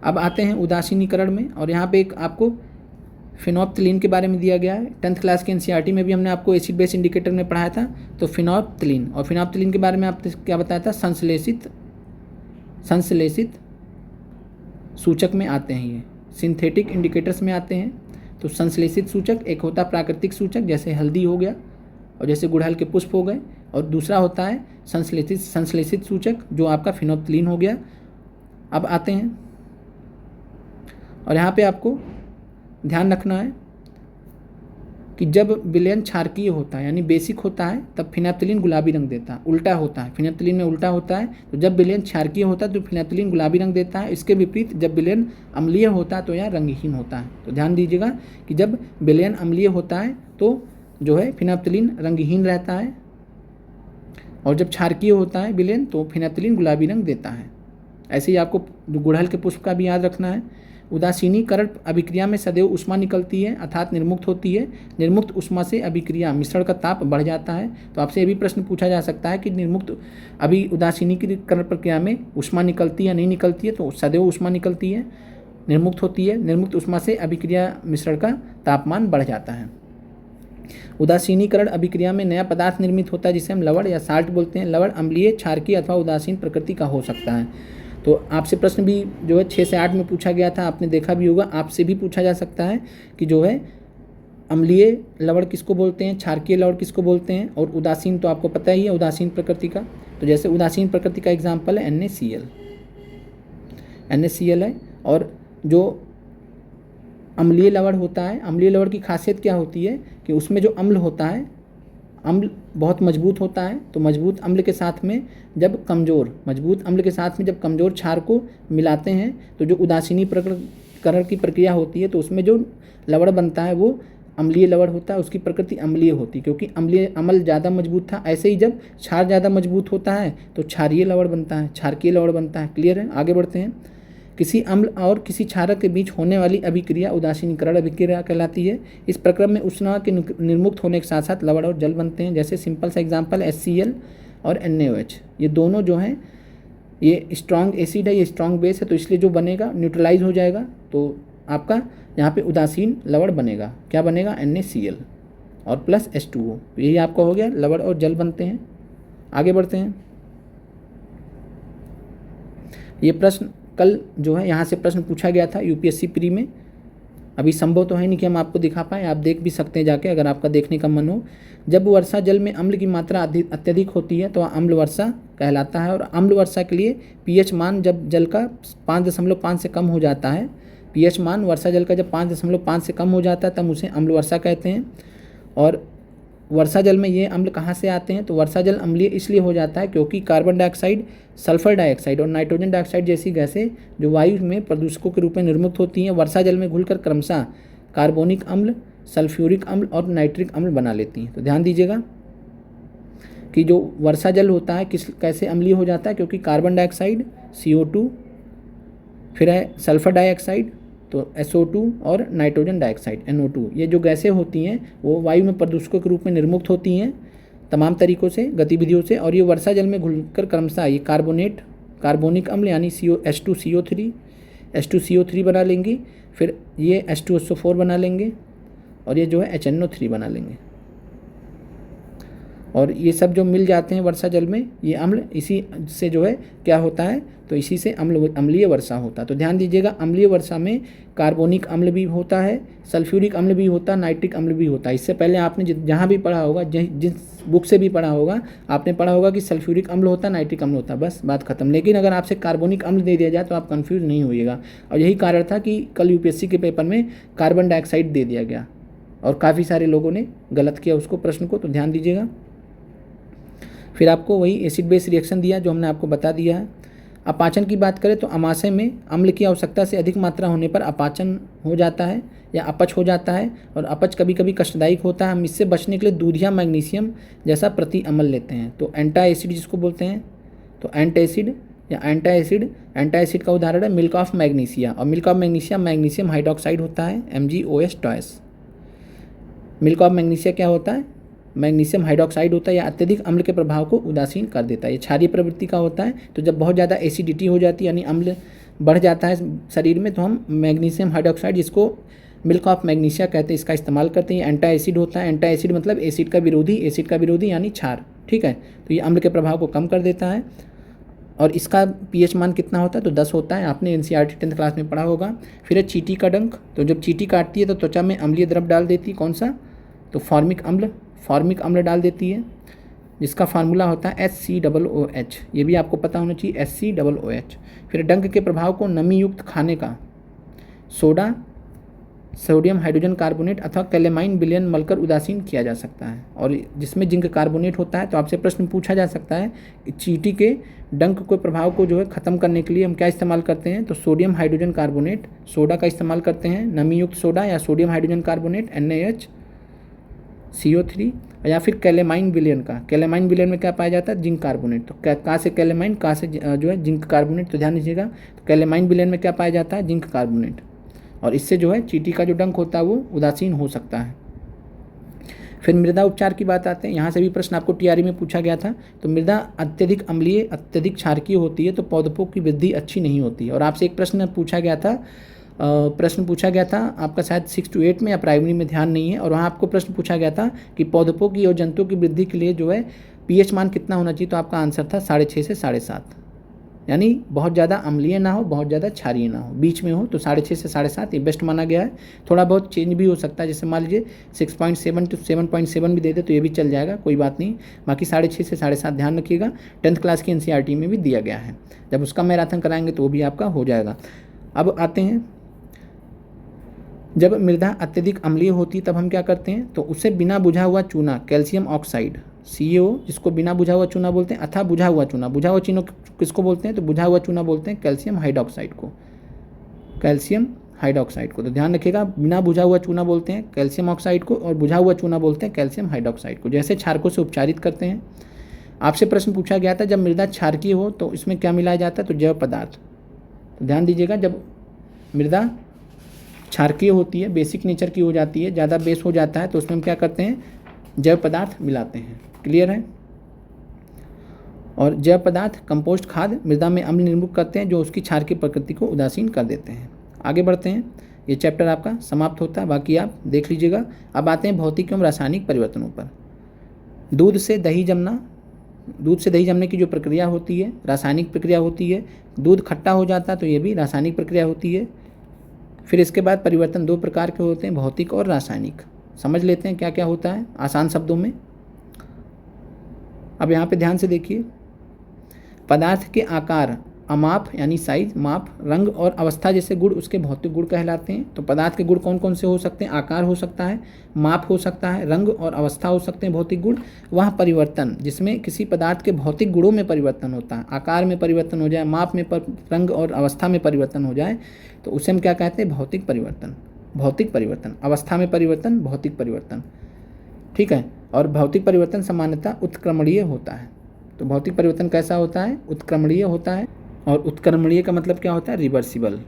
अब आते हैं उदासीनीकरण में, और यहाँ पे एक आपको फिनोप्थिलीन के बारे में दिया गया है। 10th क्लास के NCERT में भी हमने आपको एसिड बेस इंडिकेटर में पढ़ाया था। तो फिनोप्थिलीन, और फिनोप्थिलीन के बारे में आपने क्या बताया था? संश्लेषित सूचक में आते हैं, ये सिंथेटिक इंडिकेटर्स में आते हैं। तो संश्लेषित सूचक, एक होता है प्राकृतिक सूचक जैसे हल्दी हो गया और जैसे गुड़हल के पुष्प हो गए, और दूसरा होता है संश्लेषित सूचक जो आपका फिनोप्थिलीन हो गया। अब आते हैं, और यहाँ पे आपको ध्यान रखना है कि जब विलयन क्षारकीय होता है यानी बेसिक होता है तब फिनेप्थलीन गुलाबी रंग देता है, उल्टा होता है, फिनेप्थलीन में उल्टा होता है। तो जब विलयन क्षारकीय होता है तो फिनेप्थलीन गुलाबी रंग देता है। इसके विपरीत जब विलयन अम्लीय होता है तो यह रंगहीन होता है। तो ध्यान दीजिएगा कि जब विलयन अम्लीय होता है तो जो है फिनेप्थलीन रंगहीन रहता है, और जब क्षारकीय होता है विलयन तो फिनेप्थलीन गुलाबी रंग देता है। ऐसे ही आपको गुड़हल के पुष्प का भी याद रखना है। उदासीनीकरण अभिक्रिया में सदैव ऊष्मा निकलती है अर्थात निर्मुक्त होती है। निर्मुक्त ऊष्मा से अभिक्रिया मिश्रण का ताप बढ़ जाता है। तो आपसे ये भी प्रश्न पूछा जा सकता है कि निर्मुक्त उदासीनीकरण प्रक्रिया में ऊष्मा निकलती है नहीं निकलती है, तो सदैव ऊष्मा निकलती है, निर्मुक्त होती है। निर्मुक्त ऊष्मा से अभिक्रिया मिश्रण का तापमान बढ़ जाता है। उदासीनीकरण अभिक्रिया में नया पदार्थ निर्मित होता है जिसे हम लवण या साल्ट बोलते हैं। लवण अम्लीय, क्षारकीय अथवा उदासीन प्रकृति का हो सकता है। तो आपसे प्रश्न भी जो है 6 से 8 में पूछा गया था, आपने देखा भी होगा। आपसे भी पूछा जा सकता है कि जो है अम्लीय लवण किसको बोलते हैं, क्षारकीय लवण किसको बोलते हैं, और उदासीन तो आपको पता ही है उदासीन प्रकृति का। तो जैसे उदासीन प्रकृति का एग्जाम्पल है NaCl है। और जो अम्लीय लवण होता है, अम्लीय लवण की खासियत क्या होती है कि उसमें जो अम्ल होता है, अम्ल बहुत मजबूत होता है। तो मजबूत अम्ल के साथ में जब कमज़ोर क्षार को मिलाते हैं तो जो उदासीनीकरण की प्रक्रिया होती है तो उसमें जो लवण बनता है वो अम्लीय लवण होता है। उसकी प्रकृति अम्लीय होती है क्योंकि अम्ल ज़्यादा मजबूत था। ऐसे ही जब क्षार ज़्यादा मजबूत होता है तो क्षारीय लवण बनता है, क्षारकीय लवण बनता है। क्लियर है? आगे बढ़ते हैं। किसी अम्ल और किसी क्षारक के बीच होने वाली अभिक्रिया उदासीनीकरण अभिक्रिया कहलाती है। इस प्रक्रम में ऊष्मा के निर्मुक्त होने के साथ साथ लवण और जल बनते हैं। जैसे सिंपल सा एग्जांपल HCl और NaOH, ये दोनों जो हैं ये स्ट्रॉन्ग एसिड है, ये स्ट्रॉन्ग बेस है, तो इसलिए जो बनेगा न्यूट्रलाइज हो जाएगा। तो आपका यहाँ पे उदासीन लवण बनेगा। क्या बनेगा? NaCl और प्लस H2O। तो यही आपका हो गया, लवण और जल बनते हैं। आगे बढ़ते हैं। ये प्रश्न कल जो है यहाँ से प्रश्न पूछा गया था UPSC प्री में। अभी संभव तो है नहीं कि हम आपको दिखा पाएँ, आप देख भी सकते हैं जाके अगर आपका देखने का मन हो। जब वर्षा जल में अम्ल की मात्रा अत्यधिक होती है तो अम्ल वर्षा कहलाता है। और अम्ल वर्षा के लिए pH मान जब जल का 5.5 से कम हो जाता है, pH मान वर्षा जल का जब 5.5 से कम हो जाता है तब उसे अम्ल वर्षा कहते हैं। और वर्षा जल में ये अम्ल कहाँ से आते हैं? तो वर्षा जल अम्लीय इसलिए हो जाता है क्योंकि कार्बन डाइऑक्साइड, सल्फर डाइऑक्साइड और नाइट्रोजन डाइऑक्साइड जैसी गैसें जो वायु में प्रदूषकों के रूप में निर्मुक्त होती हैं, वर्षा जल में घुलकर क्रमशः कार्बोनिक अम्ल, सल्फ्यूरिक अम्ल और नाइट्रिक अम्ल बना लेती हैं। तो ध्यान दीजिएगा कि जो वर्षा जल होता है कैसे अम्लीय हो जाता है, क्योंकि कार्बन डाइऑक्साइड CO2, फिर है सल्फर डाइऑक्साइड तो SO2 और नाइट्रोजन डाइऑक्साइड NO2, ये जो गैसें होती हैं वो वायु में प्रदूषकों के रूप में निर्मुक्त होती हैं तमाम तरीक़ों से, गतिविधियों से। और ये वर्षा जल में घुलकर क्रमशः ये कार्बोनिक अम्ल यानी H2CO3 बना लेंगी, फिर ये H2SO4 बना लेंगे और ये जो है HNO3 बना लेंगे। और ये सब जो मिल जाते हैं वर्षा जल में, ये अम्ल, इसी से जो है क्या होता है, तो इसी से अम्लीय वर्षा होता है। तो ध्यान दीजिएगा, अम्लीय वर्षा में कार्बोनिक अम्ल भी होता है, सल्फ्यूरिक अम्ल भी होता है, नाइट्रिक अम्ल भी होता है। इससे पहले आपने जहाँ भी पढ़ा होगा, जिस बुक से भी पढ़ा होगा, आपने पढ़ा होगा कि सल्फ्यूरिक अम्ल होता है, नाइट्रिक अम्ल होता है, बस बात खत्म। लेकिन अगर आपसे कार्बोनिक अम्ल दे दिया जाए तो आप कन्फ्यूज़ नहीं होइएगा। और यही कारण था कि कल UPSC के पेपर में कार्बन डाइऑक्साइड दे दिया गया और काफ़ी सारे लोगों ने गलत किया उसको, प्रश्न को। तो ध्यान दीजिएगा। फिर आपको वही एसिड बेस रिएक्शन दिया जो हमने आपको बता दिया है। अपाचन की बात करें तो अमाशय में अम्ल की आवश्यकता से अधिक मात्रा होने पर अपाचन हो जाता है या अपच हो जाता है, और अपच कभी कभी कष्टदायक होता है। हम इससे बचने के लिए दूध या मैग्नीशियम जैसा प्रति अम्ल लेते हैं। तो एंटा एसिड जिसको बोलते हैं, तो एंटासिड या एंटा एसिड का उदाहरण है मिल्क ऑफ मैग्नीशिया। और milk of magnesia magnesium hydroxide होता है, MgOH toys. Milk of magnesia क्या होता है? मैग्नीशियम हाइड्रोक्साइड होता है। या अत्यधिक अम्ल के प्रभाव को उदासीन कर देता है। ये क्षारीय प्रवृत्ति का होता है। तो जब बहुत ज़्यादा एसिडिटी हो जाती है यानी अम्ल बढ़ जाता है शरीर में, तो हम मैग्नीशियम हाइड्रोक्साइड, जिसको मिल्क ऑफ मैग्नीशिया कहते हैं, इसका इस्तेमाल करते हैं। एंटा एसिड होता है। एंटा एसिड मतलब एसिड का विरोधी यानी क्षार, ठीक है। तो ये अम्ल के प्रभाव को कम कर देता है। और इसका pH मान कितना होता है? तो 10 होता है। आपने NCERT 10th क्लास में पढ़ा होगा। फिर है चींटी का डंक। तो जब चींटी काटती है तो त्वचा में अम्लीय द्रव डाल देती है। कौन सा? तो फॉर्मिक अम्ल डाल देती है, जिसका फार्मूला होता है HCOOH। ये भी आपको पता होना चाहिए, HCOOH। फिर डंक के प्रभाव को नमी युक्त खाने का सोडा सोडियम हाइड्रोजन कार्बोनेट अथवा कैलेमाइन विलयन मलकर उदासीन किया जा सकता है। और जिसमें जिंक कार्बोनेट होता है तो आपसे प्रश्न पूछा जा सकता है कि चींटी के डंक के प्रभाव को जो है ख़त्म करने के लिए हम क्या इस्तेमाल करते हैं, तो सोडियम हाइड्रोजन कार्बोनेट सोडा का इस्तेमाल करते हैं, नमी युक्त सोडा या सोडियम हाइड्रोजन कार्बोनेट NaHCO3, या फिर कैलेमाइन विलयन का। कैलेमाइन विलयन में क्या पाया जाता है, जिंक कार्बोनेट। तो का से कैलेमाइन, का से जो है जिंक कार्बोनेट, तो ध्यान दीजिएगा। तो कैलेमाइन विलयन में क्या पाया जाता है, जिंक कार्बोनेट, और इससे जो है चींटी का जो डंक होता है वो उदासीन हो सकता है। फिर मृदा उपचार की बात आते हैं। यहाँ से भी प्रश्न आपको टीआरई में पूछा गया था। तो मृदा अत्यधिक अम्लीय, अत्यधिक क्षारकीय होती है तो पौधों की वृद्धि अच्छी नहीं होती है। और आपसे एक प्रश्न पूछा गया था आपका शायद 6 to 8 में या प्राइमरी में, ध्यान नहीं है। और वहाँ आपको प्रश्न पूछा गया था कि पौधों की और जंतुओं की वृद्धि के लिए जो है pH मान कितना होना चाहिए, तो आपका आंसर था 6.5 से 7.5, यानी बहुत ज़्यादा अम्लीय ना हो, बहुत ज़्यादा क्षारीय ना हो, बीच में हो। तो 6.5 से 7.5 ये बेस्ट माना गया है। थोड़ा बहुत चेंज भी हो सकता है, जैसे मान लीजिए 6.7 to 7.7 भी दे दे तो ये भी चल जाएगा, कोई बात नहीं। बाकी 6.5 से 7.5 ध्यान रखिएगा। 10th क्लास की NCERT में भी दिया गया है। जब उसका मैराथन कराएंगे तो वो भी आपका हो जाएगा। अब आते हैं, जब मृदा अत्यधिक अम्लीय होती है तब हम क्या करते हैं, तो उसे बिना बुझा हुआ चूना, कैल्शियम ऑक्साइड CO, जिसको बिना बुझा हुआ चूना बोलते हैं, अथवा बुझा हुआ चूना। बुझा हुआ चूना किसको बोलते हैं, तो बुझा हुआ चूना बोलते हैं कैल्शियम हाइड्रोक्साइड को, कैल्शियम हाइड्रोक्साइड को। तो ध्यान रखिएगा, बिना बुझा हुआ चूना बोलते हैं कैल्शियम ऑक्साइड को, और बुझा हुआ चूना बोलते हैं कैल्शियम हाइड्रोक्साइड को। जैसे क्षारकों से उपचारित करते हैं। आपसे प्रश्न पूछा गया था जब मृदा क्षारकीय हो तो इसमें क्या मिलाया जाता है, तो जैव पदार्थ। तो ध्यान दीजिएगा, जब मृदा क्षारकीय होती है, बेसिक नेचर की हो जाती है, ज़्यादा बेस हो जाता है, तो उसमें हम क्या करते हैं, जैव पदार्थ मिलाते हैं। क्लियर है। और जैव पदार्थ कंपोस्ट खाद मृदा में अम्ल निर्मुक्त करते हैं जो उसकी क्षारकीय प्रकृति को उदासीन कर देते हैं। आगे बढ़ते हैं, ये चैप्टर आपका समाप्त होता है, बाकी आप देख लीजिएगा। अब आते हैं भौतिक एवं रासायनिक परिवर्तनों पर। दूध से दही जमने की जो प्रक्रिया होती है रासायनिक प्रक्रिया होती है। दूध खट्टा हो जाता है तो ये भी रासायनिक प्रक्रिया होती है। फिर इसके बाद परिवर्तन 2 प्रकार के होते हैं, भौतिक और रासायनिक। समझ लेते हैं क्या क्या होता है आसान शब्दों में। अब यहाँ पे ध्यान से देखिए, पदार्थ के आकार, अमाप यानी साइज, माप, रंग और अवस्था जैसे गुण उसके भौतिक गुण कहलाते हैं। तो पदार्थ के गुण कौन कौन से हो सकते हैं, आकार हो सकता है, माप हो सकता है, रंग और अवस्था हो सकते हैं भौतिक गुण। वह परिवर्तन जिसमें किसी पदार्थ के भौतिक गुणों में परिवर्तन होता है, आकार में परिवर्तन हो जाए, माप में रंग और अवस्था में परिवर्तन हो जाए, तो उसे हम क्या कहते हैं, भौतिक परिवर्तन। भौतिक परिवर्तन, अवस्था में परिवर्तन, भौतिक परिवर्तन, ठीक है। और भौतिक परिवर्तन सामान्यतः उत्क्रमणीय होता है। तो भौतिक परिवर्तन कैसा होता है, उत्क्रमणीय होता है। और उत्क्रमणीय का मतलब क्या होता है, रिवर्सिबल।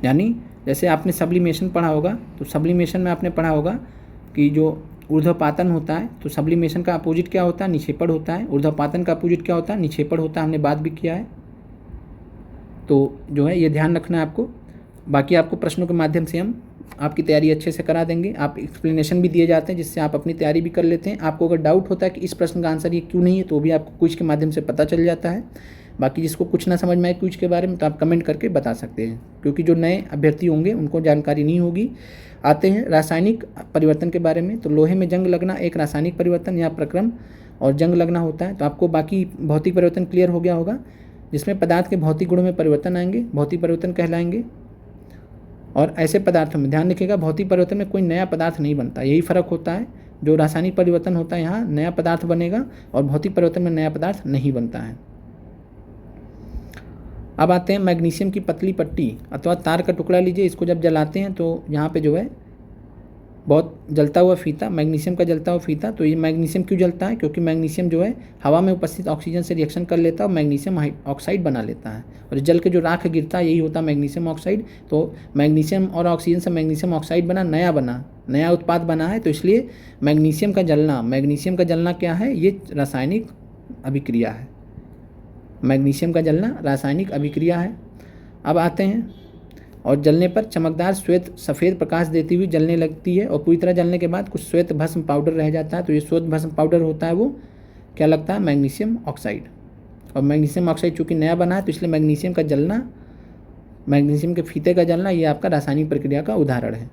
यानी जैसे आपने सब्लिमेशन पढ़ा होगा, तो सब्लिमेशन में आपने पढ़ा होगा कि जो ऊर्ध्वपातन होता है, तो सब्लिमेशन का अपोजिट क्या होता है, निक्षेपण होता है। ऊर्ध्वपातन का अपोजिट क्या होता है, निक्षेपण होता है। हमने बात भी किया है। तो जो है ये ध्यान रखना है आपको। बाकी आपको प्रश्नों के माध्यम से हम आपकी तैयारी अच्छे से करा देंगे। आप एक्सप्लेनेशन भी दिए जाते हैं जिससे आप अपनी तैयारी भी कर लेते हैं। आपको अगर डाउट होता है कि इस प्रश्न का आंसर ये क्यों नहीं है, तो भी आपको क्विज के माध्यम से पता चल जाता है। बाकी जिसको कुछ ना समझ में आए क्विज के बारे में, तो आप कमेंट करके बता सकते हैं, क्योंकि जो नए अभ्यर्थी होंगे उनको जानकारी नहीं होगी। आते हैं रासायनिक परिवर्तन के बारे में। तो लोहे में जंग लगना एक रासायनिक परिवर्तन या प्रक्रम और जंग लगना होता है। तो आपको बाकी भौतिक परिवर्तन क्लियर हो गया होगा, जिसमें पदार्थ के भौतिक गुणों में परिवर्तन आएंगे, भौतिक परिवर्तन कहलाएंगे। और ऐसे पदार्थों में ध्यान रखिएगा, भौतिक परिवर्तन में कोई नया पदार्थ नहीं बनता, यही फ़र्क होता है। जो रासायनिक परिवर्तन होता है यहाँ नया पदार्थ बनेगा, और भौतिक परिवर्तन में नया पदार्थ नहीं बनता है। अब आते हैं मैग्नीशियम की पतली पट्टी अथवा तार का टुकड़ा लीजिए। इसको जब जलाते हैं तो यहाँ पे जो है बहुत जलता हुआ फीता, मैग्नीशियम का जलता हुआ फीता। तो ये मैग्नीशियम क्यों जलता है, क्योंकि मैग्नीशियम जो है हवा में उपस्थित ऑक्सीजन से रिएक्शन कर लेता है और मैग्नीशियम ऑक्साइड बना लेता है, और जल के जो राख गिरता है यही होता है मैग्नीशियम ऑक्साइड। तो मैग्नीशियम और ऑक्सीजन से मैग्नीशियम ऑक्साइड नया उत्पाद बना है। तो इसलिए मैग्नीशियम का जलना क्या है, ये रासायनिक अभिक्रिया है। मैग्नीशियम का जलना रासायनिक अभिक्रिया है। अब आते हैं, और जलने पर चमकदार श्वेत सफ़ेद प्रकाश देती हुई जलने लगती है, और पूरी तरह जलने के बाद कुछ श्वेत भस्म पाउडर रह जाता है। तो ये श्वेत भस्म पाउडर होता है, वो क्या लगता है, मैग्नीशियम ऑक्साइड। और मैग्नीशियम ऑक्साइड चूँकि नया बना है, तो इसलिए मैग्नीशियम का जलना, मैग्नीशियम के फीते का जलना, ये आपका रासायनिक प्रक्रिया का उदाहरण है।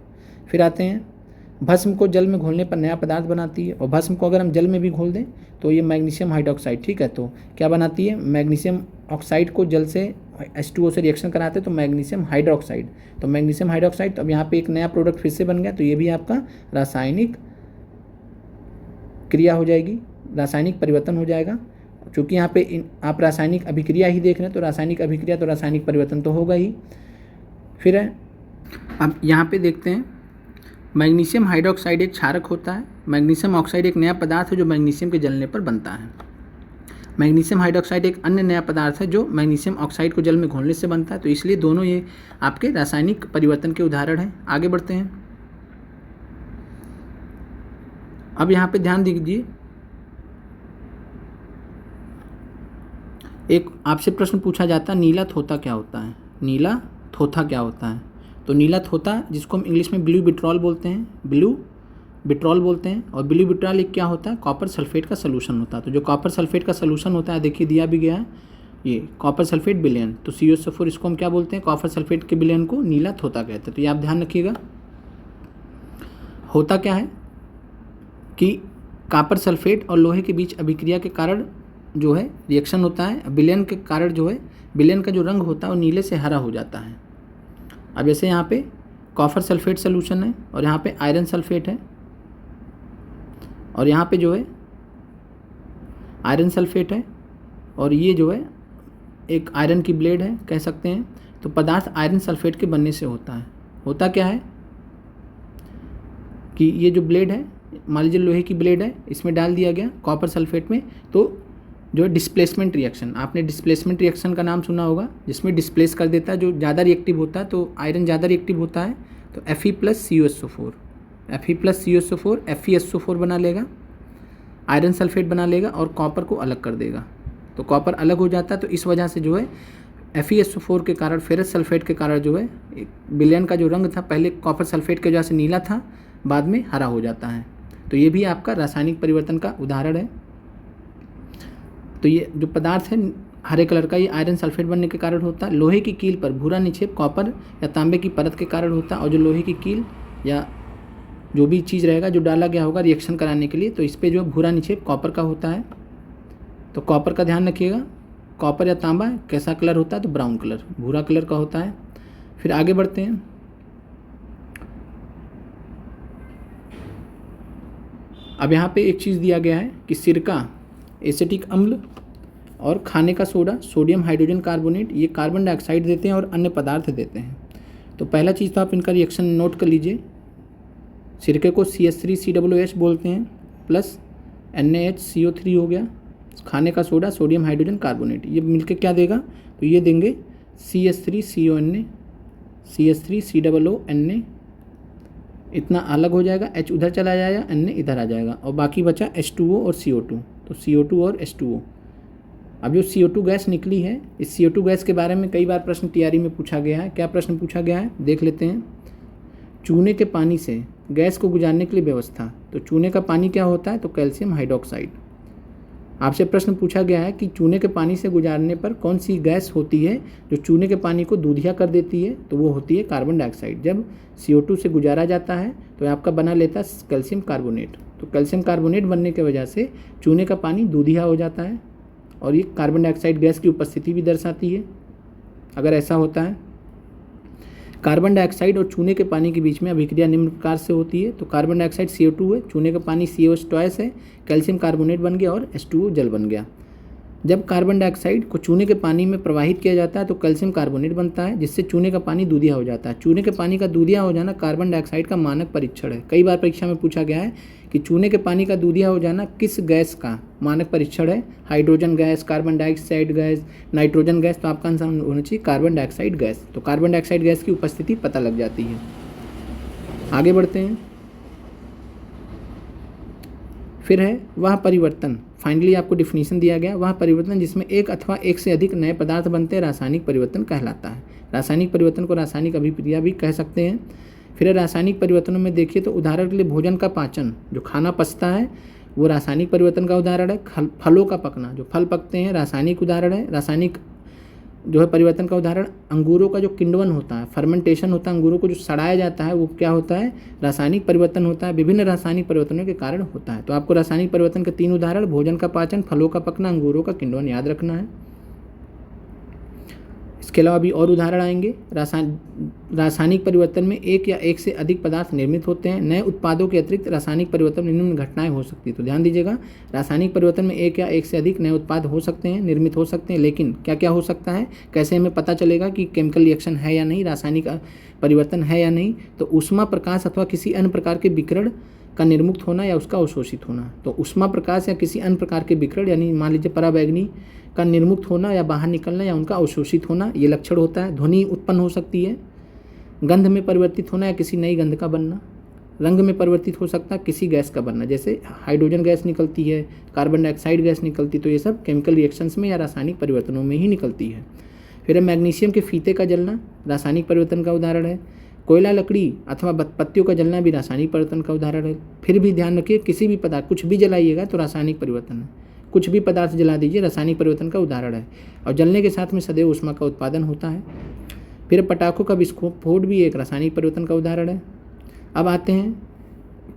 फिर आते हैं, भस्म को जल में घोलने पर नया पदार्थ बनाती है, और भस्म को अगर हम जल में भी घोल दें तो ये मैग्नीशियम हाइड्रोक्साइड, ठीक है। तो क्या बनाती है, मैग्नीशियम ऑक्साइड को जल से H2O से रिएक्शन कराते हैं तो मैग्नीशियम हाइड्रोक्साइड, तो मैग्नीशियम हाइड्रोक्साइड, तो अब यहाँ पे एक नया प्रोडक्ट फिर से बन गया, तो ये भी आपका रासायनिक क्रिया हो जाएगी, रासायनिक परिवर्तन हो जाएगा। चूँकि यहाँ पे आप रासायनिक अभिक्रिया ही देख रहे हैं, तो रासायनिक अभिक्रिया तो रासायनिक परिवर्तन तो होगा ही। फिर है, अब यहाँ पे देखते हैं, मैग्नीशियम हाइड्रोक्साइड एक क्षारक होता है। मैग्नीशियम ऑक्साइड एक नया पदार्थ है जो मैग्नीशियम के जलने पर बनता है। मैग्नीशियम हाइड्रोक्साइड एक अन्य नया पदार्थ है जो मैग्नीशियम ऑक्साइड को जल में घोलने से बनता है। तो इसलिए दोनों ये आपके रासायनिक परिवर्तन के उदाहरण हैं। आगे बढ़ते हैं। अब यहाँ पे ध्यान दीजिए, एक आपसे प्रश्न पूछा जाता है, नीला थोथा क्या होता है? नीला थोथा क्या होता है? तो नीला थोथा, जिसको हम इंग्लिश में ब्लू बिट्रॉल बोलते हैं, ब्लू बिट्रॉल बोलते हैं, और ब्लू बिट्रॉल एक क्या होता है? कॉपर सल्फेट का सलूशन होता है। तो जो कॉपर सल्फेट का सलूशन होता है, देखिए दिया भी गया है, ये कॉपर सल्फेट विलयन, तो CuSO4 इसको हम क्या बोलते हैं? कॉपर सल्फेट के विलयन को नीला थोथा कहते हैं। तो ये आप ध्यान रखिएगा। होता क्या है कि कॉपर सल्फेट और लोहे के बीच अभिक्रिया के कारण जो है रिएक्शन होता है, विलयन के कारण जो है विलयन का जो रंग होता है वो नीले से हरा हो जाता है। अब जैसे यहाँ पे कॉपर सल्फेट सलूशन है और यहाँ पे आयरन सल्फेट है और यहाँ पे जो है आयरन सल्फेट है और ये जो है एक आयरन की ब्लेड है कह सकते हैं। तो पदार्थ आयरन सल्फेट के बनने से होता है। होता क्या है कि ये जो ब्लेड है, मान लीजिए लोहे की ब्लेड है, इसमें डाल दिया गया कॉपर सल्फेट में, तो जो है डिस्प्लेसमेंट रिएक्शन, आपने डिस्प्लेसमेंट रिएक्शन का नाम सुना होगा, जिसमें डिस्प्लेस कर देता है, जो ज़्यादा रिएक्टिव होता है, तो आयरन ज़्यादा रिएक्टिव होता है, तो Fe+CuSO4, Fe+CuSO4 FeSO4 बना लेगा, आयरन सल्फेट बना लेगा और कॉपर को अलग कर देगा। तो कॉपर अलग हो जाता है, तो इस वजह से जो है FeSO4 के कारण, फेरस सल्फेट के कारण जो है विलयन का जो रंग था पहले कॉपर सल्फेट की वजह से नीला था, बाद में हरा हो जाता है। तो ये भी आपका रासायनिक परिवर्तन का उदाहरण है। तो ये जो पदार्थ है हरे कलर का, ये आयरन सल्फेट बनने के कारण होता है। लोहे की कील पर भूरा निक्षेप कॉपर या तांबे की परत के कारण होता है, और जो लोहे की कील या जो भी चीज़ रहेगा जो डाला गया होगा रिएक्शन कराने के लिए, तो इस पर जो भूरा निक्षेप कॉपर का होता है। तो कॉपर का ध्यान रखिएगा, कॉपर या तांबा कैसा कलर होता है? तो ब्राउन कलर, भूरा कलर का होता है। फिर आगे बढ़ते हैं। अब यहाँ पे एक चीज़ दिया गया है कि सिरका, एसिटिक अम्ल और खाने का सोडा, सोडियम हाइड्रोजन कार्बोनेट, ये कार्बन डाइऑक्साइड देते हैं और अन्य पदार्थ देते हैं। तो पहला चीज़ तो आप इनका रिएक्शन नोट कर लीजिए। सिरके को CH3COOH बोलते हैं प्लस NaHCO3 हो गया। खाने का सोडा सोडियम हाइड्रोजन कार्बोनेट, ये मिलके क्या देगा? तो ये देंगे CH3CONA, CH3COONA, इतना अलग हो जाएगा, H उधर चला जाएगा, Na इधर आ जाएगा और बाकी बचा H2O और CO2। तो CO2 और H2O। अब जो CO2 गैस निकली है, इस CO2 गैस के बारे में कई बार प्रश्न तैयारी में पूछा गया है। क्या प्रश्न पूछा गया है देख लेते हैं। चूने के पानी से गैस को गुजारने के लिए व्यवस्था। तो चूने का पानी क्या होता है? तो कैल्शियम हाइड्रोक्साइड। आपसे प्रश्न पूछा गया है कि चूने के पानी से गुजारने पर कौन सी गैस होती है जो चूने के पानी को दूधिया कर देती है? तो वो होती है कार्बन डाइऑक्साइड। जब CO2 से गुजारा जाता है तो आपका बना लेता है कैल्शियम कार्बोनेट। तो कैल्शियम कार्बोनेट बनने की वजह से चूने का पानी दूधिया हो जाता है और ये कार्बन डाइऑक्साइड गैस की उपस्थिति भी दर्शाती है अगर ऐसा होता है। कार्बन डाइऑक्साइड और चूने के पानी के बीच में अभिक्रिया निम्न प्रकार से होती है। तो कार्बन डाइऑक्साइड CO2 है, चूने का पानी COH2 है, कैल्शियम कार्बोनेट बन गया और H2O जल बन गया। जब कार्बन डाइऑक्साइड को चूने के पानी में प्रवाहित किया जाता है तो कैल्शियम कार्बोनेट बनता है, जिससे चूने का पानी दूधिया हो जाता है। चूने के पानी का दूधिया हो जाना कार्बन डाइऑक्साइड का मानक परीक्षण है। कई बार परीक्षा में पूछा गया है कि चूने के पानी का दूधिया हो जाना किस गैस का मानक परीक्षण है? Hydrogen gas, carbon dioxide gas, nitrogen gas. तो आपका आंसर होना चाहिए कार्बन डाइऑक्साइड गैस। तो कार्बन डाइऑक्साइड गैस की उपस्थिति पता लग जाती है। आगे बढ़ते हैं। फिर है वह परिवर्तन, फाइनली आपको डिफिनीशन दिया गया, वह परिवर्तन जिसमें एक अथवा एक से अधिक नए पदार्थ बनते हैं रासायनिक परिवर्तन कहलाता है। रासायनिक परिवर्तन को रासायनिक अभिक्रिया भी कह सकते हैं। फिर रासायनिक परिवर्तनों में देखिए तो उदाहरण के लिए भोजन का पाचन, जो खाना पचता है वो रासायनिक परिवर्तन का उदाहरण है। फलों का पकना, जो फल पकते हैं, रासायनिक उदाहरण है। रासायनिक जो है परिवर्तन का उदाहरण अंगूरों का जो किण्वन होता है, फर्मेंटेशन होता है, अंगूरों को जो सड़ाया जाता है वो क्या होता है? रासायनिक परिवर्तन होता है। विभिन्न रासायनिक परिवर्तनों के कारण होता है। तो आपको रासायनिक परिवर्तन के 3 उदाहरण, भोजन का पाचन, फलों का पकना, अंगूरों का किण्वन याद रखना है। इसके अलावा भी और उदाहरण आएंगे। रासायनिक परिवर्तन में एक या एक से अधिक पदार्थ निर्मित होते हैं। नए उत्पादों के अतिरिक्त रासायनिक परिवर्तन में निम्न घटनाएं हो सकती है। तो ध्यान दीजिएगा, रासायनिक परिवर्तन में एक या एक से अधिक नए उत्पाद हो सकते हैं, निर्मित हो सकते हैं, लेकिन क्या क्या हो सकता है, कैसे हमें पता चलेगा कि केमिकल रिएक्शन है या नहीं, रासायनिक परिवर्तन है या नहीं। तो ऊष्मा, प्रकाश अथवा किसी अन्य प्रकार के विकिरण का निर्मुक्त होना या उसका अवशोषित होना। तो ऊष्मा, प्रकाश या किसी अन्य प्रकार के विकिरण, यानी मान लीजिए पराबैंगनी का निर्मुक्त होना या बाहर निकलना या उनका अवशोषित होना, ये लक्षण होता है। ध्वनि उत्पन्न हो सकती है। गंध में परिवर्तित होना या किसी नई गंध का बनना। रंग में परिवर्तित हो सकता है किसी गैस का बनना, जैसे हाइड्रोजन गैस निकलती है, कार्बन डाइऑक्साइड गैस निकलती, तो ये सब केमिकल रिएक्शंस में या रासायनिक परिवर्तनों में ही निकलती है। फिर है मैग्नीशियम के फीते का जलना, रासायनिक परिवर्तन का उदाहरण है। कोयला, लकड़ी अथवा पत्तियों का जलना भी रासायनिक परिवर्तन का उदाहरण है। फिर भी ध्यान रखिए, किसी भी पदार्थ, कुछ भी जलाइएगा तो रासायनिक परिवर्तन है। कुछ भी पदार्थ जला दीजिए, रासायनिक परिवर्तन का उदाहरण है। और जलने के साथ में सदैव ऊष्मा का उत्पादन होता है। फिर पटाखों का विस्फोट भी एक रासायनिक परिवर्तन का उदाहरण है। अब आते हैं,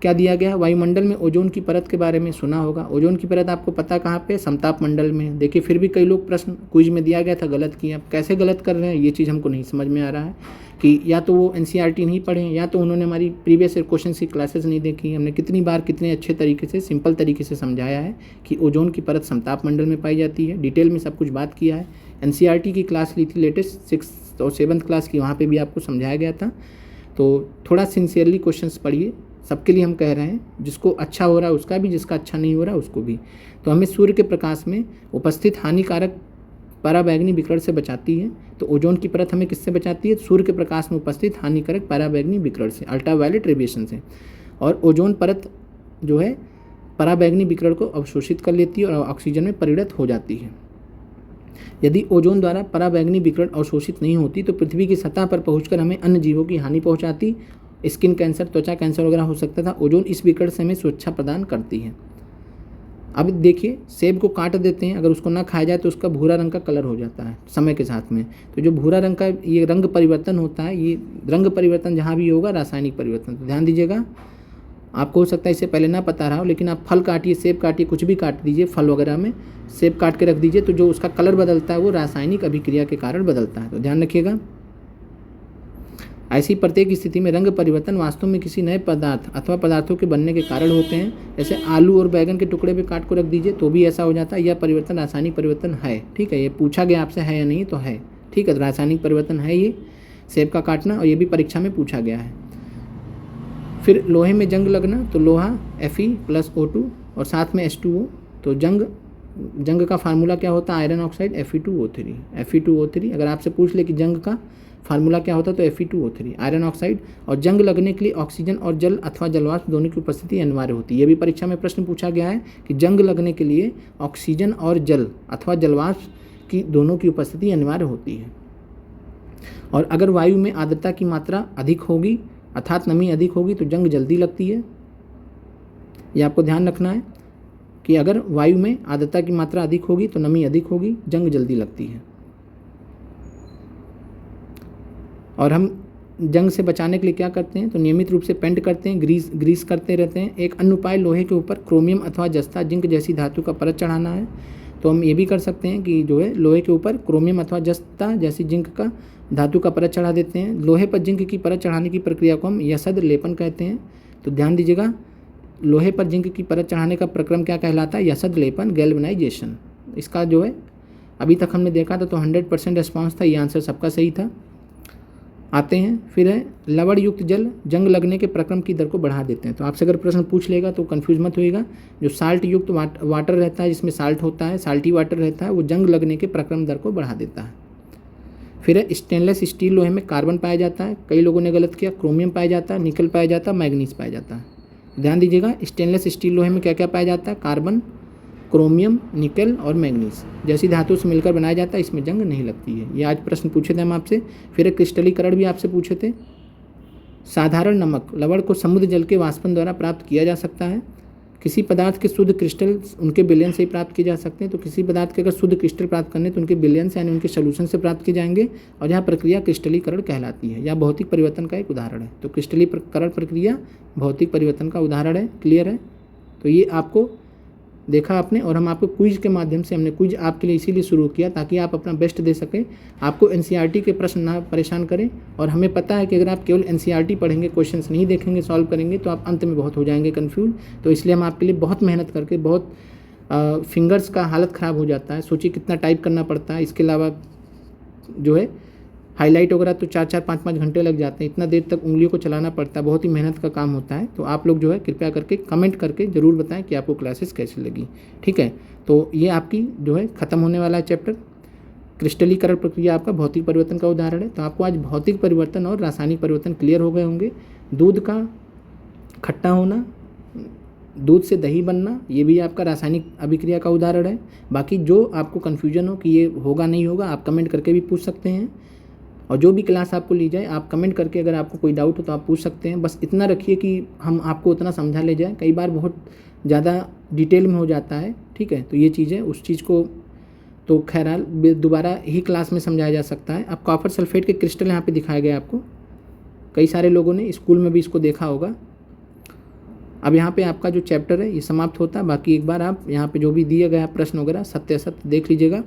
क्या दिया गया, वायुमंडल में ओजोन की परत के बारे में सुना होगा। ओजोन की परत आपको पता कहाँ पे, समताप मंडल में। देखिए, फिर भी कई लोग प्रश्न क्विज में दिया गया था, गलत किए। अब कैसे गलत कर रहे हैं ये चीज़ हमको नहीं समझ में आ रहा है, कि या तो वो एनसीईआरटी नहीं पढ़े, या तो उन्होंने हमारी प्रीवियस क्वेश्चन की क्लासेस नहीं देखी। हमने कितनी बार कितने अच्छे तरीके से, सिंपल तरीके से समझाया है कि ओजोन की परत समताप मंडल में पाई जाती है। डिटेल में सब कुछ बात किया है। एनसीईआरटी की क्लास ली थी लेटेस्ट 6th और 7th क्लास की, वहाँ पर भी आपको समझाया गया था। तो थोड़ा सिंसियरली क्वेश्चंस पढ़िए, सबके लिए हम कह रहे हैं, जिसको अच्छा हो रहा है उसका भी, जिसका अच्छा नहीं हो रहा है उसको भी। तो हमें सूर्य के प्रकाश में उपस्थित हानिकारक पराबैंगनी विकिरण से बचाती है। तो ओजोन की परत हमें किससे बचाती है, सूर्य के प्रकाश में उपस्थित हानिकारक पराबैंगनी विकिरण से, अल्ट्रावायलेट रेडिएशन से। और ओजोन परत जो है पराबैंगनी विकिरण को अवशोषित कर लेती है और ऑक्सीजन में परिणत हो जाती है। यदि ओजोन द्वारा पराबैंगनी विकिरण अवशोषित नहीं होती तो पृथ्वी की सतह पर पहुंचकर हमें अन्य जीवों की हानि पहुंचाती, स्किन कैंसर, त्वचा कैंसर वगैरह हो सकता था। ओजोन इस विकिरण से हमें सुरक्षा प्रदान करती है। अब देखिए, सेब को काट देते हैं, अगर उसको ना खाया जाए तो उसका भूरा रंग का कलर हो जाता है समय के साथ में। तो जो भूरा रंग का ये रंग परिवर्तन होता है, ये रंग परिवर्तन जहाँ भी होगा रासायनिक परिवर्तन। तो ध्यान दीजिएगा, आपको हो सकता है इससे पहले ना पता रहा हो, लेकिन आप फल काटिए, सेब काटिए, कुछ भी काट दीजिए, फल वगैरह में सेब काट के रख दीजिए, तो जो उसका कलर बदलता है वो रासायनिक अभिक्रिया के कारण बदलता है। तो ध्यान रखिएगा। ऐसी प्रत्येक स्थिति में रंग परिवर्तन वास्तव में किसी नए पदार्थ अथवा पदार्थों के बनने के कारण होते हैं। जैसे आलू और बैगन के टुकड़े पे काट को रख दीजिए तो भी ऐसा हो जाता है। यह परिवर्तन रासायनिक परिवर्तन है। ठीक है, ये पूछा गया आपसे है या नहीं, तो है। ठीक है, तो रासायनिक परिवर्तन है ये सेब का काटना, और ये भी परीक्षा में पूछा गया है। फिर लोहे में जंग लगना, तो लोहा Fe+O2 और साथ में H2O। तो जंग का फार्मूला क्या होता है, आयरन ऑक्साइड Fe2O3। अगर आपसे पूछ ले कि जंग का फार्मूला क्या होता है तो Fe2O3 आयरन ऑक्साइड। और जंग लगने के लिए ऑक्सीजन और जल अथवा जलवाष्प दोनों की उपस्थिति अनिवार्य होती है। ये भी परीक्षा में प्रश्न पूछा गया है कि जंग लगने के लिए ऑक्सीजन और जल अथवा जलवाष्प की दोनों की उपस्थिति अनिवार्य होती है। और अगर वायु में आर्द्रता की मात्रा अधिक होगी अर्थात नमी अधिक होगी तो जंग जल्दी लगती है। ये आपको ध्यान रखना है कि अगर वायु में आर्द्रता की मात्रा अधिक होगी तो नमी अधिक होगी, जंग जल्दी लगती है। और हम जंग से बचाने के लिए क्या करते हैं, तो नियमित रूप से पेंट करते हैं, ग्रीस करते रहते हैं। एक अन्य उपाय लोहे के ऊपर क्रोमियम अथवा जस्ता जिंक जैसी धातु का परत चढ़ाना है। तो हम ये भी कर सकते हैं कि जो है लोहे के ऊपर क्रोमियम अथवा जस्ता जैसी जिंक का धातु का परत चढ़ा देते हैं। लोहे पर जिंक की परत चढ़ाने की प्रक्रिया को हम यसद लेपन कहते हैं। तो ध्यान दीजिएगा, लोहे पर जिंक की परत चढ़ाने का प्रक्रम क्या कहलाता है, यसद लेपन, गैल्वेनाइजेशन। इसका जो है अभी तक हमने देखा था तो 100% रिस्पॉन्स था, ये आंसर सबका सही था। आते हैं फिर है लवण युक्त जल जंग लगने के प्रक्रम की दर को बढ़ा देते हैं। तो आपसे अगर प्रश्न पूछ लेगा तो कंफ्यूज मत होइएगा। जो साल्ट युक्त वाटर रहता है, जिसमें साल्ट होता है, साल्टी वाटर रहता है, वो जंग लगने के प्रक्रम दर को बढ़ा देता है। फिर है स्टेनलेस स्टील लोहे में कार्बन पाया जाता है, कई लोगों ने गलत किया, क्रोमियम पाया जाता है, निकल पाया जाता है, मैग्नीज पाया जाता है। ध्यान दीजिएगा, स्टेनलेस स्टील लोहे में क्या क्या पाया जाता है, कार्बन, क्रोमियम, निकल और मैग्नीज जैसी धातु से मिलकर बनाया जाता है, इसमें जंग नहीं लगती है। ये आज प्रश्न पूछे थे हम आपसे। फिर एक क्रिस्टलीकरण भी आपसे पूछे थे। साधारण नमक लवण को समुद्र जल के वाष्पन द्वारा प्राप्त किया जा सकता है। किसी पदार्थ के शुद्ध क्रिस्टल उनके विलयन से ही प्राप्त किए जा सकते हैं। तो किसी पदार्थ के अगर शुद्ध क्रिस्टल प्राप्त करने तो उनके विलयन से यानी उनके सोल्यूशन से प्राप्त किए जाएंगे, और यह प्रक्रिया क्रिस्टलीकरण कहलाती है। यह भौतिक परिवर्तन का एक उदाहरण है। तो क्रिस्टलीकरण प्रक्रिया भौतिक परिवर्तन का उदाहरण है। क्लियर है। तो ये आपको देखा आपने, और हम आपको क्विज के माध्यम से, हमने क्विज आपके लिए इसीलिए शुरू किया ताकि आप अपना बेस्ट दे सकें, आपको एनसीईआरटी के प्रश्न ना परेशान करें। और हमें पता है कि अगर आप केवल एनसीईआरटी पढ़ेंगे, क्वेश्चंस नहीं देखेंगे, सॉल्व करेंगे, तो आप अंत में बहुत हो जाएंगे कन्फ्यूज। तो इसलिए हम आपके लिए बहुत मेहनत करके, बहुत फिंगर्स का हालत ख़राब हो जाता है, सोचिए कितना टाइप करना पड़ता है। इसके अलावा जो है हाईलाइट वगैरह तो 4-4 5-5 घंटे लग जाते हैं, इतना देर तक उंगलियों को चलाना पड़ता है, बहुत ही मेहनत का काम होता है। तो आप लोग जो है कृपया करके कमेंट करके ज़रूर बताएं कि आपको क्लासेस कैसी लगी, ठीक है। तो ये आपकी जो है ख़त्म होने वाला है चैप्टर, क्रिस्टलीकरण प्रक्रिया आपका भौतिक परिवर्तन का उदाहरण है। तो आपको आज भौतिक परिवर्तन और रासायनिक परिवर्तन क्लियर हो गए होंगे। दूध का खट्टा होना, दूध से दही बनना, ये भी आपका रासायनिक अभिक्रिया का उदाहरण है। बाकी जो आपको कन्फ्यूजन हो कि ये होगा नहीं होगा, आप कमेंट करके भी पूछ सकते हैं। और जो भी क्लास आपको ली जाए, आप कमेंट करके अगर आपको कोई डाउट हो तो आप पूछ सकते हैं। बस इतना रखिए कि हम आपको उतना समझा ले जाए, कई बार बहुत ज़्यादा डिटेल में हो जाता है, ठीक है। तो ये चीज़ है, उस चीज़ को तो खैरहाल दोबारा ही क्लास में समझाया जा सकता है। अब कॉपर सल्फेट के क्रिस्टल यहाँ पे दिखाए गए आपको, कई सारे लोगों ने स्कूल में भी इसको देखा होगा। अब यहाँ पे आपका जो चैप्टर है ये समाप्त होता है। बाकी एक बार आप यहाँ पे जो भी दिए गए प्रश्न वगैरह सत्य असत्य देख लीजिएगा,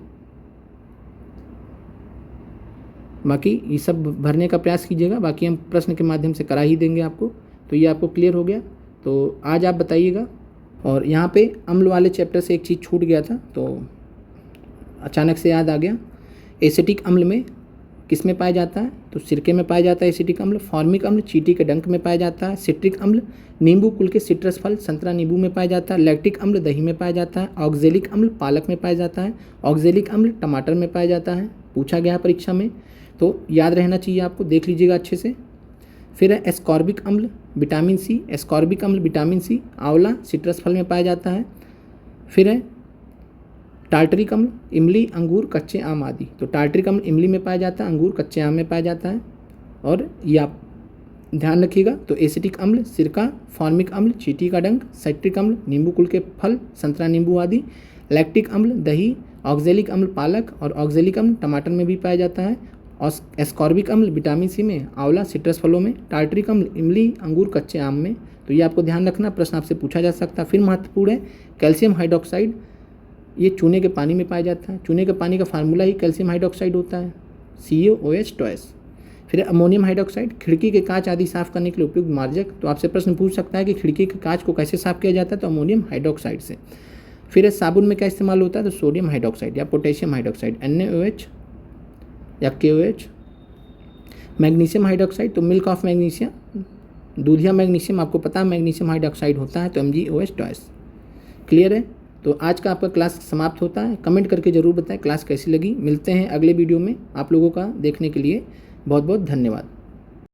बाकी ये सब भरने का प्रयास कीजिएगा। बाकी हम प्रश्न के माध्यम से करा ही देंगे आपको। तो ये आपको क्लियर हो गया। तो आज आप बताइएगा। और यहाँ पे अम्ल वाले चैप्टर से एक चीज़ छूट गया था, तो अचानक से याद आ गया। एसिटिक अम्ल में किस में पाया जाता है? तो सिरके में पाया जाता है एसिटिक अम्ल। फॉर्मिक अम्ल चींटी के डंक में पाया जाता है। सिट्रिक अम्ल नींबू कुल के सिट्रस फल संतरा नींबू में पाया जाता है। लैक्टिक अम्ल दही में पाया जाता है। ऑक्जेलिक अम्ल पालक में पाया जाता है। ऑक्जेलिक अम्ल टमाटर में पाया जाता है, पूछा गया परीक्षा में, तो याद रहना चाहिए आपको, देख लीजिएगा अच्छे से। फिर है एस्कॉर्बिक अम्ल विटामिन सी। एस्कॉर्बिक अम्ल विटामिन सी आंवला सिट्रस फल में पाया जाता है। फिर है टार्टरिक अम्ल इमली अंगूर कच्चे आम आदि। तो टार्टरिक अम्ल इमली में पाया जाता है, अंगूर कच्चे आम में पाया जाता है। और ये आप ध्यान रखिएगा। तो एसिटिक अम्ल सिरका, फॉर्मिक अम्ल चींटी का डंक, साइट्रिक अम्ल नींबू कुल के फल संतरा नींबू आदि, लैक्टिक अम्ल दही, ऑक्जेलिक अम्ल पालक और ऑक्जेलिक अम्ल टमाटर में भी पाया जाता है। और एस्कॉर्बिक अम्ल विटामिन सी में, आंवला सिट्रस फलों में, टार्टरिक अम्ल इमली अंगूर कच्चे आम में। तो ये आपको ध्यान रखना, प्रश्न आपसे पूछा जा सकता है। फिर महत्वपूर्ण है कैल्शियम हाइड्रोक्साइड, ये चूने के पानी में पाया जाता है। चूने के पानी का फार्मूला ही कैल्शियम हाइड्रोक्साइड होता है, CaOH2। फिर अमोनियम हाइड्रोक्साइड खिड़की के कांच आदि साफ करने के लिए उपयुक्त मार्जक। तो आपसे प्रश्न पूछ सकता है कि खिड़की के कांच को कैसे साफ किया जाता है, तो अमोनियम हाइड्रोक्साइड से। फिर साबुन में क्या इस्तेमाल होता है, तो सोडियम हाइड्रोक्साइड या पोटेशियम हाइड्रोक्साइड NaOH या KOH। मैग्नीशियम हाइड्रोक्साइड तो मिल्क ऑफ मैग्नीशियम, दूधिया मैग्नीशियम आपको पता है मैग्नीशियम हाइड्रोक्साइड होता है, तो MgOH2। क्लियर है। तो आज का आपका क्लास समाप्त होता है। कमेंट करके ज़रूर बताएं क्लास कैसी लगी। मिलते हैं अगले वीडियो में। आप लोगों का देखने के लिए बहुत बहुत धन्यवाद।